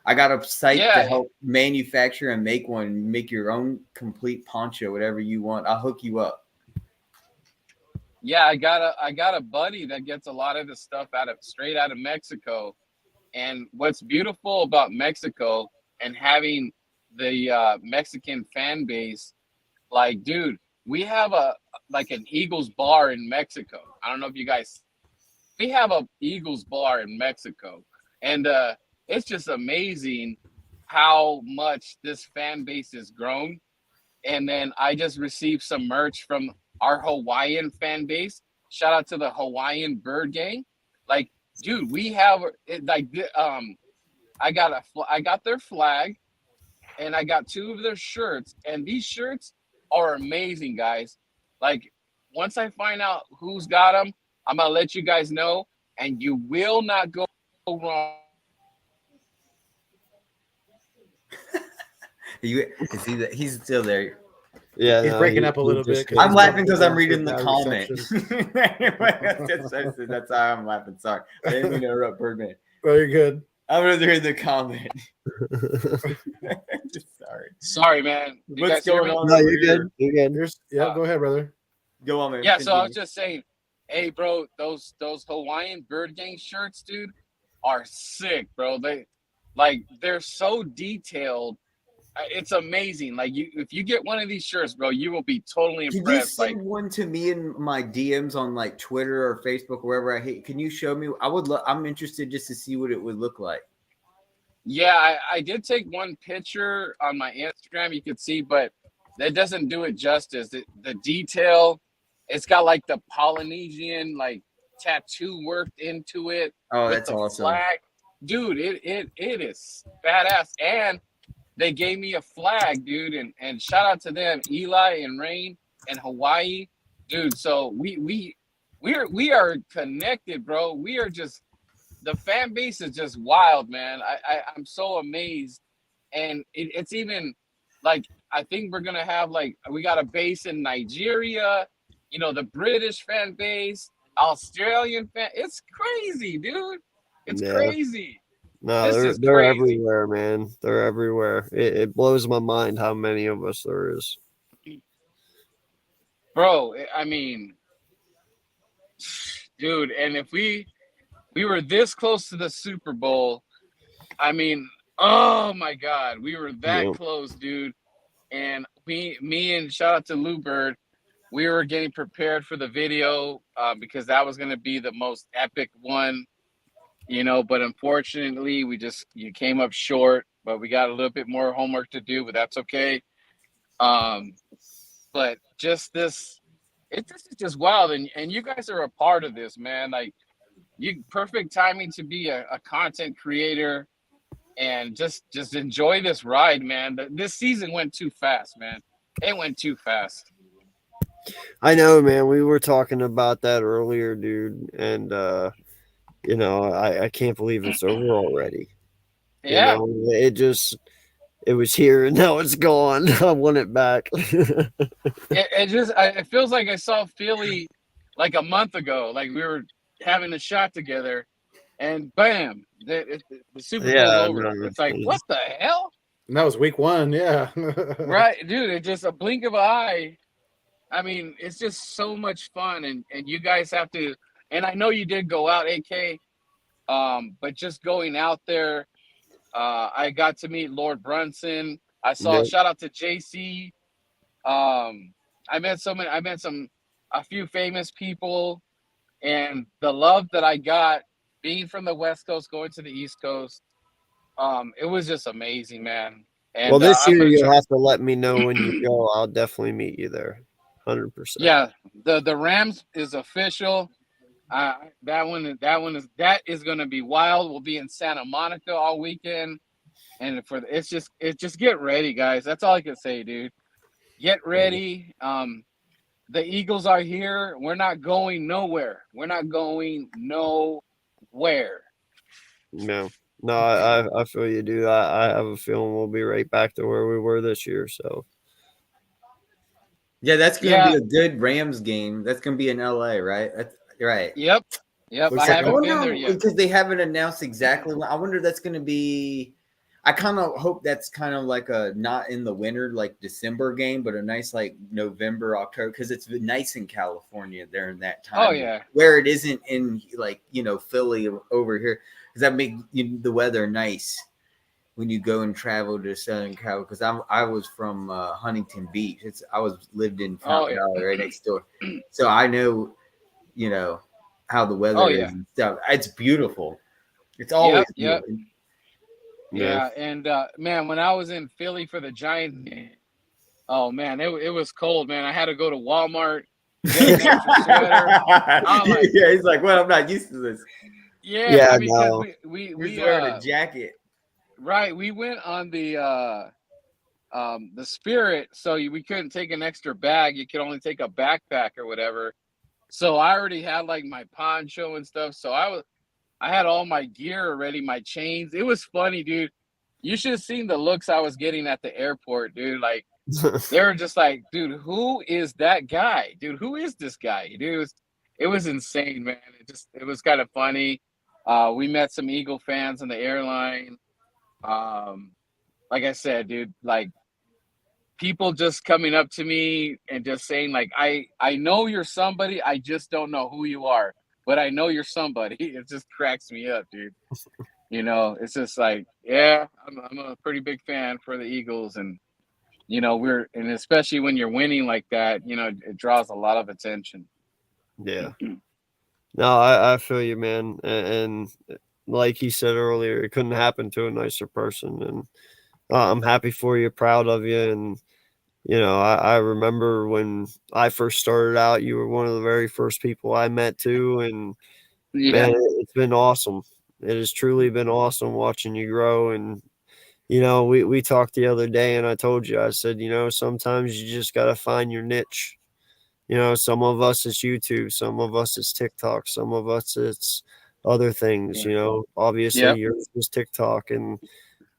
I got a site to help manufacture and make one. Make your own complete poncho, whatever you want. I'll hook you up. Yeah, I got a buddy that gets a lot of the stuff straight out of Mexico. And what's beautiful about Mexico and having the Mexican fan base, like, dude, we have an Eagles bar in Mexico. I don't know if you guys, we have a Eagles bar in Mexico, and it's just amazing how much this fan base has grown. And then I just received some merch from our Hawaiian fan base. Shout out to the Hawaiian Bird Gang. Like, dude, we have I got their flag, and I got 2 of their shirts, and these shirts are amazing, guys. Like, once I find out who's got them, I'm gonna let you guys know, and you will not go wrong. He's still there. Yeah, He's breaking up a little bit. I'm laughing because I'm reading the comment. That's how I'm laughing. Sorry, I didn't mean to interrupt Birdman. Very good. I'm gonna read the comment. Sorry, man. You What's guys hear going me? on? No, you're good. You're good. Go ahead, brother. Go on, man. Yeah, so I was just saying, hey, bro, those Hawaiian Bird Gang shirts, dude, are sick, bro. They're so detailed. It's amazing. Like, if you get one of these shirts, bro, you will be totally impressed. Can you send one to me in my DMs on like Twitter or Facebook, or wherever I hate? Can you show me? I'm interested just to see what it would look like. Yeah, I did take one picture on my Instagram, you could see, but that doesn't do it justice. The detail, it's got like the Polynesian like tattoo worked into it. Oh, with that's the awesome. flag. Dude, it is badass. And they gave me a flag, dude, and shout out to them, Eli and Rain and Hawaii, dude. So we are connected, bro. We are just, the fan base is just wild, man. I'm so amazed, and it's even like, I think we're gonna have, like, we got a base in Nigeria, you know, the British fan base, Australian fan. It's crazy, dude. It's Yeah. crazy. No, This they're is they're crazy. everywhere, man. They're everywhere. It blows my mind how many of us there is. Bro, I mean, dude, and if we were this close to the Super Bowl, I mean, oh my God, we were that Yep. close, dude. And me and shout out to Lou Bird, we were getting prepared for the video because that was going to be the most epic one, you know. But unfortunately, you came up short. But we got a little bit more homework to do, but that's okay. But just this, this is just wild, and you guys are a part of this, man. Like, perfect timing to be a content creator, and just enjoy this ride, man. This season went too fast, man. It went too fast. I know, man. We were talking about that earlier, dude, and you know, I can't believe it's over already. Yeah. You know, it was here and now it's gone. I want it back. It feels like I saw Philly like a month ago. Like, we were having a shot together, and bam, the Super Bowl's Yeah, over. no, It's like, what the hell? And that was week 1, yeah. Right, dude. It's just a blink of an eye. I mean, it's just so much fun, and you guys have to. And I know you did go out, AK, but just going out there, I got to meet Lord Brunson. I saw. Yep. Shout out to JC. I met a few famous people, and the love that I got being from the West Coast, going to the East Coast, it was just amazing, man. And, well, this I'm year gonna you'll try- have to let me know when you go. I'll definitely meet you there, 100%. Yeah, the Rams is official. That is going to be wild. We'll be in Santa Monica all weekend, and it's just get ready, guys. That's all I can say, dude. Get ready. The Eagles are here. We're not going nowhere. No, I feel you, dude. I have a feeling we'll be right back to where we were this year. So Yeah, that's gonna Yeah. be a good Rams game. That's gonna be in LA, right? That's right. Yep. Looks I like haven't been there yet. because they haven't announced exactly when. I wonder if that's gonna be. I kind of hope that's kind of like a not in the winter, like December game, but a nice like November, October, because it's nice in California during that time. Oh, yeah. where it isn't in like Philly over here, because that make the weather nice when you go and travel to Southern Cal. Because I was from Huntington Beach. Lived in Fountain Valley right next door, so I know how the weather is and stuff. It's beautiful. It's always Yep. beautiful. Yeah, and man, when I was in Philly for the Giants game, oh man, it was cold, man. I had to go to Walmart, get an extra sweater. I'm like, Yeah, he's like, well, I'm not used to this. yeah, Yeah, I mean, no. because we He's wearing a jacket. right, we went on the Spirit, so we couldn't take an extra bag. You could only take a backpack or whatever. So I already had like my poncho and stuff. So I had all my gear already, my chains. It was funny, dude. You should have seen the looks I was getting at the airport, dude. Like, they were just like, dude, who is that guy? Dude, who is this guy? Dude, it was insane, man. It was kind of funny. We met some Eagle fans on the airline. Like I said, dude, like, people just coming up to me and just saying, like, I know you're somebody, I just don't know who you are, but I know you're somebody. It just cracks me up, dude. It's just like, yeah, I'm a pretty big fan for the Eagles, and and especially when you're winning like that, it draws a lot of attention. yeah. No, I feel you, man. And like he said earlier, it couldn't happen to a nicer person. And I'm happy for you, proud of you, and You know, I remember when I first started out, you were one of the very first people I met too, and Yeah. man, it's been awesome. It has truly been awesome watching you grow. And you know, we talked the other day, and I told you, I said, you know, sometimes you just got to find your niche. You know, some of us it's YouTube, some of us it's TikTok, some of us it's other things. You know, obviously Yep. yours was TikTok, and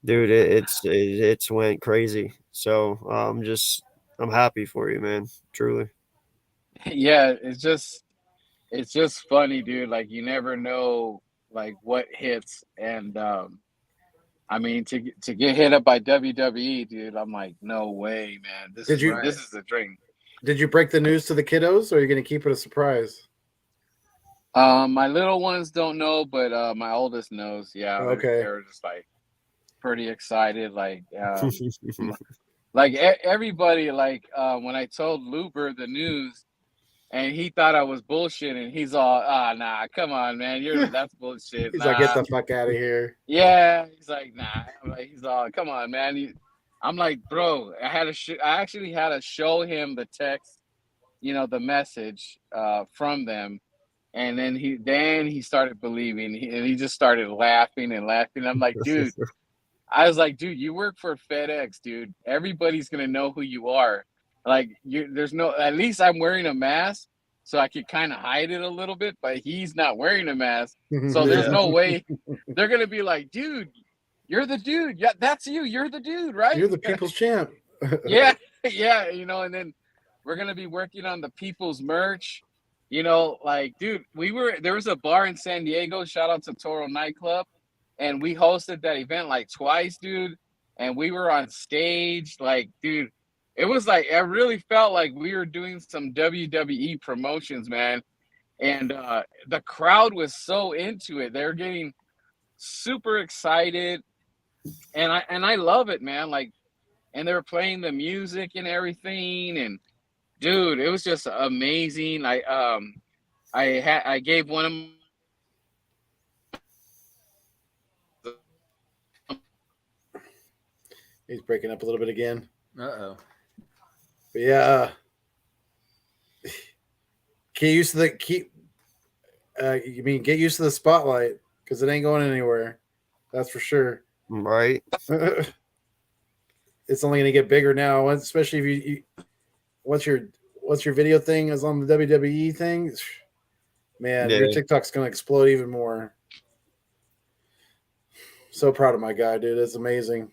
dude, it's went crazy. So I'm happy for you, man. Truly. Yeah, it's just funny, dude. Like you never know like what hits, and I mean to get hit up by WWE, dude. I'm like, no way, man. Did you This is the dream. did you break the news to the kiddos, or are you going to keep it a surprise? My little ones don't know, but my oldest knows. Yeah, Okay. they're just like pretty excited. Like everybody, like when I told Luber the news, and he thought I was bullshitting. He's all, nah, come on, man, that's bullshit. He's Nah. like, get the fuck out of here. Yeah, he's like, nah. I'm like, he's all, come on, man. I'm like, bro, I actually had to show him the text, you know, the message from them, and then he started believing, and he just started laughing and laughing. I'm like, dude, I was like, dude, you work for FedEx, dude. Everybody's gonna know who you are. Like, there's no. At least I'm wearing a mask, so I could kind of hide it a little bit. But he's not wearing a mask, so there's no way they're gonna be like, dude, you're the dude. Yeah, that's you. You're the dude, right? You're the people's champ. Yeah, yeah. You know, and then we're gonna be working on the people's merch. You know, like, dude, there was a bar in San Diego. Shout out to Toro Nightclub. And we hosted that event like twice, dude. And we were on stage, like, dude, it was like I really felt like we were doing some WWE promotions, man. And the crowd was so into it; they're getting super excited, and I love it, man. Like, and they were playing the music and everything, and dude, it was just amazing. I gave one of He's breaking up a little bit again. Uh-oh. But yeah, get used to get used to the spotlight, because it ain't going anywhere. That's for sure. Right. It's only going to get bigger now, especially if you what's your video thing is on the WWE thing. Man, Yeah. your TikTok's going to explode even more. So proud of my guy, dude. It's amazing.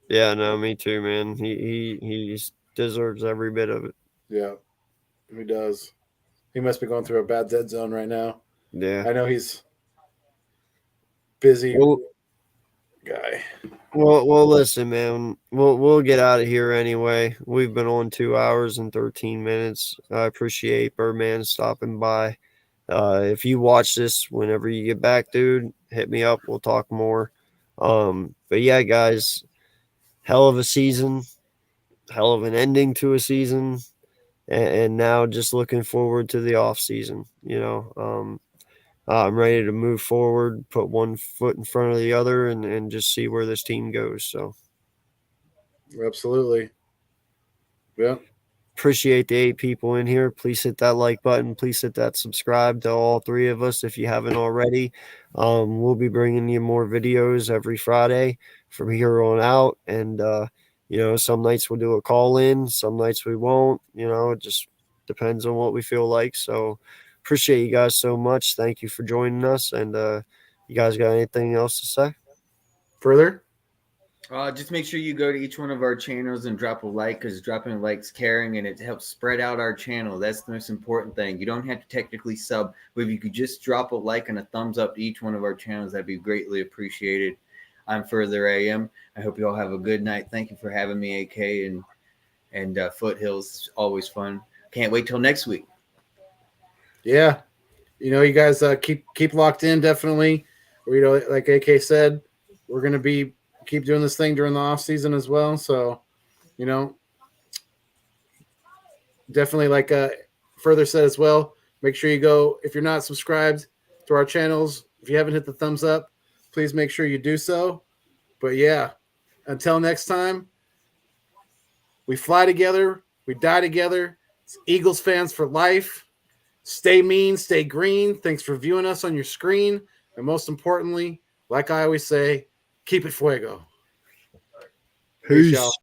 Yeah, no, me too, man. He deserves every bit of it. Yeah, he does. He must be going through a bad dead zone right now. Yeah. I know he's busy Well, guy. well, listen, man. We'll get out of here anyway. We've been on 2 hours and 13 minutes. I appreciate Birdman stopping by. If you watch this whenever you get back, dude, hit me up. We'll talk more. But yeah, guys, hell of a season, hell of an ending to a season, and now just looking forward to the off season. You know, I'm ready to move forward, put one foot in front of the other, and just see where this team goes. So Absolutely. Yeah. appreciate the 8 people in here. Please hit that like button. Please hit that subscribe to all 3 of us if you haven't already. We'll be bringing you more videos every Friday from here on out. And, you know, some nights we'll do a call in, some nights we won't. You know, it just depends on what we feel like. So appreciate you guys so much. Thank you for joining us. And you guys got anything else to say? Further? Just make sure you go to each one of our channels and drop a like, because dropping a like's caring and it helps spread out our channel. That's the most important thing. You don't have to technically sub, but if you could just drop a like and a thumbs up to each one of our channels, that'd be greatly appreciated. I'm Further AM. I hope you all have a good night. Thank you for having me, AK and Foothills. It's always fun. Can't wait till next week. Yeah. You know, you guys keep locked in, definitely. You know, like AK said, we're going to keep doing this thing during the off season as well. So, you know, definitely, like Further said as well, make sure you go, if you're not subscribed to our channels, if you haven't hit the thumbs up, please make sure you do so. But yeah, until next time, We fly together. We die together. It's Eagles fans for life. Stay mean, stay green. Thanks for viewing us on your screen. And most importantly, like I always say, keep it fuego. Peace, y'all.